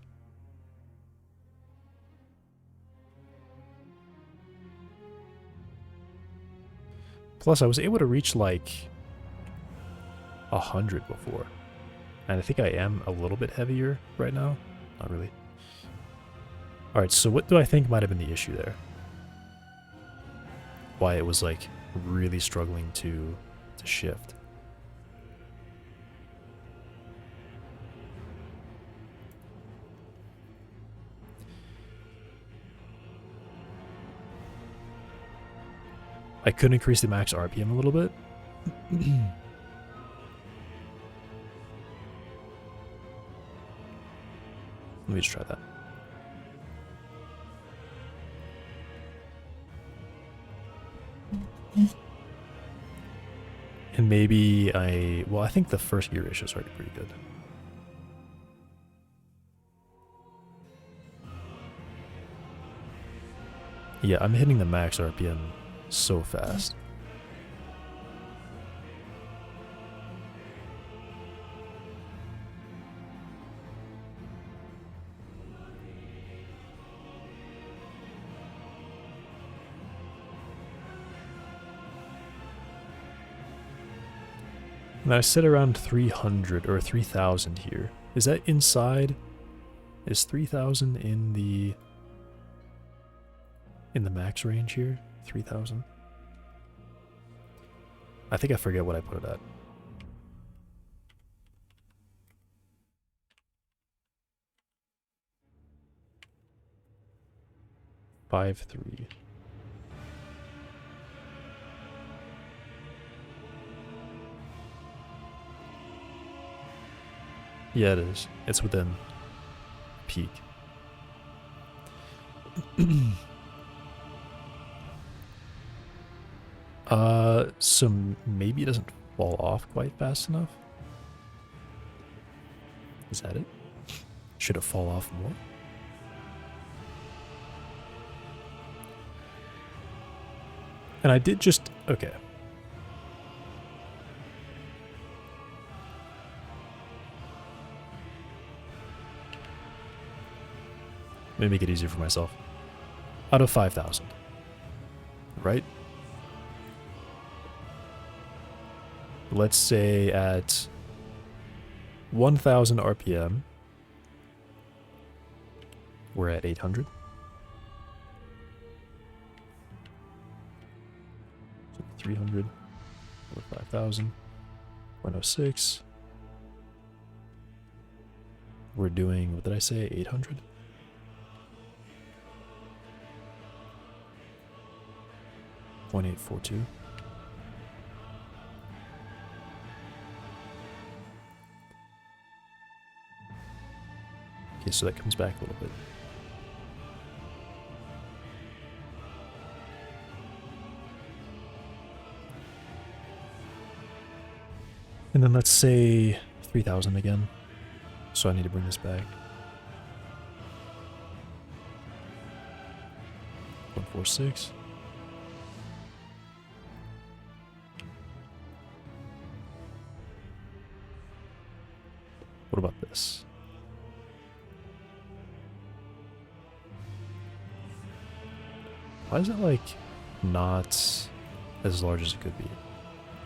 Plus, I was able to reach like 100 before. And I think I am a little bit heavier right now. Not really. Alright, so what do I think might have been the issue there? Why it was like really struggling to shift. I could increase the max RPM a little bit. Let me just try that. And maybe well, I think the first gear ratio is already pretty good. Yeah, I'm hitting the max RPM so fast. And I sit around 300 or 3,000 here. Is that inside? Is 3,000 in the max range here? 3,000? I think I forget what I put it at. Five, 3. Yeah, it is. It's within peak. So maybe it doesn't fall off quite fast enough. Is that it? Should it fall off more? And I did just... okay. Let me make it easier for myself. Out of 5,000. Right? Let's say at 1,000 RPM, we're at 800. So 300 over 5,000. 106. We're doing, what did I say, 800? .842. Okay, so that comes back a little bit. And then let's say 3,000 again. So I need to bring this back. 146. What about this? Why is it like not as large as it could be?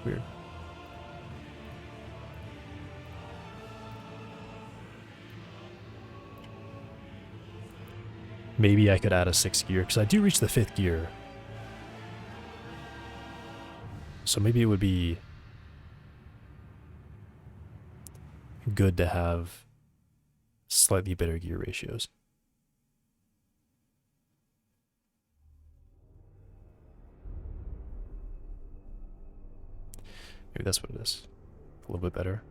Weird. Maybe I could add a 6th gear, because I do reach the 5th gear. So maybe it would be good to have slightly better gear ratios. Maybe that's what it is. A little bit better.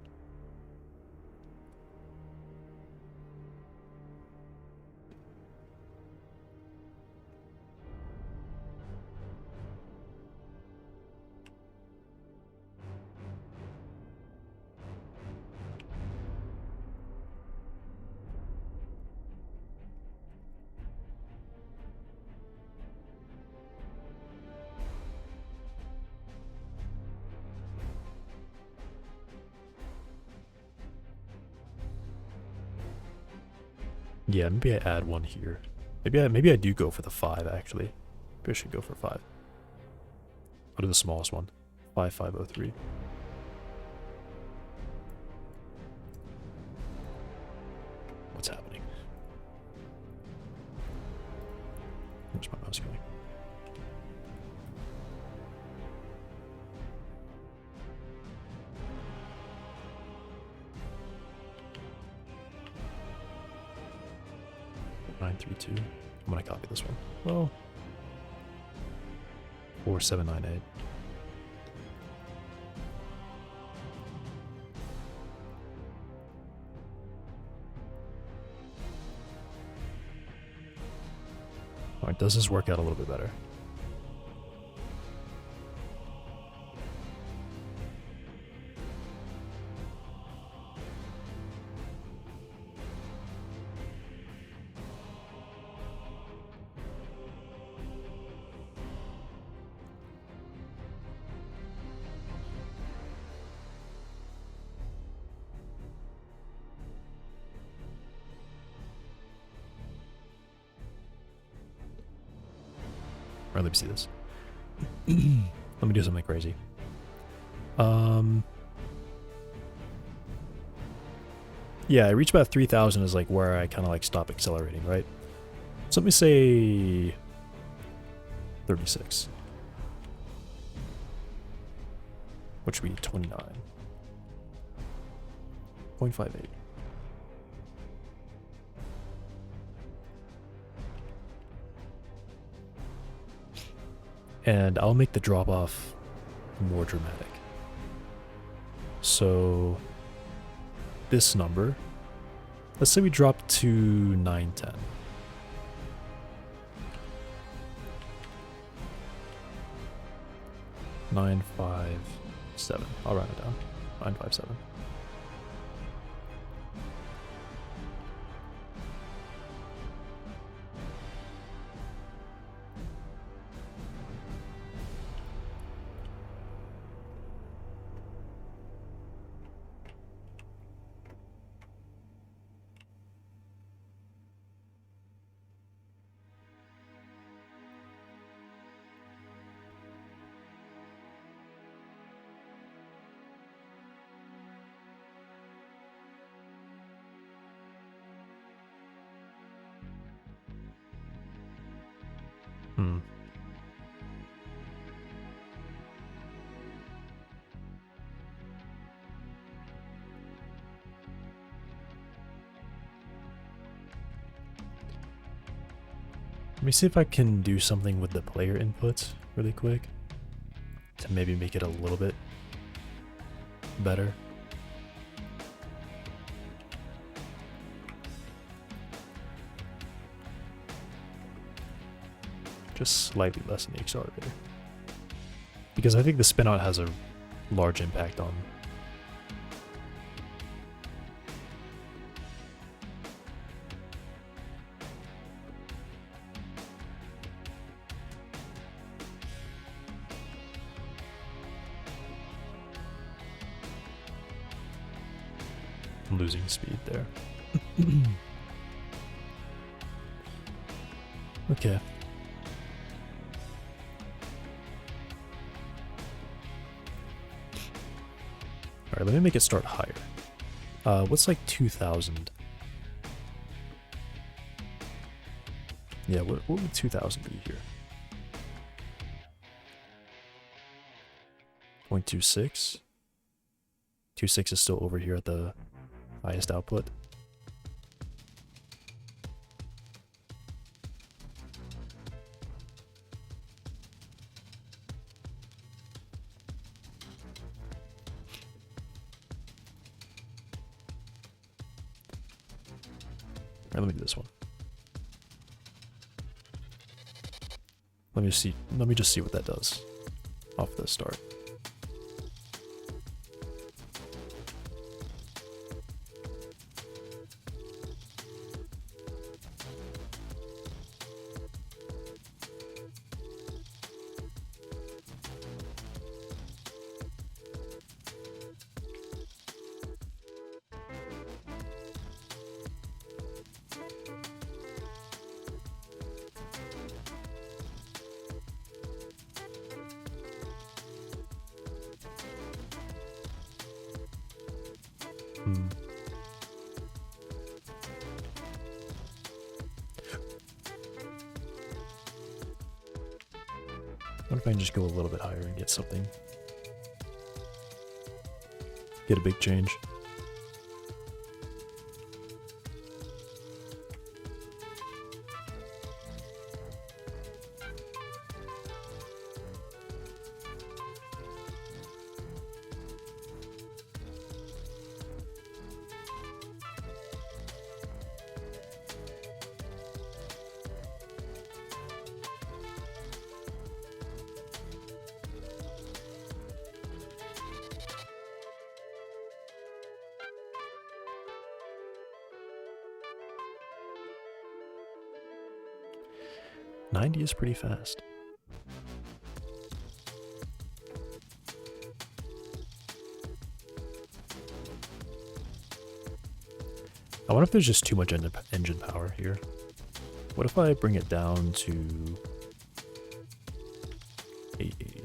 Yeah, maybe I add one here. Maybe I do go for the 5 actually. Maybe I should go for 5. I'll do the smallest one. 5503. What's happening? Where's my mouse going? $932. I'm gonna copy this one. Well, 4798. Alright, does this work out a little bit better? Alright, let me see this. Let me do something crazy. Yeah, I reach about 3,000 is like where I kind of like stop accelerating, right? So let me say 36. Which would be 29.58. And I'll make the drop off more dramatic. So this number, let's say we drop to 910. $957. I'll round it down. 957. Let me see if I can do something with the player inputs really quick to maybe make it a little bit better. Just slightly less than the accelerator. Because I think the spin out has a large impact on losing speed there. Okay. Alright, let me make it start higher. What's like 2,000? Yeah, what would 2,000 be here? 0.26? 2.6 is still over here at the highest output. Alright, let me do this one. Let me just see what that does off the start. What if I can just go a little bit higher and get something? Get a big change. $90 is pretty fast. I wonder if there's just too much engine power here. What if I bring it down to 880?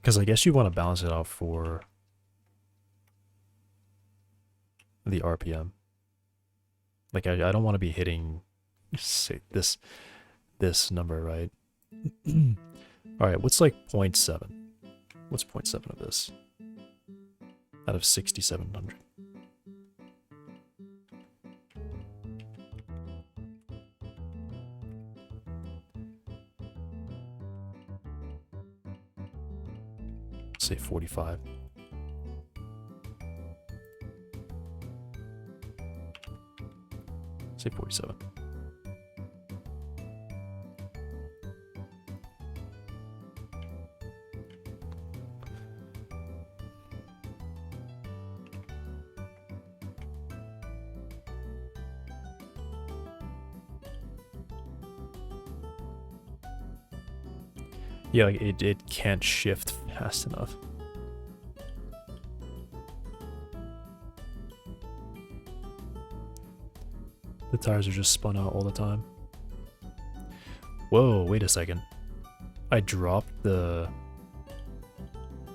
Because I guess you want to balance it out for the RPM. Like I don't want to be hitting, say, this number, right? All right, what's like 0.7? What's 0.7 of this? Out of 6,700. Say 45. Say 47. Yeah, like it can't shift fast enough. The tires are just spun out all the time. Whoa, wait a second. I dropped the...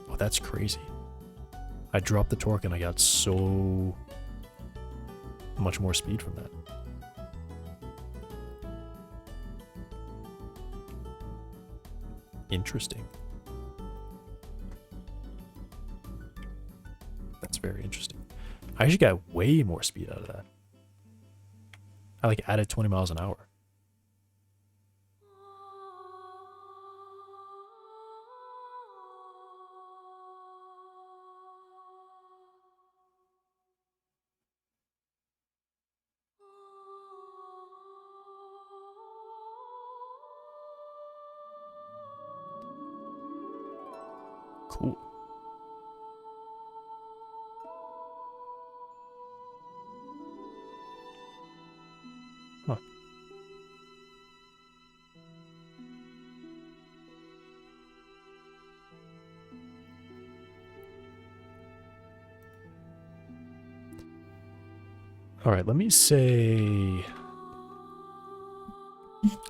Oh, that's crazy. I dropped the torque and I got so much more speed from that. Interesting. That's very interesting. I actually got way more speed out of that. I like added 20 miles an hour. Cool. Huh. All right, let me say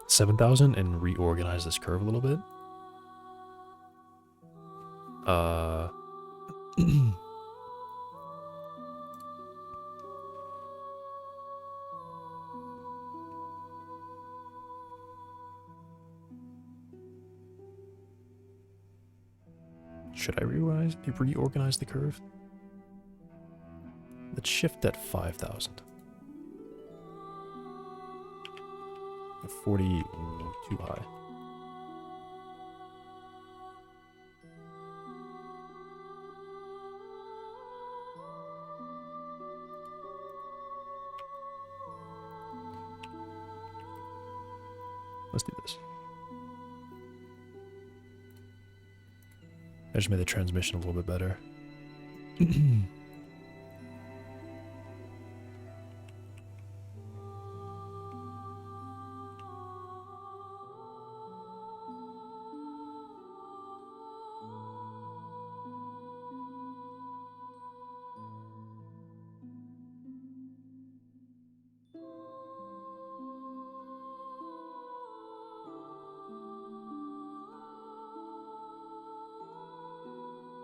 7,000 and reorganize this curve a little bit. Should I reorganize the curve? Let's shift at 5,000. 40, too high. Let's do this. I just made the transmission a little bit better.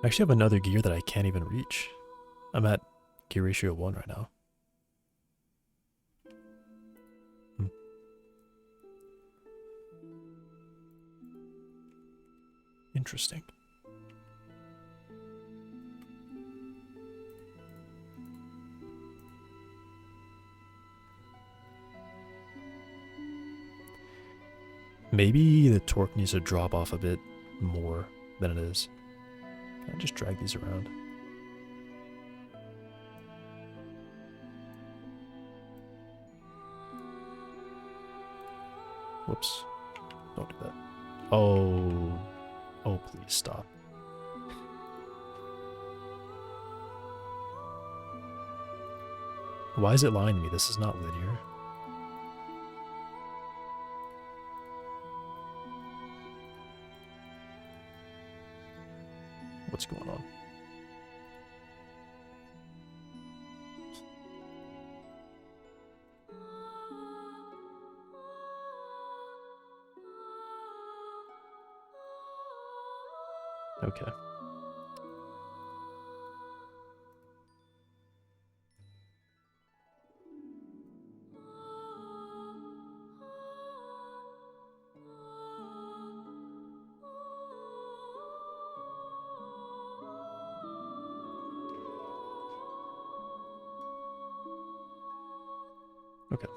I actually have another gear that I can't even reach. I'm at gear ratio 1 right now. Interesting. Maybe the torque needs to drop off a bit more than it is. Can I just drag these around? Whoops. Don't do that. Oh. Oh, please stop. Why is it lying to me? This is not linear. What's going on? Okay. Okay.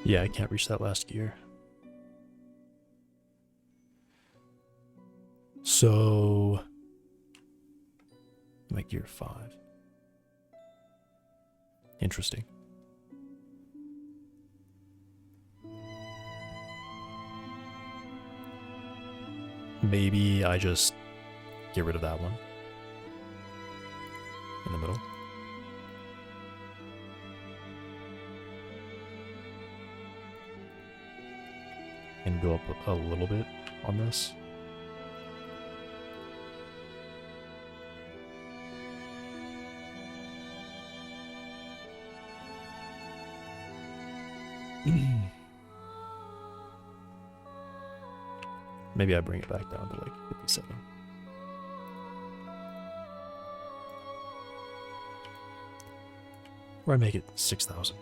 Yeah, I can't reach that last gear. So, I'm at gear 5. Interesting. Maybe I just get rid of that one in the middle. And go up a little bit on this. Maybe I bring it back down to like 57. Or I make it 6,000.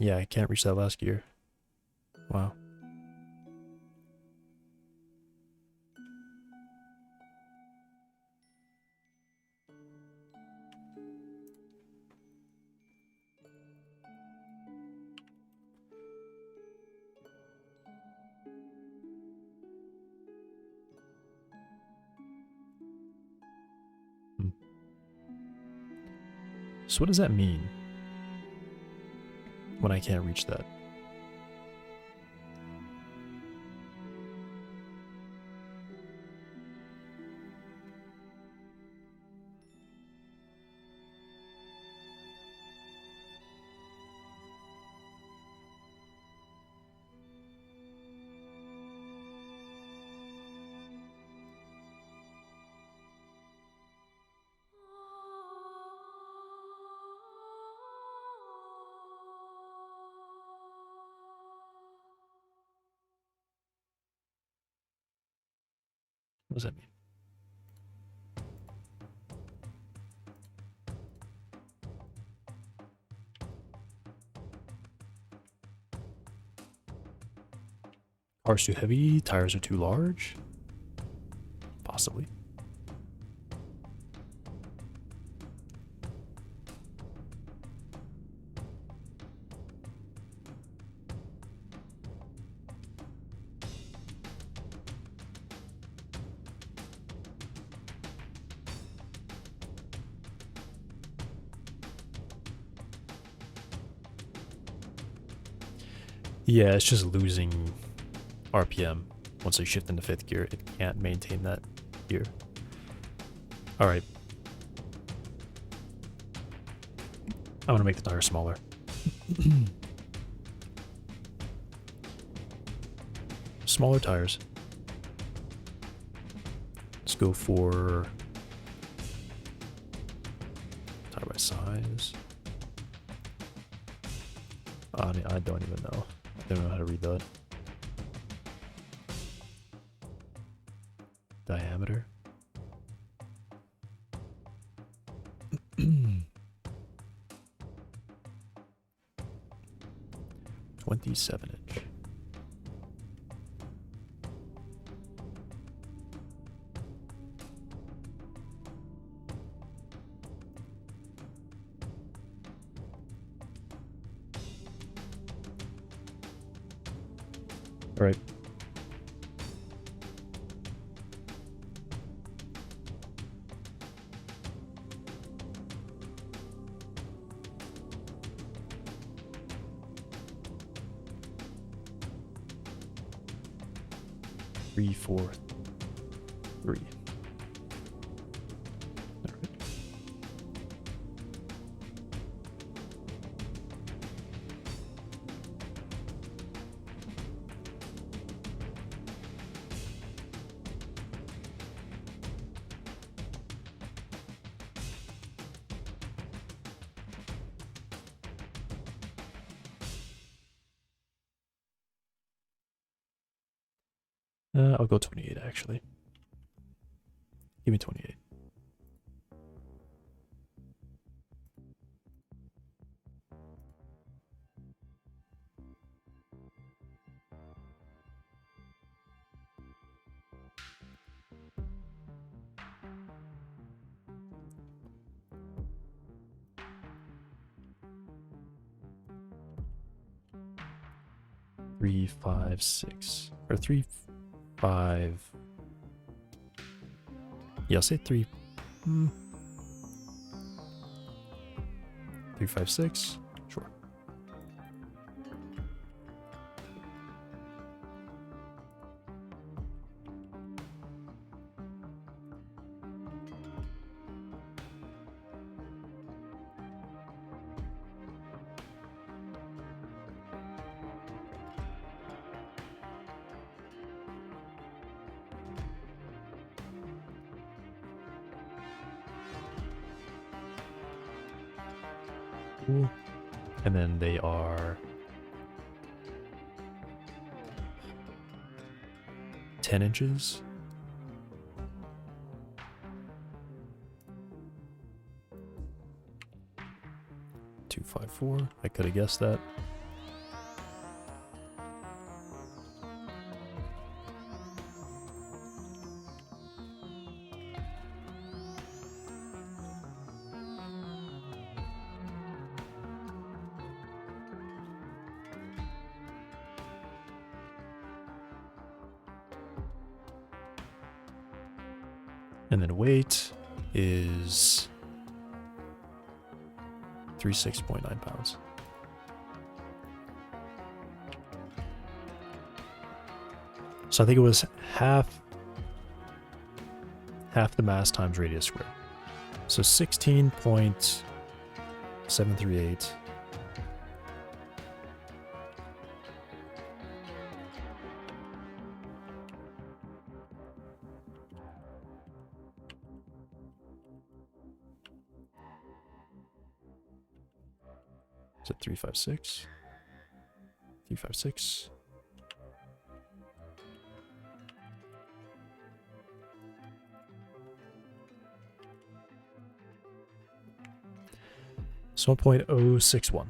Yeah, I can't reach that last gear. Wow. So what does that mean when I can't reach that? What does that mean? Car's too heavy, tires are too large? Possibly. Yeah, it's just losing RPM. Once I shift into 5th gear, it can't maintain that gear. Alright. I'm gonna make the tire smaller. Smaller tires. Let's go for tire by size. I don't even know. I don't know how to read that. Diameter. 27-inch. All right. Three, 4, 3. All right. I'll go 28 actually. Give me 28. Three, 5, 6, or 3, 5. Yeah, I'll say 3. 3, 5, 6. Sure. Cool. And then they are 10 inches. Two, 5, 4. I could have guessed that. And then weight is 36.9 pounds. So I think it was half the mass times radius squared. So 16.738. Is it 356? 356. So 1.061.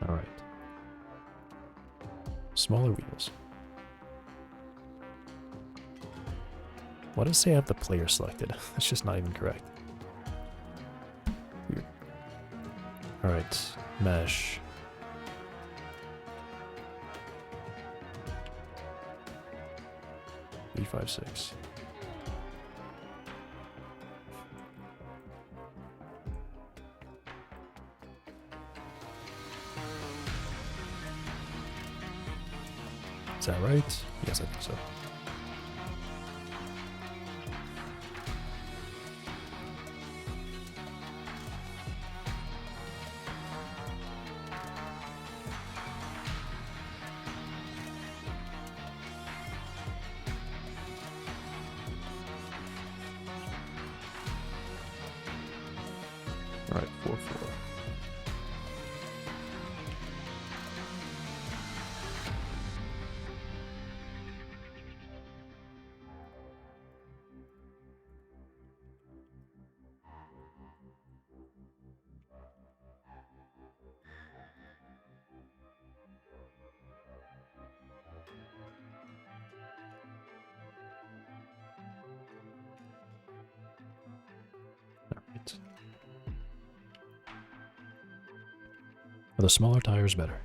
All right. Smaller wheels. Why does it say I have the player selected? That's just not even correct. Weird. Alright, mesh. B56. Is that right? Yes, I think so. All right, 4-4. All right. Are the smaller tires better?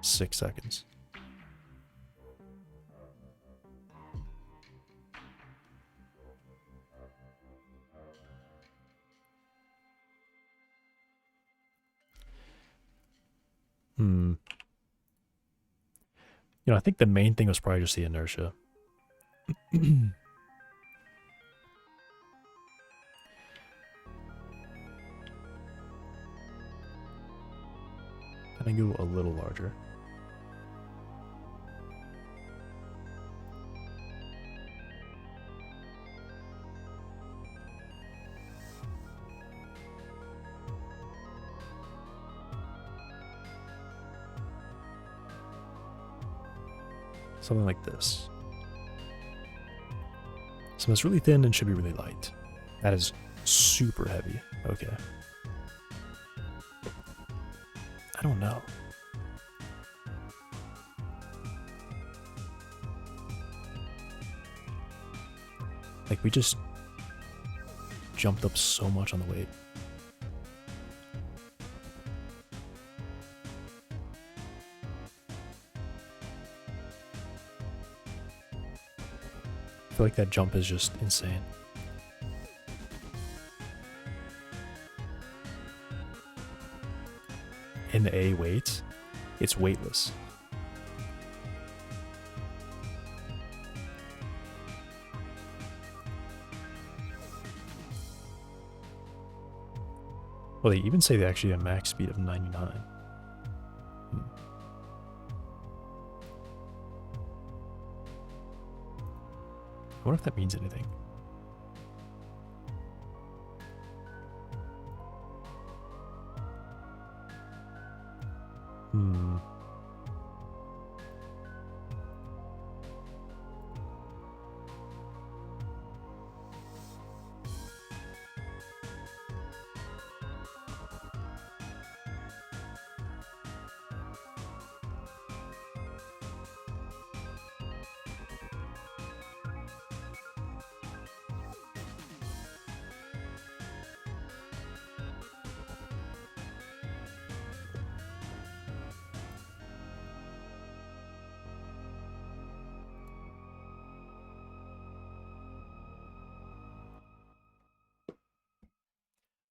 Six seconds. You know, I think the main thing was probably just the inertia. Can I go a little larger? Something like this. So it's really thin and should be really light. That is super heavy. Okay. I don't know. Like, we just jumped up so much on the weight. I feel like that jump is just insane. In the A weight, it's weightless. Well, they even say they actually have a max speed of 99. I wonder if that means anything.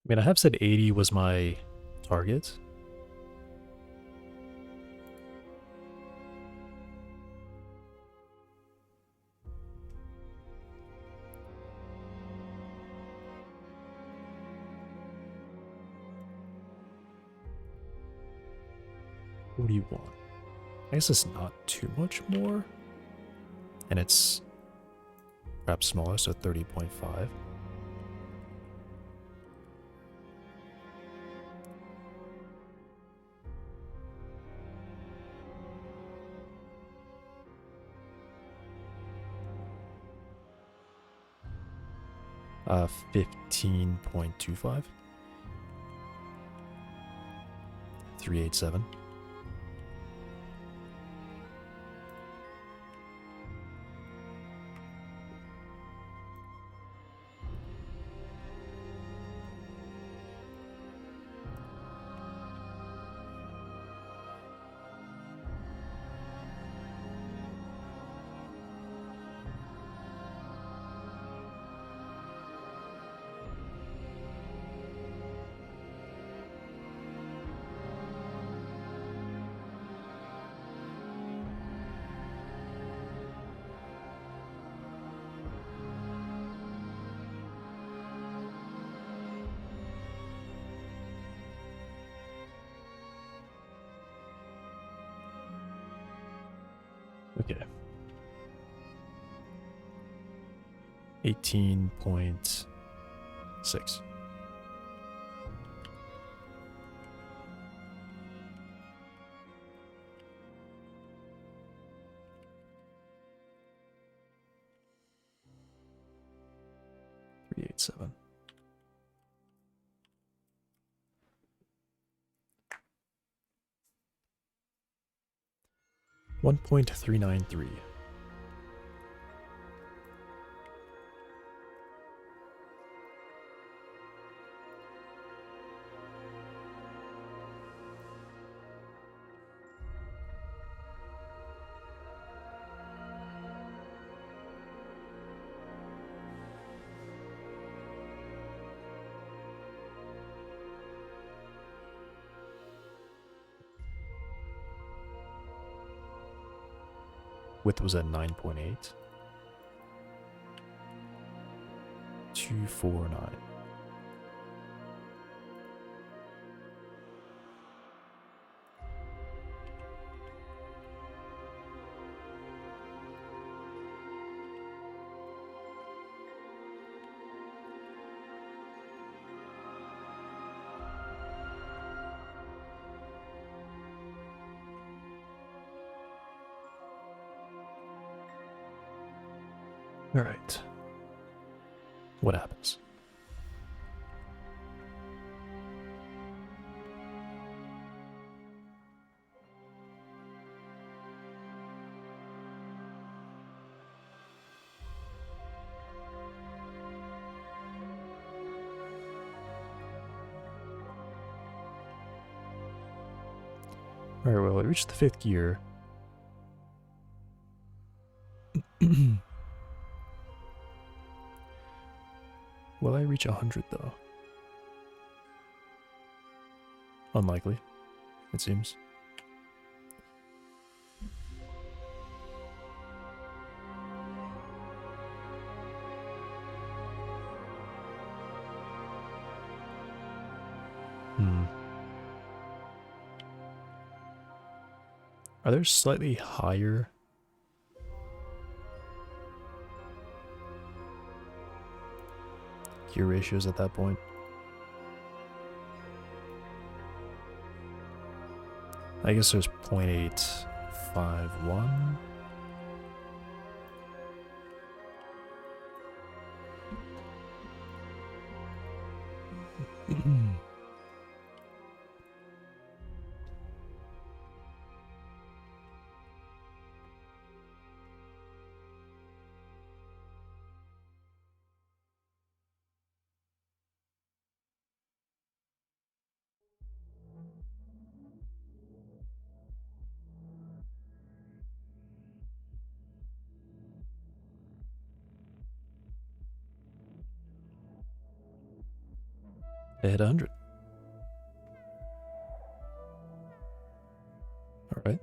I mean, I have said 80 was my target. What do you want? I guess it's not too much more. And it's perhaps smaller, so 30.5. Uh, 15.25. 387. Okay. 18.6. $387. 1.393. Width was at 9.8. 249. All right. What happens? All right, well, I reached the 5th gear. Will I reach 100 though? Unlikely, it seems. Are there slightly higher gear ratios at that point? I guess there's 0.851. I hit 100. All right.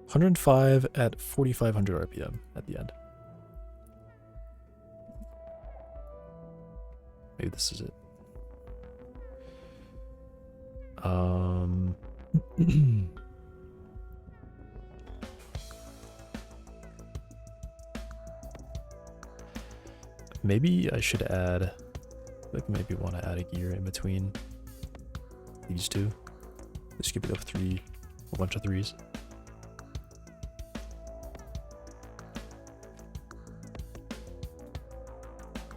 105 at 4,500 RPM at the end. Maybe this is it. Maybe I should add, like, maybe want to add a gear in between these two. Just give it a bunch of threes.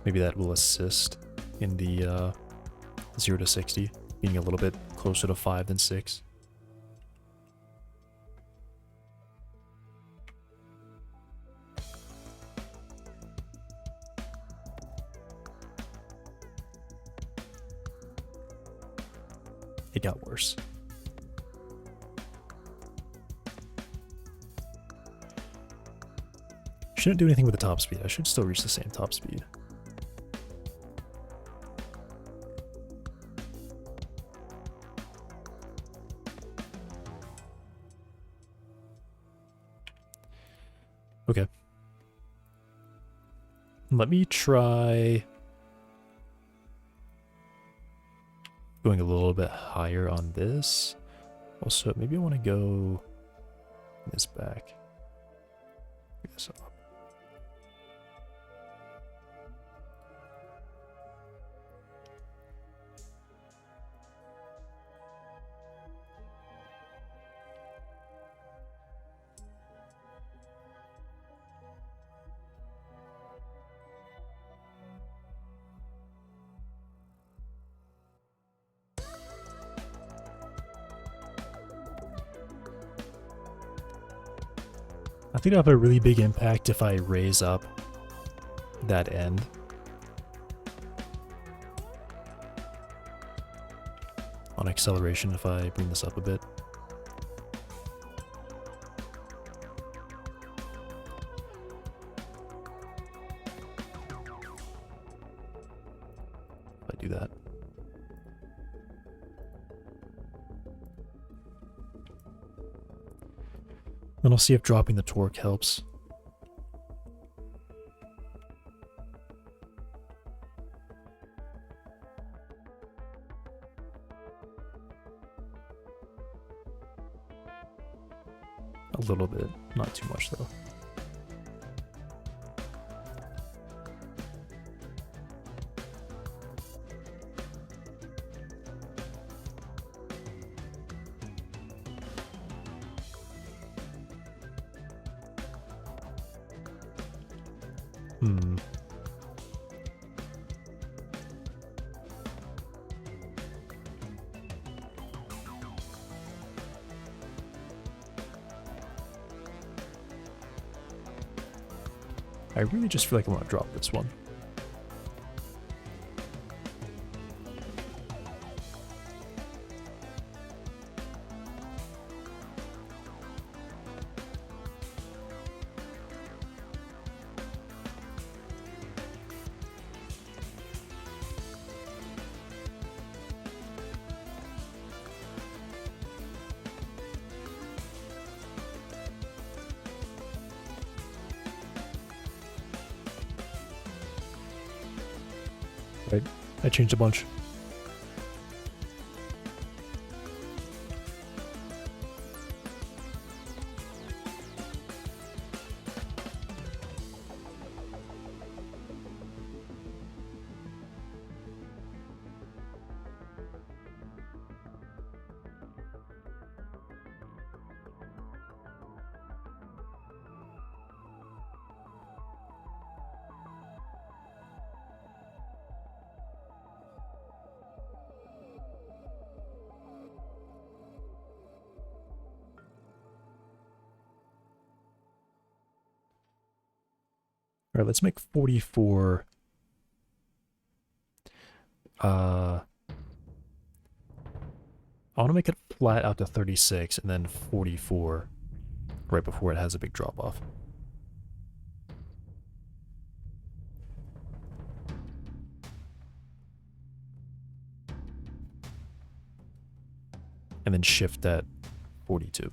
Maybe that will assist in the 0 to 60, being a little bit closer to 5 than 6. It got worse. Shouldn't do anything with the top speed. I should still reach the same top speed. Okay. Let me try going a little bit higher on this. Also, maybe I want to go this back. This up. I think it'll have a really big impact if I raise up that end. On acceleration if I bring this up a bit. If I do that. Then I'll see if dropping the torque helps. A little bit, not too much though. I really just feel like I want to drop this one. Right, I changed a bunch. All right, let's make 44. I want to make it flat out to 36 and then 44 right before it has a big drop off. And then shift at 42.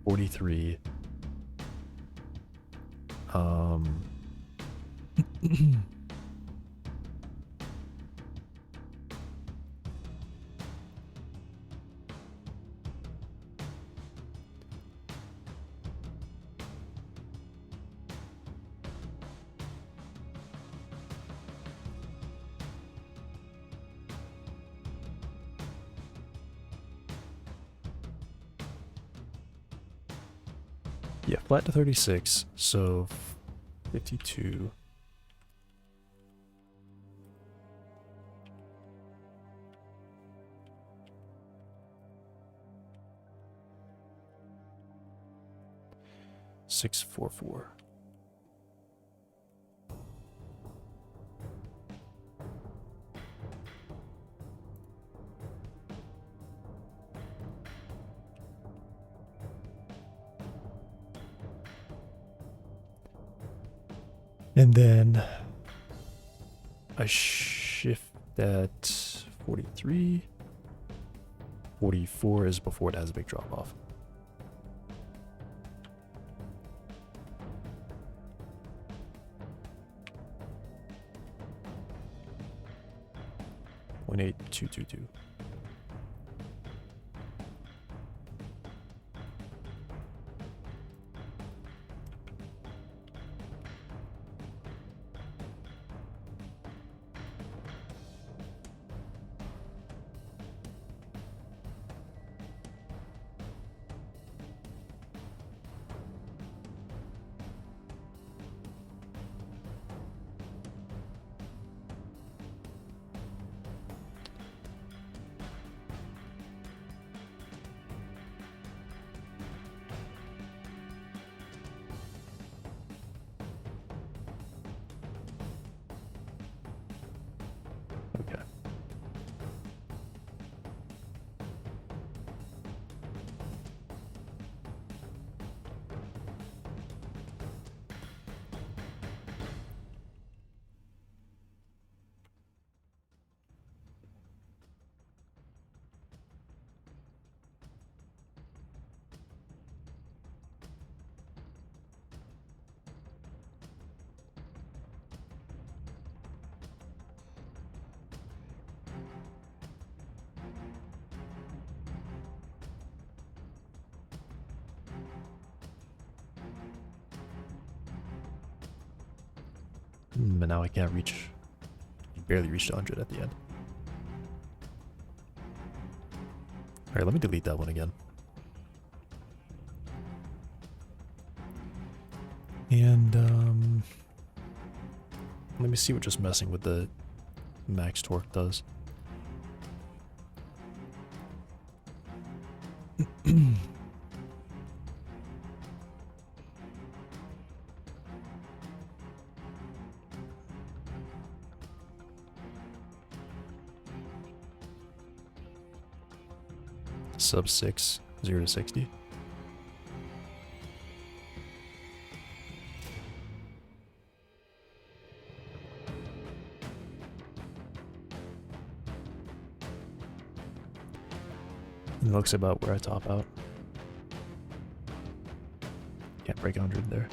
$43. Yeah, flat to 36, so 52. $644. And then I shift at 43. 44 is before it has a big drop off. .8222. Okay. But now I can't reach. I barely reached 100 at the end. Alright, let me delete that one again. And let me see what just messing with the max torque does. Sub 6, 0 to 60. It looks about where I top out. Can't break 100 there.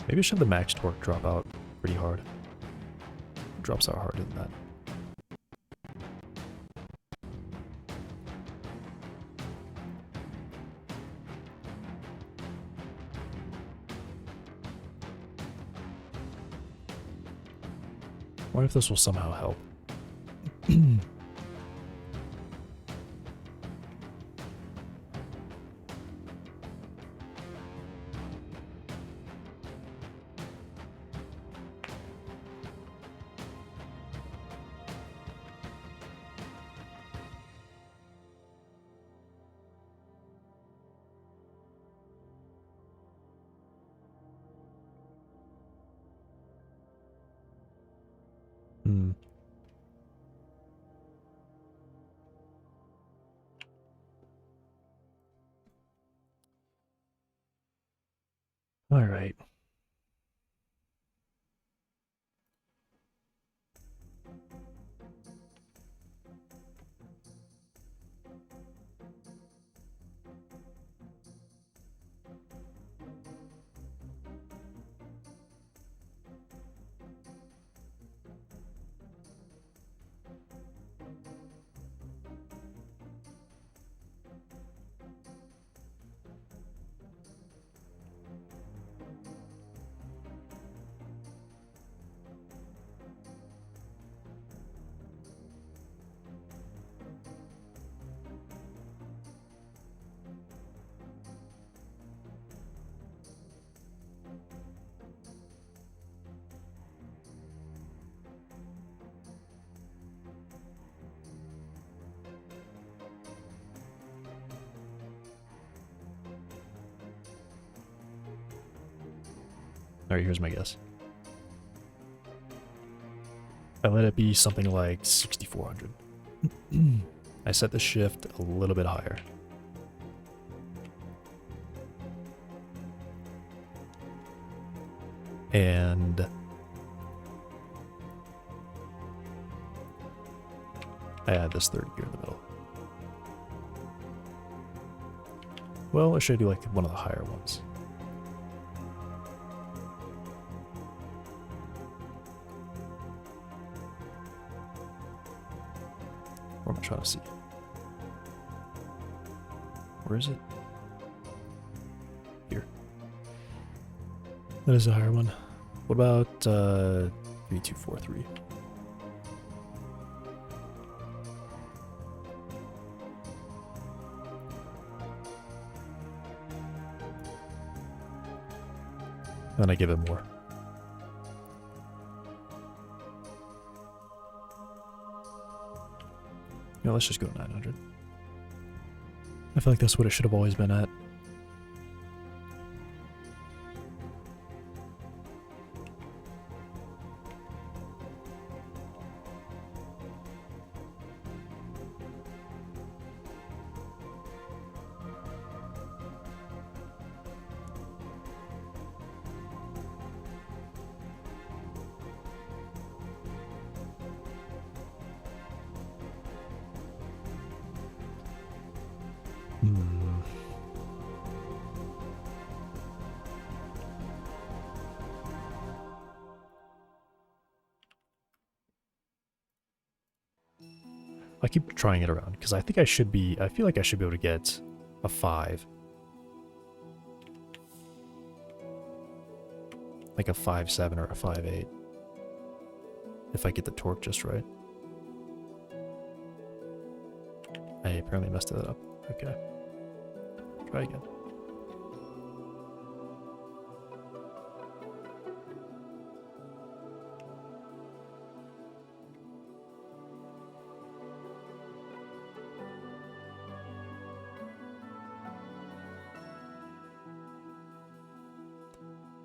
Maybe I should have the max torque drop out pretty hard. It drops out harder than that. What if this will somehow help? All right. All right, here's my guess. I let it be something like 6,400. I set the shift a little bit higher. And I add this third gear in the middle. Well, or should I do like one of the higher ones? What am I trying to see? Where is it? Here. That is a higher one. What about 3243? Then I give it more. You know, let's just go to 900. I feel like that's what it should have always been at. I keep trying it around because I think I should be, I feel like I should be able to get a 5. Like a 5.7 or a 5.8. If I get the torque just right. I apparently messed it up. Okay. Try again.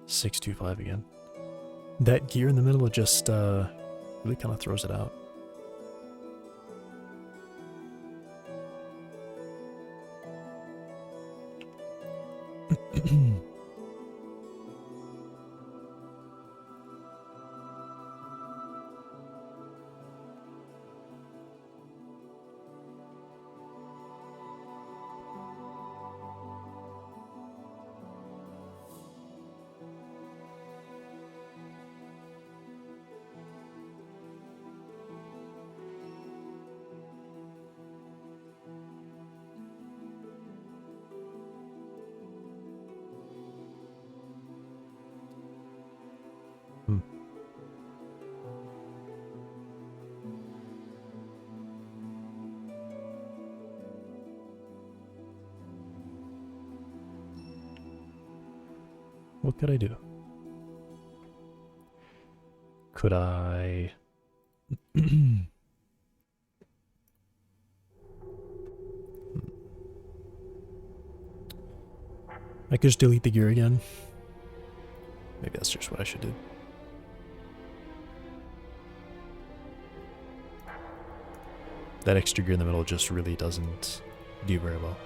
$625 again. That gear in the middle just really kind of throws it out. What could I do? Could I... I could just delete the gear again. Maybe that's just what I should do. That extra gear in the middle just really doesn't do very well.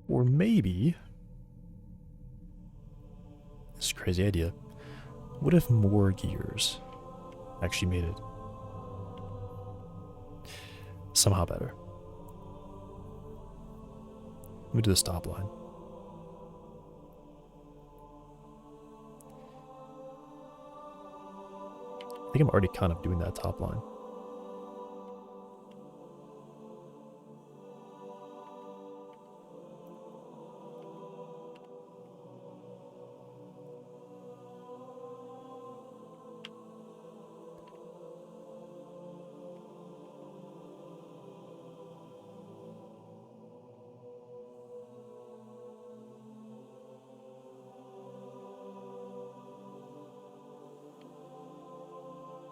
Or maybe... This is a crazy idea. What if more gears actually made it somehow better? Let me do the stop line. I think I'm already kind of doing that top line.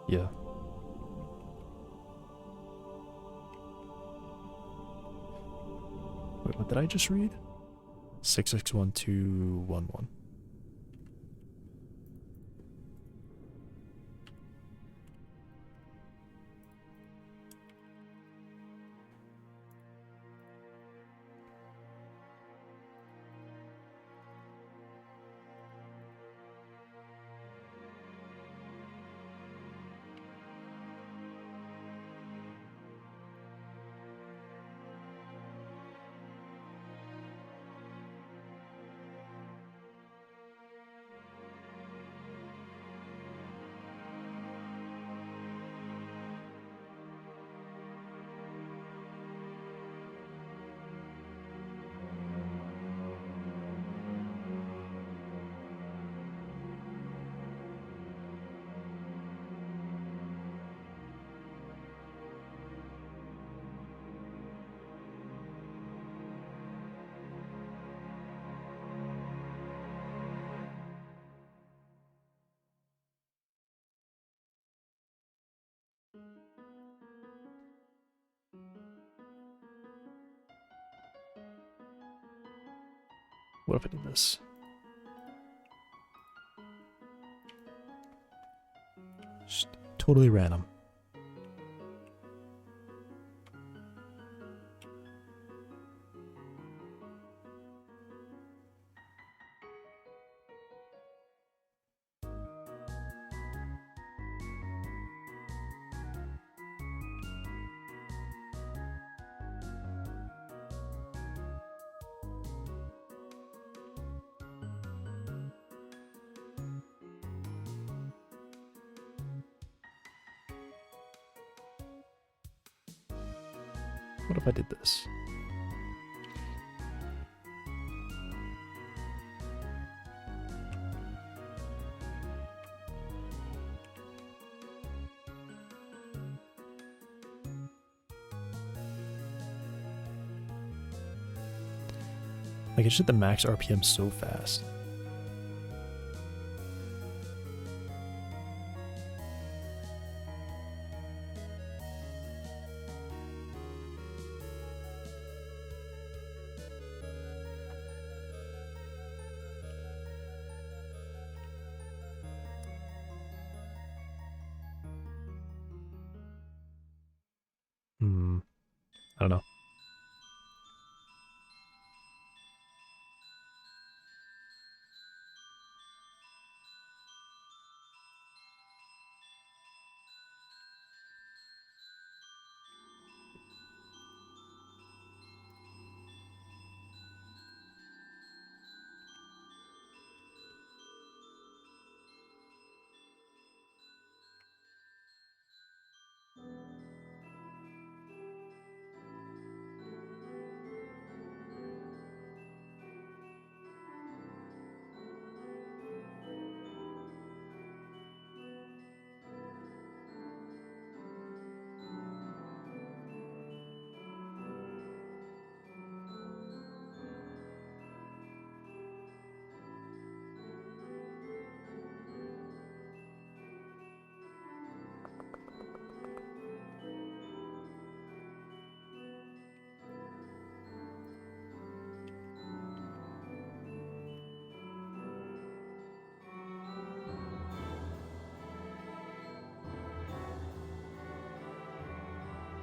Yeah. Wait, what did I just read? 661211. What if I did this? Just totally random. What if I did this? Like, it just hit the max RPM so fast. I don't know.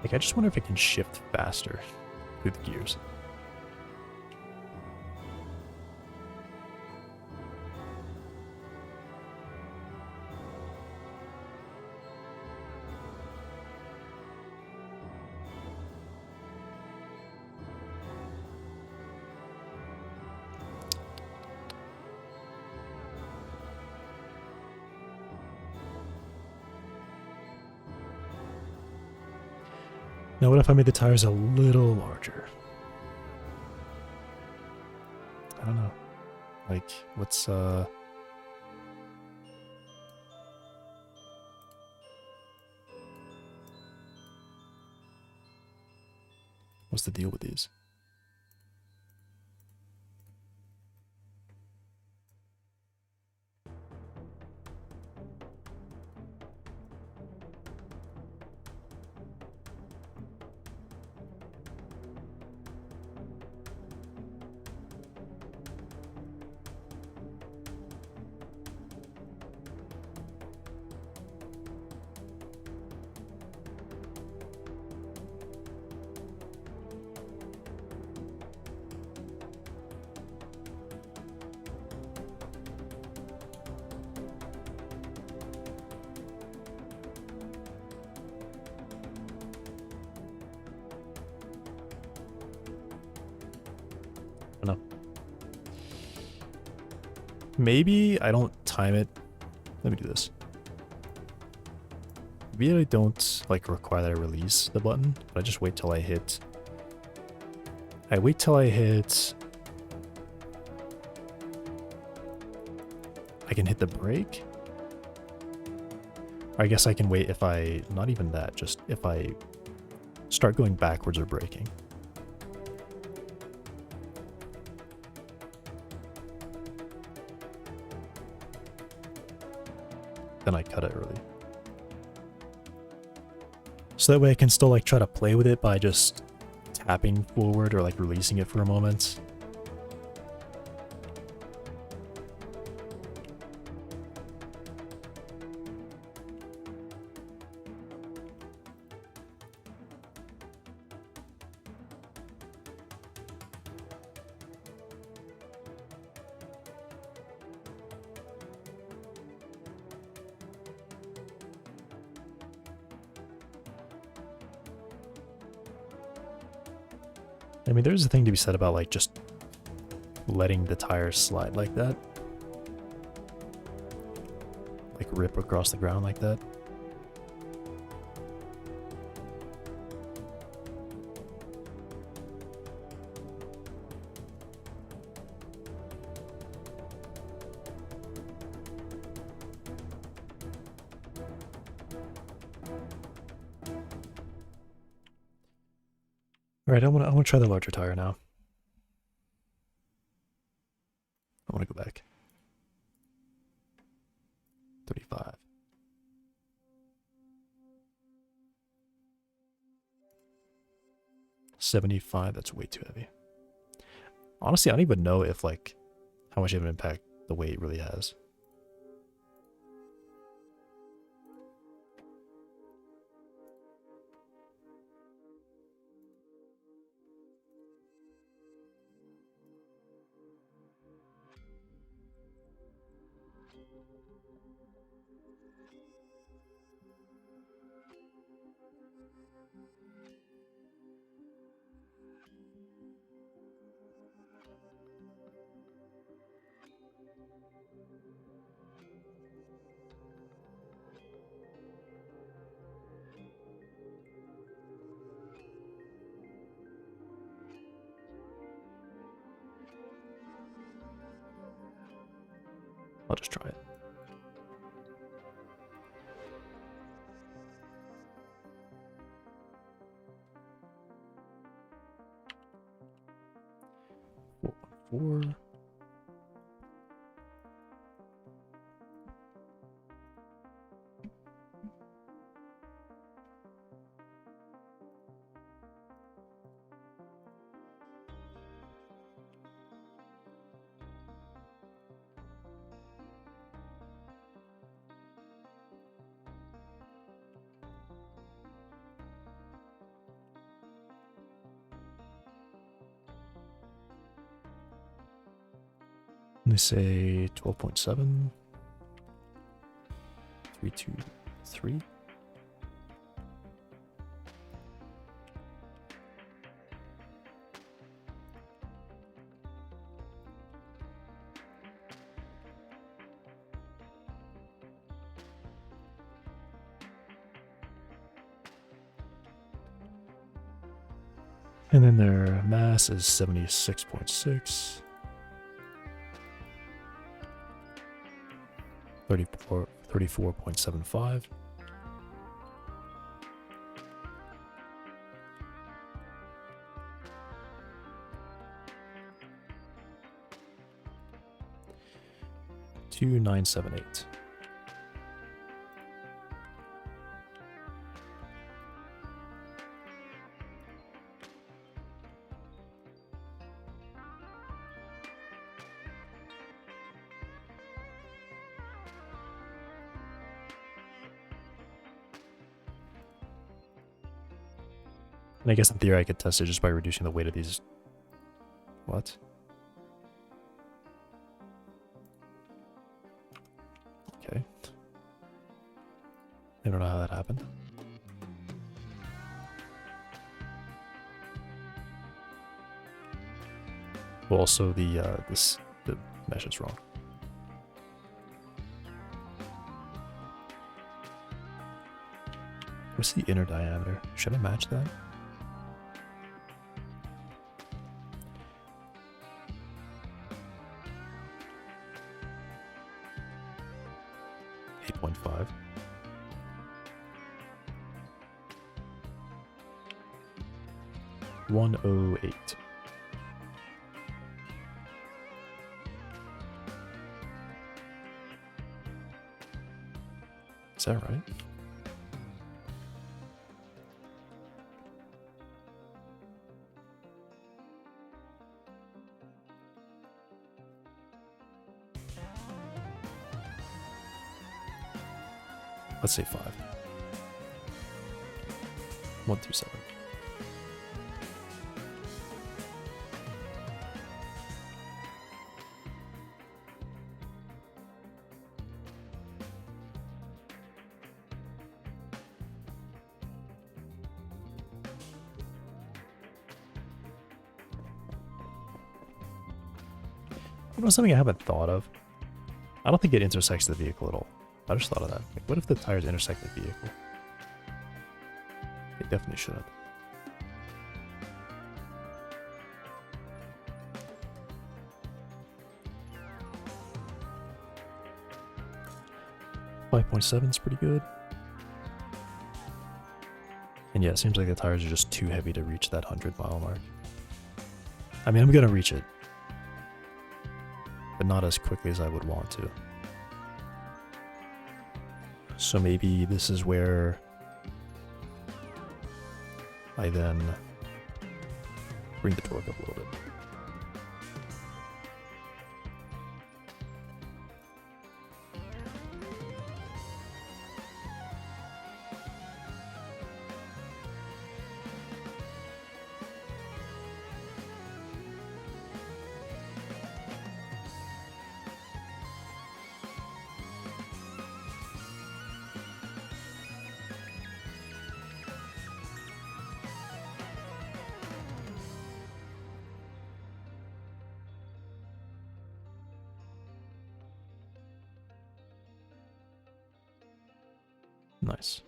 Like, I just wonder if it can shift faster through the gears. Now what if I made the tires a little larger? I don't know. Like, what's the deal with these? I don't know. Maybe I don't time it. Let me do this. Maybe I don't like require that I release the button, but I just wait till I hit. I wait till I hit. I can hit the brake. Or I guess I can wait if I, not even that, just if I start going backwards or braking. Then I cut it early. So that way I can still like try to play with it by just tapping forward or like releasing it for a moment. I mean, there's a thing to be said about like just letting the tires slide like that. Like rip across the ground like that. All right, I want to try the larger tire now. I want to go back. 35. $75, that's way too heavy. Honestly, I don't even know if like how much of an impact the weight really has. I'll just try it. Four. They say 12.7, 323. And then their mass is 76.6. 34.75. $2,978. And I guess in theory I could test it just by reducing the weight of these. What? Okay. I don't know how that happened. Well, also the mesh is wrong. What's the inner diameter? Should I match that? .5. $108. Is that right? Let's say 5. 127. You know something I haven't thought of? I don't think it intersects the vehicle at all. I just thought of that. Like, what if the tires intersect the vehicle? They definitely shouldn't. .7 is pretty good. And yeah, it seems like the tires are just too heavy to reach that 100-mile mark. I mean, I'm gonna reach it, but not as quickly as I would want to. So maybe this is where I then bring the torque up a little bit. Nice.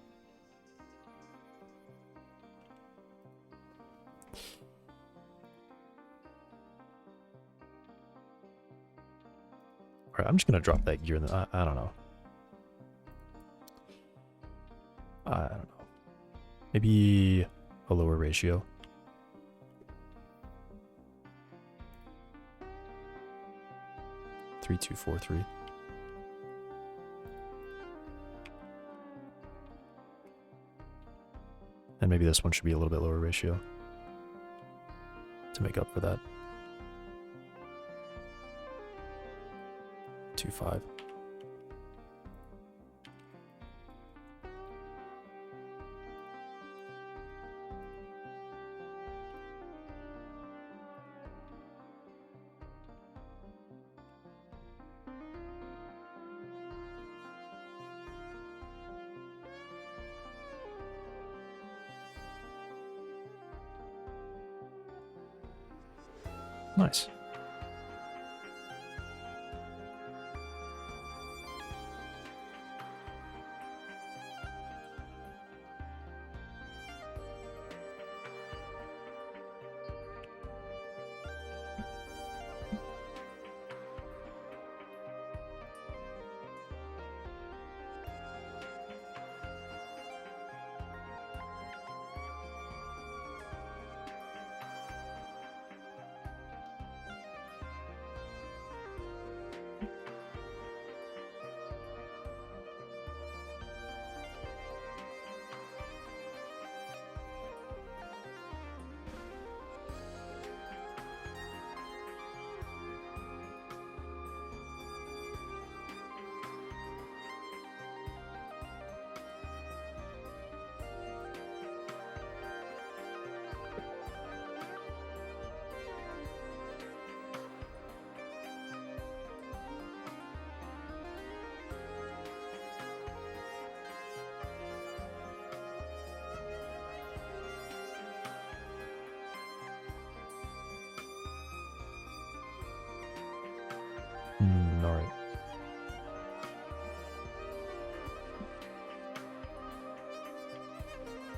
Alright, I'm just gonna drop that gear in the, I don't know. I don't know. Maybe a lower ratio. Three, 2, 4, 3. And maybe this one should be a little bit lower ratio to make up for that. 2, 5. Nice.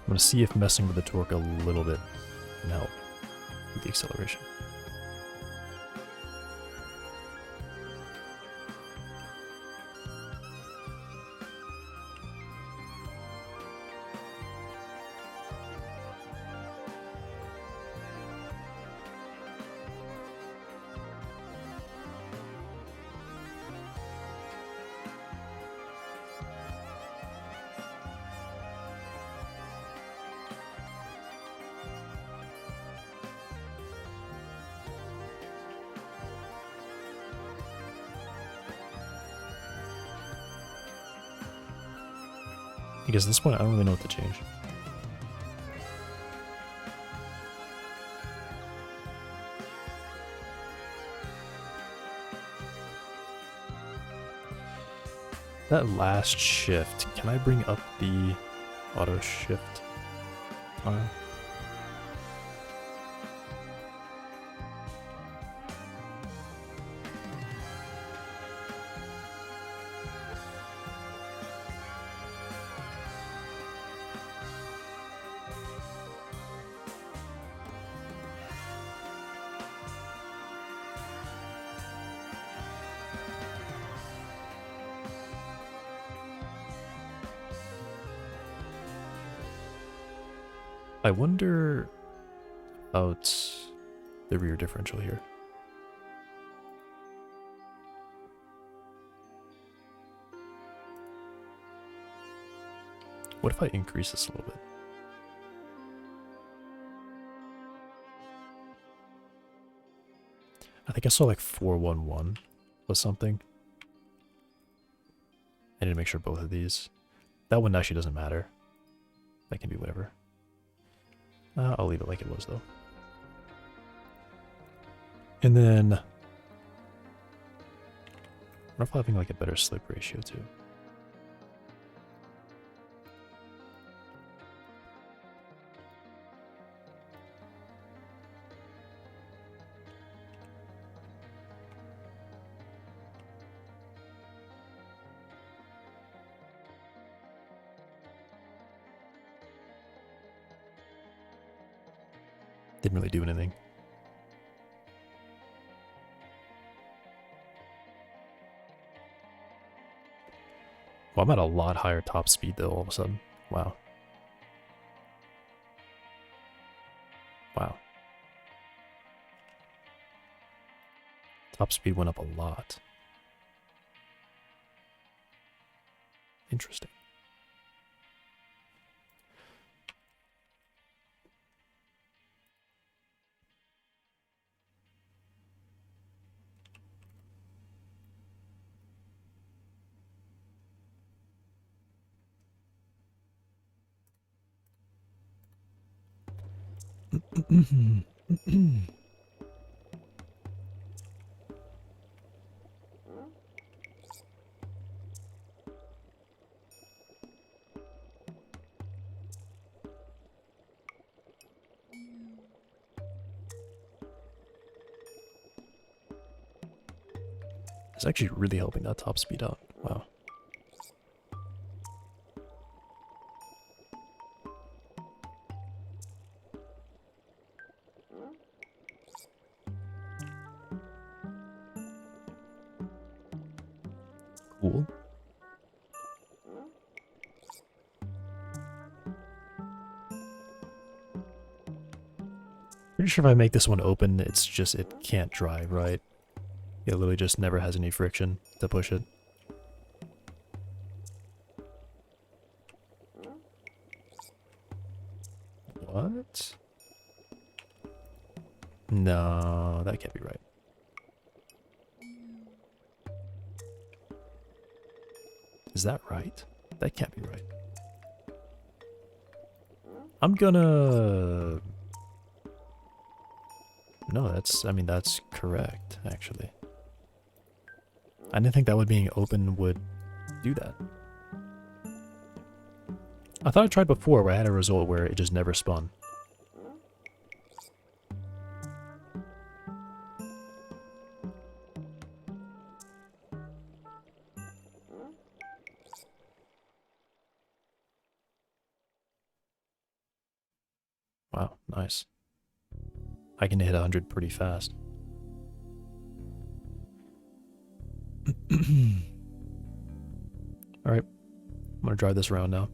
I'm going to see if messing with the torque a little bit can help with the acceleration. Because at this point, I don't really know what to change. That last shift, can I bring up the auto shift tile? I wonder about the rear differential here. What if I increase this a little bit? I think I saw like 411 was something. I need to make sure both of these. That one actually doesn't matter. That can be whatever. I'll leave it like it was, though. And then... I wonder if having like a better slip ratio, too. Didn't really do anything. Well, I'm at a lot higher top speed though all of a sudden. Wow. Wow. Top speed went up a lot. Interesting. It's actually really helping that top speed out. Wow. Cool. Pretty sure if I make this one open, it's just, it can't drive, right? It literally just never has any friction to push it. What? No, that can't be right. Is that right? That can't be right. I'm gonna... No, that's, I mean, that's correct, actually. I didn't think that would being open would do that. I thought I tried before where I had a result where it just never spun. Wow, nice. I can hit 100 pretty fast. Alright, I'm gonna drive this around now.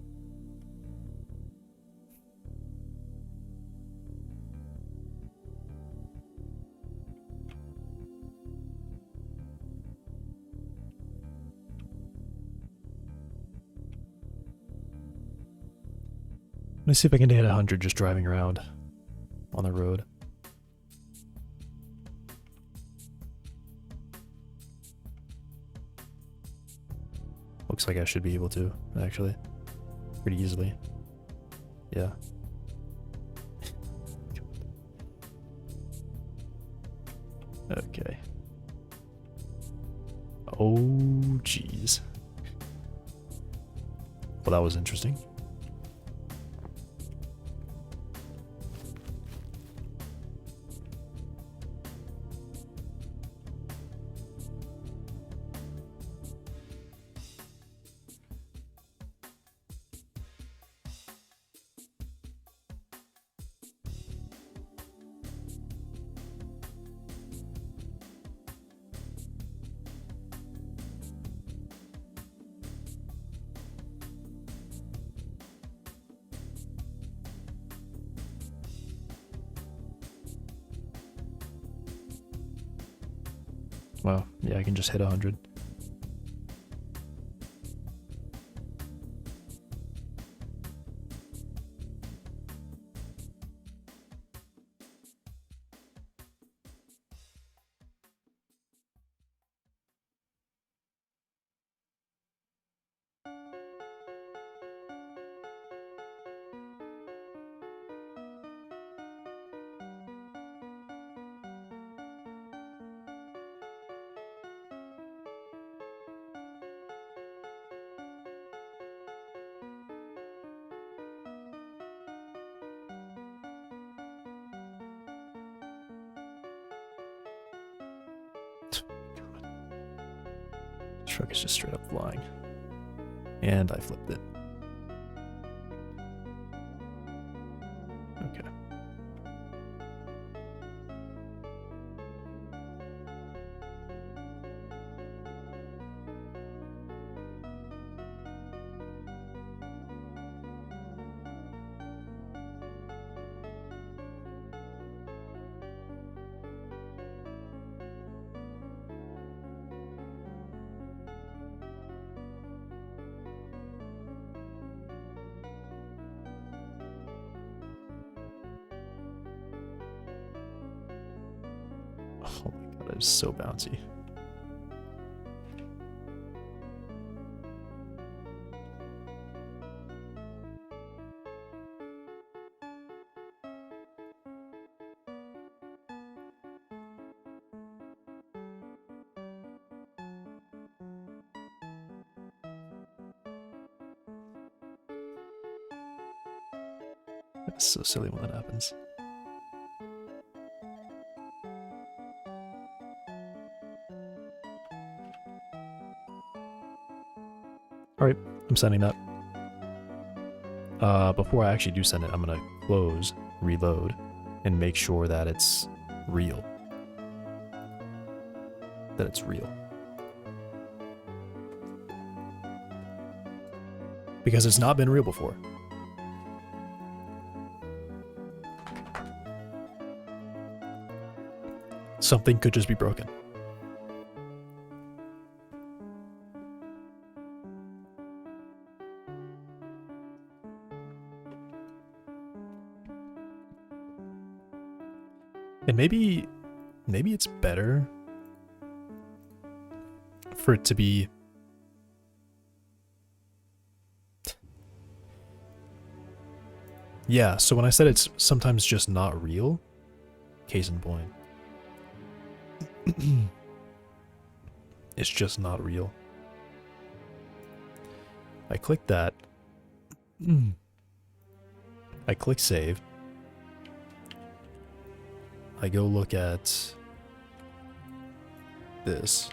Let me see if I can hit 100 just driving around on the road. Looks like I should be able to, actually. Pretty easily. Yeah. Okay. Oh, jeez. Well, that was interesting. Wow, yeah, I can just hit 100. Truck is just straight up flying. And I flipped it. Okay. Oh my god, it is so bouncy. It's so silly when that happens. Alright, I'm sending that. Before I actually do send it, I'm gonna close, reload, and make sure that it's real. That it's real. Because it's not been real before. Something could just be broken. And maybe it's better for it to be yeah, so when I said it's sometimes just not real, case in point. It's just not real. I click that. I click save. I go look at this.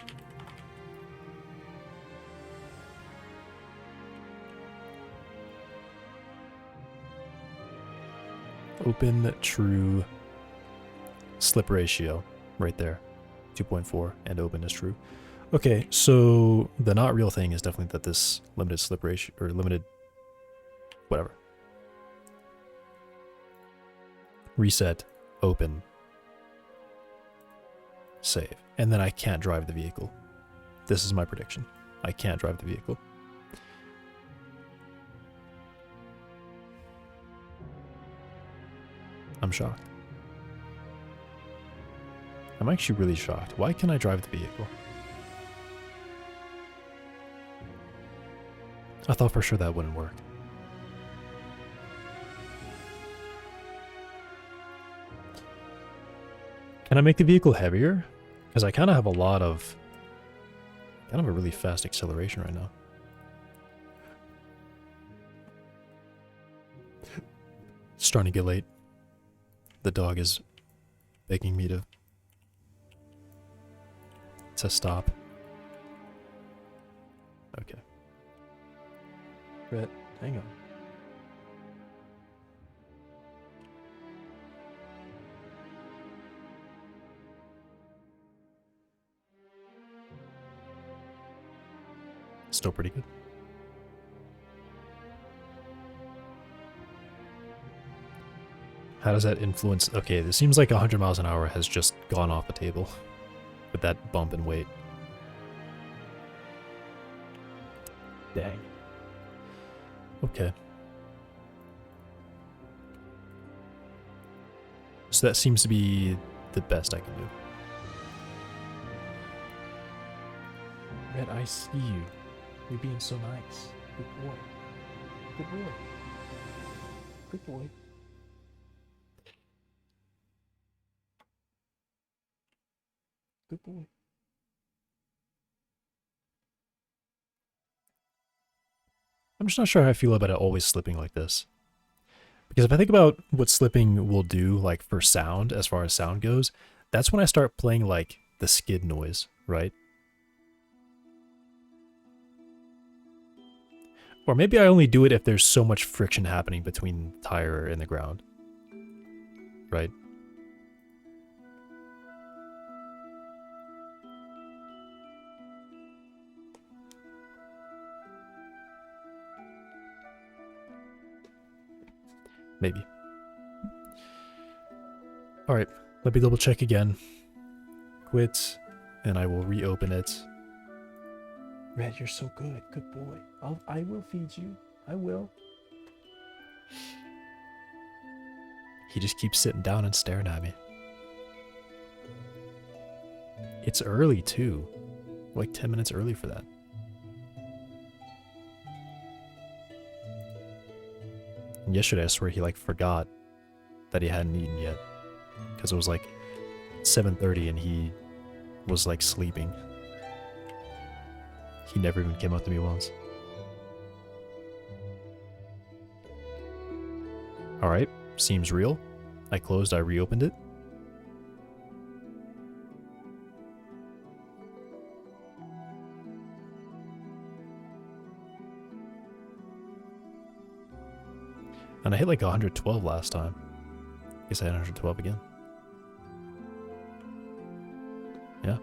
Open, true, slip ratio, right there. 2.4, and open is true. Okay, so the not real thing is definitely that this limited slip ratio, or limited, whatever. Reset, open, save. And then I can't drive the vehicle. This is my prediction. I can't drive the vehicle. I'm shocked. I'm actually really shocked. Why can't I drive the vehicle? I thought for sure that wouldn't work. Can I make the vehicle heavier? Because I kind of have a lot of... kind of a really fast acceleration right now. It's starting to get late. The dog is begging me to stop. Okay. Brett, hang on. Still pretty good. How does that influence? Okay, this seems like 100 miles an hour has just gone off the table with that bump in weight. Dang. Okay. So that seems to be the best I can do. Red, I see you. You're being so nice. Good boy. Good boy. Good boy. Good boy. I'm just not sure how I feel about it always slipping like this. Because if I think about what slipping will do, like for sound, as far as sound goes, that's when I start playing like the skid noise, right? Or maybe I only do it if there's so much friction happening between the tire and the ground, right? Maybe. Alright, let me double check again. Quit, and I will reopen it. Red, you're so good. Good boy. I will feed you. I will. He just keeps sitting down and staring at me. It's early, too. Like 10 minutes early for that. And yesterday, I swear he, like, forgot that he hadn't eaten yet. Because it was, like, 7:30 and he was, like, sleeping. He never even came up to me once. Alright, seems real. I closed, I reopened it. And I hit like 112 last time. Guess I hit 112 again. Yeah.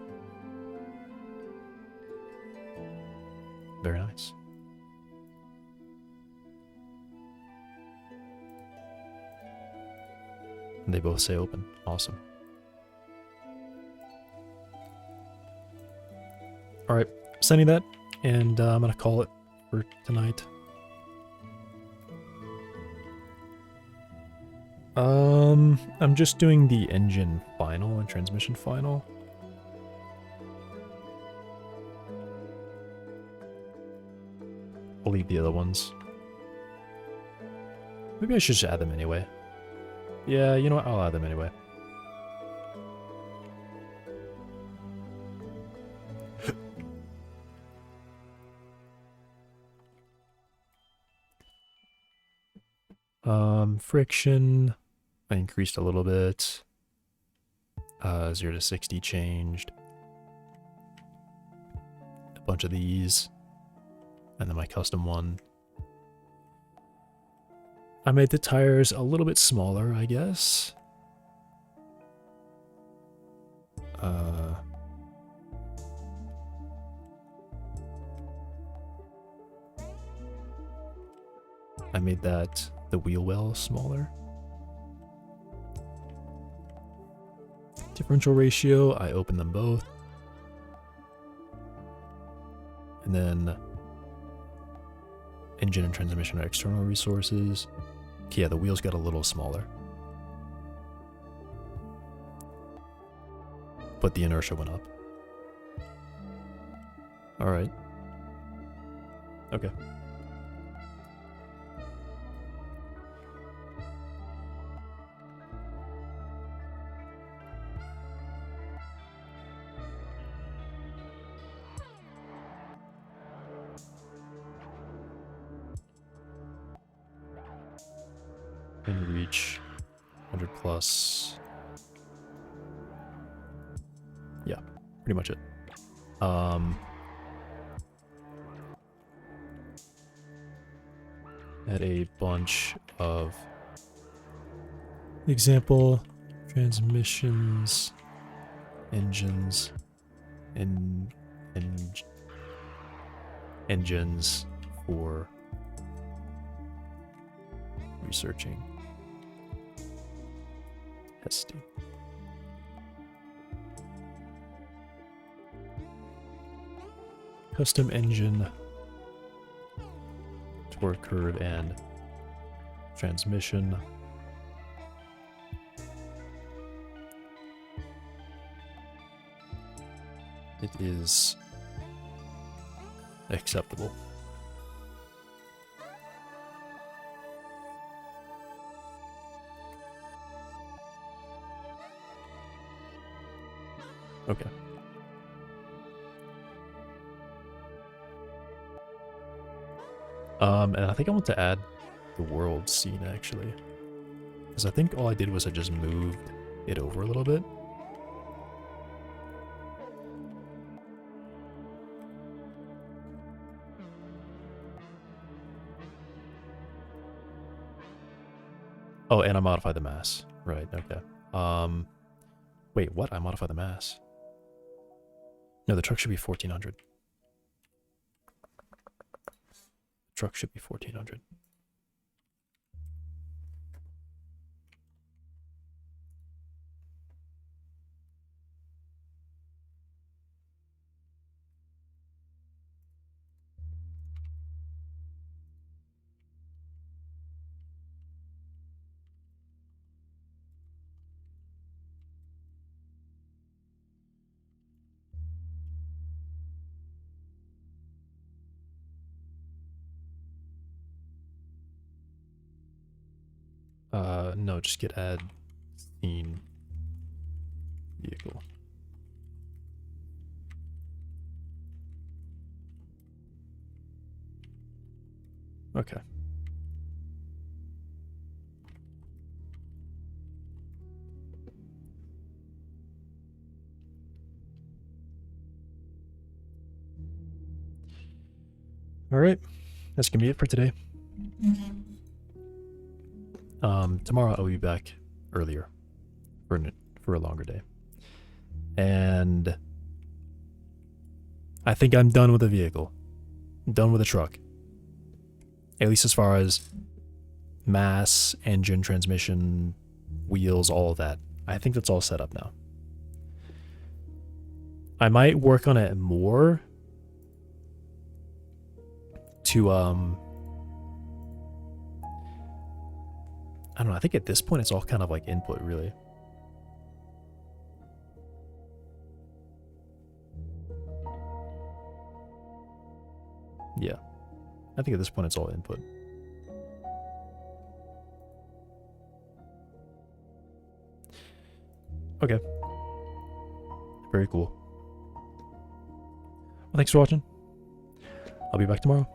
Very nice. And they both say open. Awesome. Alright, sending that, and I'm gonna call it for tonight. I'm just doing the engine final and transmission final. I'll leave the other ones. Maybe I should just add them anyway. Yeah, you know what? I'll add them anyway. Friction. I increased a little bit. 0 to 60 changed. A bunch of these. And then my custom one. I made the tires a little bit smaller, I guess. I made the wheel well smaller. Differential ratio, I opened them both. And then engine and transmission are external resources. Okay, yeah, the wheels got a little smaller. But the inertia went up. Alright. Okay. And reach 100 plus. Yeah, pretty much it. Had a bunch of example transmissions, engines, and engines for researching, testing. Custom engine, torque curve, and transmission. It is acceptable. Okay. And I think I want to add the world scene, actually. Because I think all I did was I just moved it over a little bit. Oh, and I modified the mass. Right, okay. Wait, what? I modified the mass. No, the truck should be 1400. Truck should be 1400. No, just get add scene vehicle. Okay. All right, that's gonna be it for today. Tomorrow I'll be back earlier for a longer day. And I think I'm done with the vehicle. I'm done with the truck. At least as far as mass, engine, transmission, wheels, all of that. I think that's all set up now. I might work on it more to I don't know, I think at this point it's all kind of like input, really. Yeah. I think at this point it's all input. Okay. Very cool. Well, thanks for watching. I'll be back tomorrow.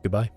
Goodbye.